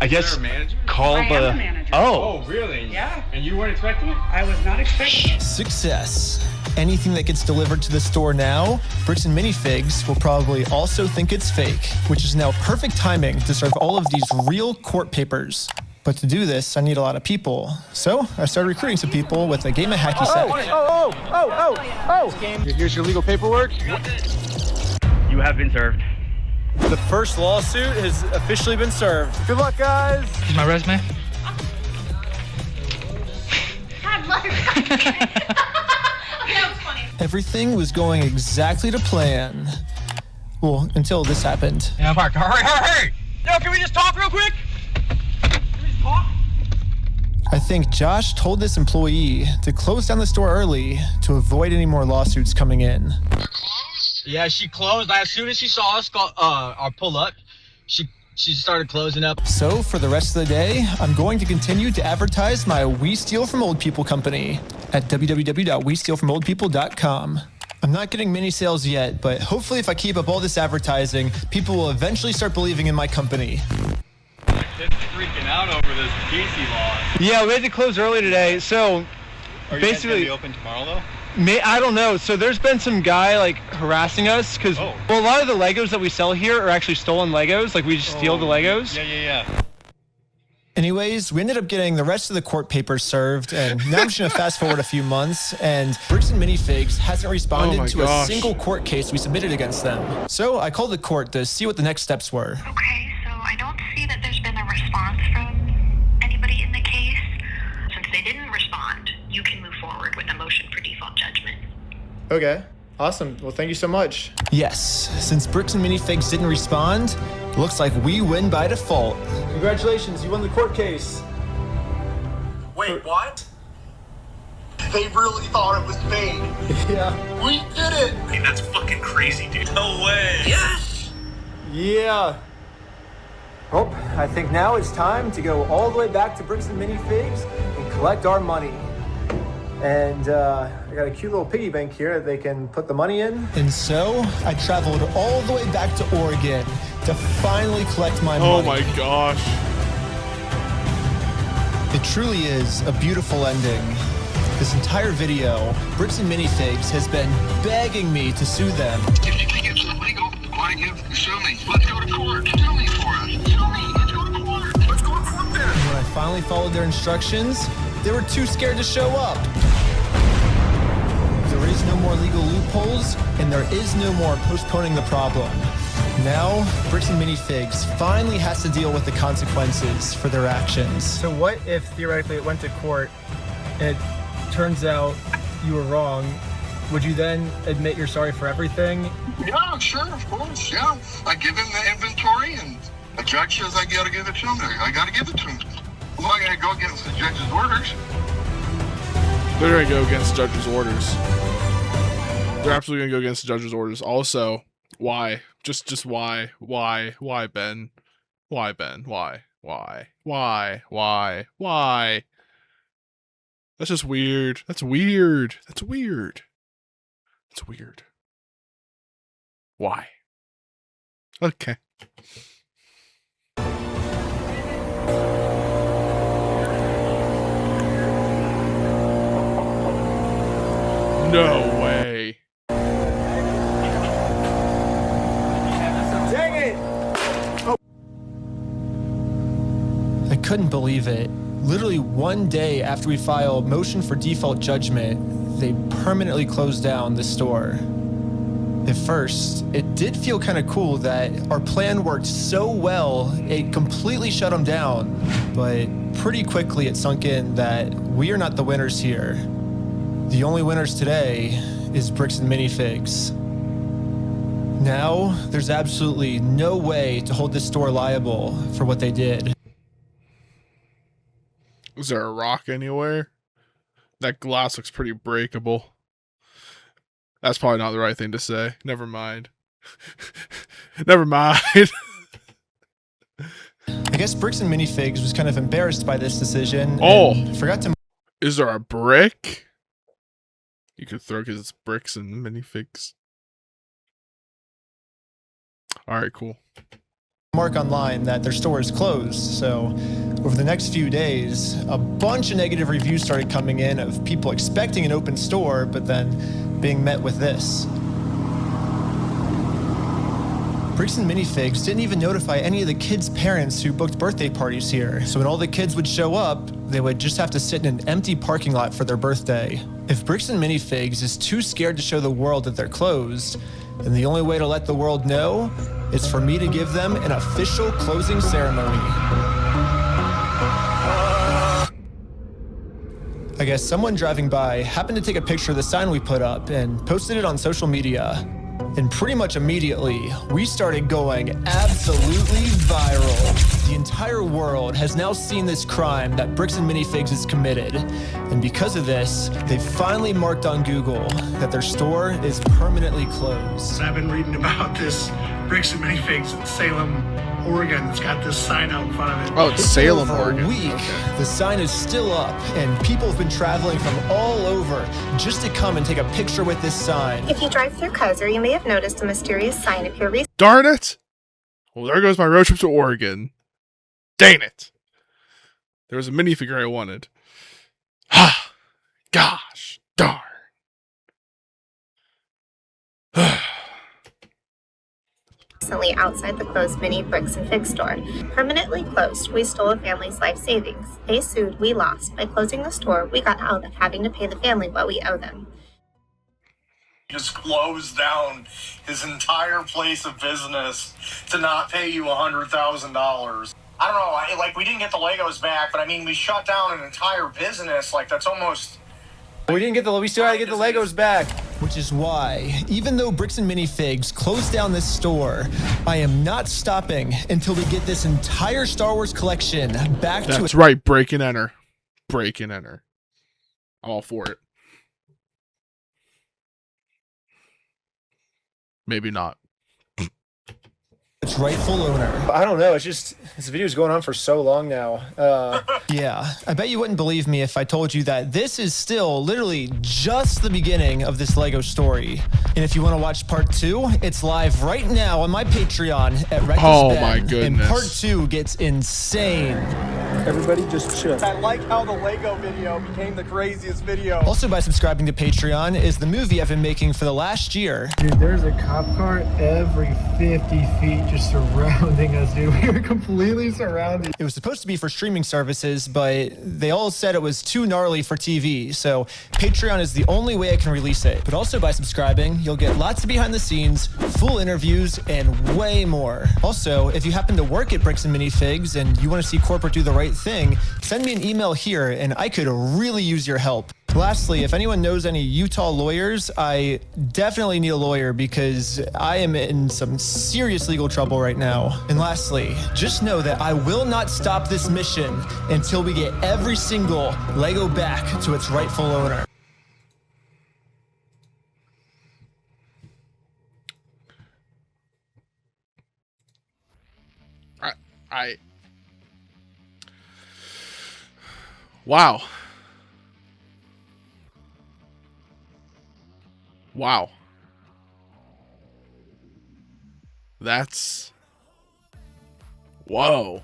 I guess call I the. am a manager. Oh. Really? Yeah. And you weren't expecting it? I was not expecting it. Success. Anything that gets delivered to the store now, Bricks and Minifigs will probably also think it's fake, which is now perfect timing to serve all of these real court papers. But to do this, I need a lot of people. So I started recruiting some people with a game of hacky sack. Here's your legal paperwork. You have been served. The first lawsuit has officially been served. Good luck, guys. Here's my resume. Everything was going exactly to plan. Well, until this happened. Yeah, Mark, hurry! Yo, can we just talk real quick? I think Josh told this employee to close down the store early to avoid any more lawsuits coming in. Yeah, she closed. As soon as she saw us pull up, she started closing up. So for the rest of the day, I'm going to continue to advertise my We Steal From Old People company at www.westealfromoldpeople.com. I'm not getting many sales yet, but hopefully if I keep up all this advertising, people will eventually start believing in my company. Just freaking out over this PC loss. Yeah, we had to close early today, so Are you basically guys gonna be open tomorrow though? I don't know. So there's been some guy like harassing us because well, a lot of the Legos that we sell here are actually stolen Legos. Like we just steal the Legos. Yeah. Anyways, we ended up getting the rest of the court papers served, and now I'm just gonna fast forward a few months, and Bricks Minifigs hasn't responded to a single court case we submitted against them. So I called the court to see what the next steps were. Okay, so I don't see that there's been a response from anybody in the case. Since they didn't respond, you can move forward with a motion for default judgment. Okay, awesome. Well, thank you so much. Yes, since Bricks and Minifigs didn't respond, looks like we win by default. Congratulations, you won the court case. Wait, what? They really thought it was fake. Yeah. We did it! Hey, that's fucking crazy, dude. No way. Yes! Yeah. Well, I think now it's time to go all the way back to Bricks and Minifigs and collect our money. And I got a cute little piggy bank here that they can put the money in. And so I traveled all the way back to Oregon to finally collect my money. Oh my gosh. It truly is a beautiful ending. This entire video, Bricks and Minifigs has been begging me to sue them. If you think it's illegal, why sue me? Let's go to court. Sue me for us. Sue me. Let's go to court. Let's go to court then. And when I finally followed their instructions, they were too scared to show up. There is no more legal loopholes, and there is no more postponing the problem. Now, Bricks and Minifigs finally has to deal with the consequences for their actions. So what if theoretically it went to court and it turns out you were wrong? Would you then admit you're sorry for everything? Yeah, sure, of course, yeah. I give him the inventory, and the judge says I gotta give it to him. I gotta give it to him. I'm not gonna go against the judge's orders. They're gonna go against the judge's orders. They're absolutely gonna go against the judge's orders. Also, why? Just why? Why? Why, Ben? Why, Ben? Why? Why? Why? Why? Why? That's just weird. That's weird. That's weird. That's weird. Why? Okay. No way. Dang it! Oh. I couldn't believe it. Literally one day after we filed motion for default judgment, they permanently closed down the store. At first, it did feel kind of cool that our plan worked so well, it completely shut them down. But pretty quickly it sunk in that we are not the winners here. The only winners today is Bricks and Minifigs. Now, there's absolutely no way to hold this store liable for what they did. Is there a rock anywhere? That glass looks pretty breakable. That's probably not the right thing to say. Never mind. Never mind. I guess Bricks and Minifigs was kind of embarrassed by this decision. Oh, forgot to. Is there a brick? You could throw because it's Bricks and Minifigs. All right, cool. Mark online that their store is closed. So over the next few days, a bunch of negative reviews started coming in of people expecting an open store, but then being met with this. Bricks and Minifigs didn't even notify any of the kids' parents who booked birthday parties here. So when all the kids would show up, they would just have to sit in an empty parking lot for their birthday. If Bricks and Minifigs is too scared to show the world that they're closed, then the only way to let the world know is for me to give them an official closing ceremony. I guess someone driving by happened to take a picture of the sign we put up and posted it on social media. And pretty much immediately, we started going absolutely viral. The entire world has now seen this crime that Bricks and Minifigs has committed. And because of this, they finally marked on Google that their store is permanently closed. I've been reading about this Bricks and Minifigs in Salem, Oregon. It's got this sign out in front of it. Oh, it's Salem, Over Oregon. a week, the sign is still up, and people have been traveling from all over just to come and take a picture with this sign. If you drive through Kaiser, you may have noticed a mysterious sign appear recently. Darn it! Well, there goes my road trip to Oregon. Dang it! There was a minifigure I wanted. Ha! Gosh darn. Recently outside the closed mini Bricks and Fig store. Permanently closed, we stole a family's life savings. They sued, we lost. By closing the store, we got out of having to pay the family what we owe them. Just closed down his entire place of business to not pay you $100,000. I don't know, like we didn't get the Legos back, but I mean, we shut down an entire business. Like that's almost... We still had to get the Legos back. Which is why, even though Bricks and Minifigs closed down this store, I am not stopping until we get this entire Star Wars collection back to... That's right, break and enter. Break and enter. I'm all for it. Maybe not. its rightful owner. I don't know. It's just this video's going on for so long now. Yeah, I bet you wouldn't believe me if I told you that this is still literally just the beginning of this Lego story. And if you want to watch part 2, it's live right now on my Patreon at Reckless Oh Ben, my goodness. And part 2 gets insane. Everybody just chill. I like how the Lego video became the craziest video. Also, by subscribing to Patreon is the movie I've been making for the last year. Dude, there's a cop car every 50 feet just surrounding us, dude. We were completely surrounded. It was supposed to be for streaming services, but they all said it was too gnarly for TV, so Patreon is the only way I can release it. But also by subscribing, you'll get lots of behind the scenes, full interviews, and way more. Also, if you happen to work at Bricks and Minifigs and you want to see corporate do the right thing, send me an email here and I could really use your help. Lastly, if anyone knows any Utah lawyers, I definitely need a lawyer because I am in some serious legal trouble right now. And lastly, just know that I will not stop this mission until we get every single Lego back to its rightful owner. Wow. Wow. That's... Whoa.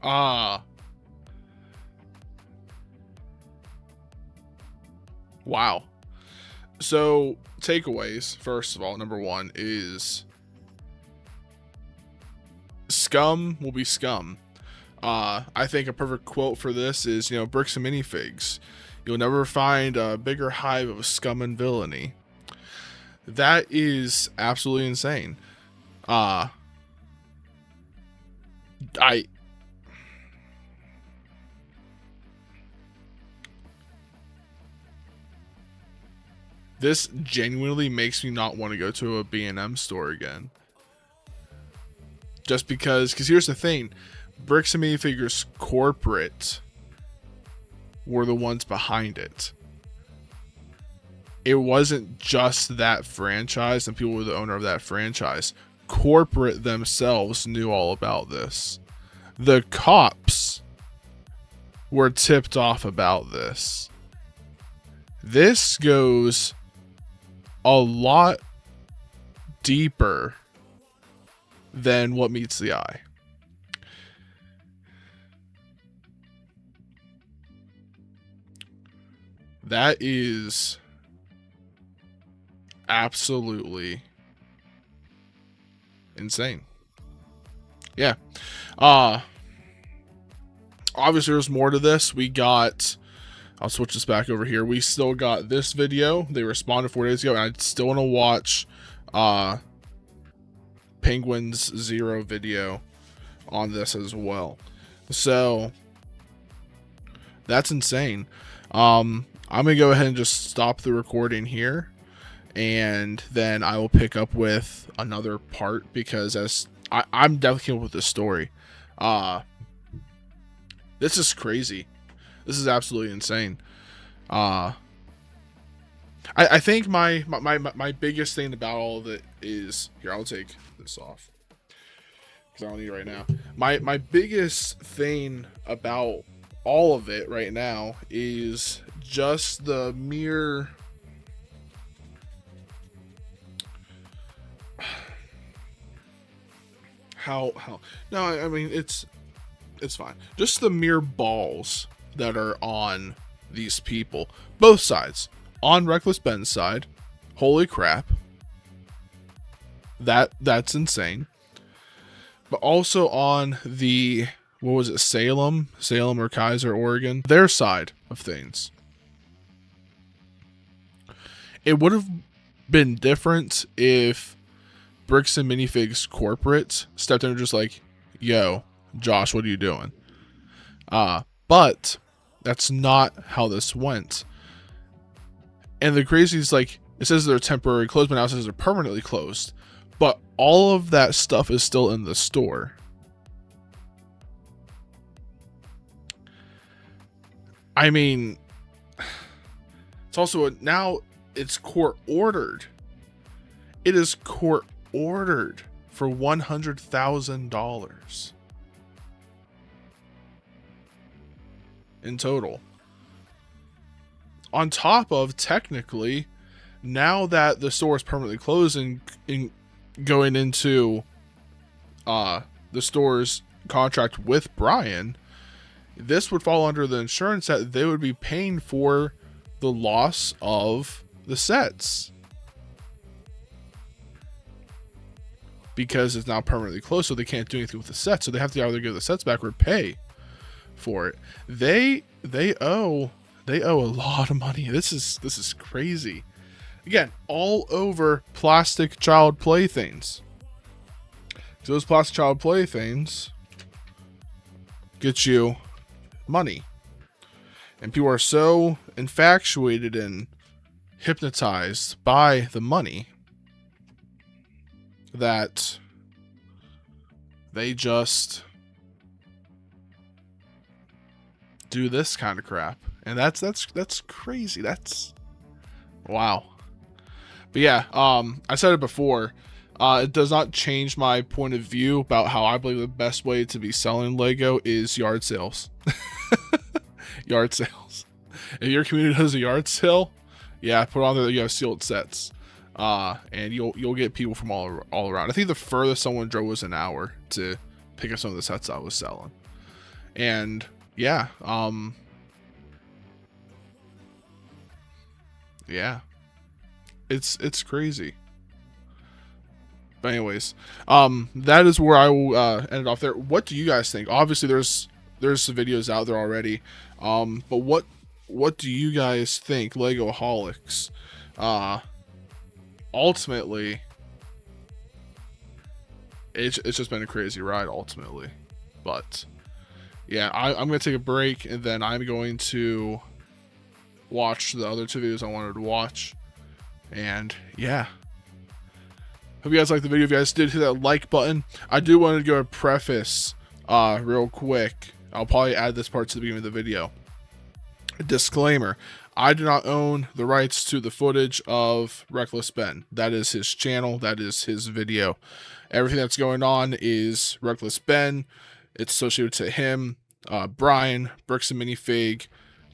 Wow. So, takeaways, first of all, number one is scum will be scum. I think a perfect quote for this is, Bricks and Minifigs. You'll never find a bigger hive of scum and villainy. That is absolutely insane. This genuinely makes me not want to go to a B&M store again. Just because here's the thing. Bricks and Minifigures corporate were the ones behind it. It wasn't just that franchise and people were the owner of that franchise. Corporate themselves knew all about this. The cops were tipped off about this. This goes a lot deeper than what meets the eye. That is absolutely insane. Yeah. Obviously there's more to this. We got, I'll switch this back over here. We still got this video. They responded 4 days ago, and I still want to watch Penguin's Zero video on this as well. So that's insane. I'm gonna go ahead and just stop the recording here. and then I will pick up with another part, because as I'm definitely came up with this story. This is crazy. This is absolutely insane. I think my biggest thing about all of it is, here, I'll take this off because I don't need it right now. My biggest thing about all of it right now is just the mere how no, I mean it's fine. Just the mere balls that are on these people, both sides. On Reckless Ben's side, holy crap, that's insane. But also on the, what was it, Salem or Kaiser, Oregon, their side of things. It would have been different if Bricks and Minifigs corporate stepped in and just like, yo, Josh, what are you doing? But that's not how this went. And the crazy is, like, it says they're temporarily closed, but now it says they're permanently closed. But all of that stuff is still in the store. I mean, it's also now it's court ordered. It is court ordered for $100,000 in total. On top of, technically, now that the store is permanently closed and going into the store's contract with Bryan, this would fall under the insurance that they would be paying for the loss of the sets. Because it's now permanently closed, so they can't do anything with the sets. So they have to either give the sets back or pay for it. They owe a lot of money. This is crazy. Again, all over plastic child playthings. So those plastic child playthings get you money. And people are so infatuated and hypnotized by the money that they just do this kind of crap. And that's crazy. That's wow. But yeah, I said it before. It does not change my point of view about how I believe the best way to be selling Lego is yard sales. Yard sales. If your community does a yard sale, yeah, put on there that you have sealed sets. And you'll get people from all around. I think the furthest someone drove was an hour to pick up some of the sets I was selling. And yeah, yeah, it's crazy. But anyways, that is where I will end it off there. What do you guys think? Obviously, there's some videos out there already. But what do you guys think? Legoholics. Ultimately, it's just been a crazy ride. Ultimately, but yeah, I'm gonna take a break, and then I'm going to watch the other two videos I wanted to watch. And yeah, hope you guys liked the video. If you guys did, hit that like button. I do want to go a preface real quick. I'll probably add this part to the beginning of the video. A disclaimer: I do not own the rights to the footage of Reckless Ben. That is his channel. That is his video. Everything that's going on is Reckless Ben. It's associated to him, Bryan, Bricks and Minifig,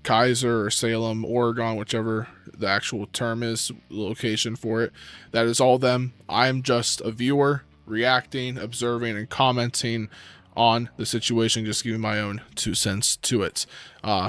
Kaiser or Salem, Oregon, whichever the actual term is, location for it. That is all them. I'm just a viewer, reacting, observing, and commenting on the situation, just giving my own 2 cents to it.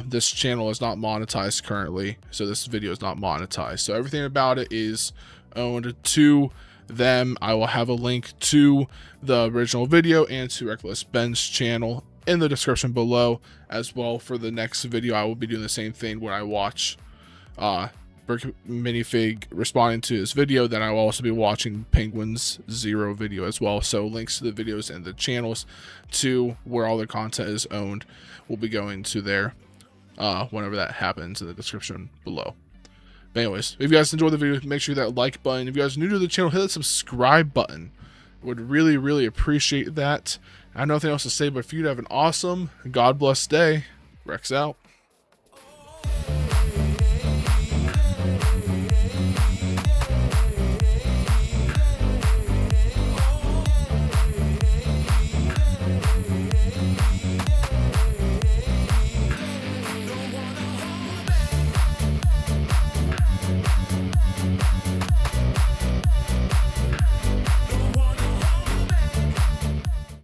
This channel is not monetized currently, so this video is not monetized. So everything about it is owned to them. I will have a link to the original video and to Reckless Ben's channel in the description below as well. For the next video, I will be doing the same thing when I watch Bricks Minifig responding to his video. Then I will also be watching Penguin's Zero video as well. So links to the videos and the channels to where all the content is owned will be going to there whenever that happens in the description below. But anyways, if you guys enjoyed the video, make sure that like button. If you guys are new to the channel, hit that subscribe button. Would really, really appreciate that. I have nothing else to say, but for you to have an awesome, God bless day. Rex out.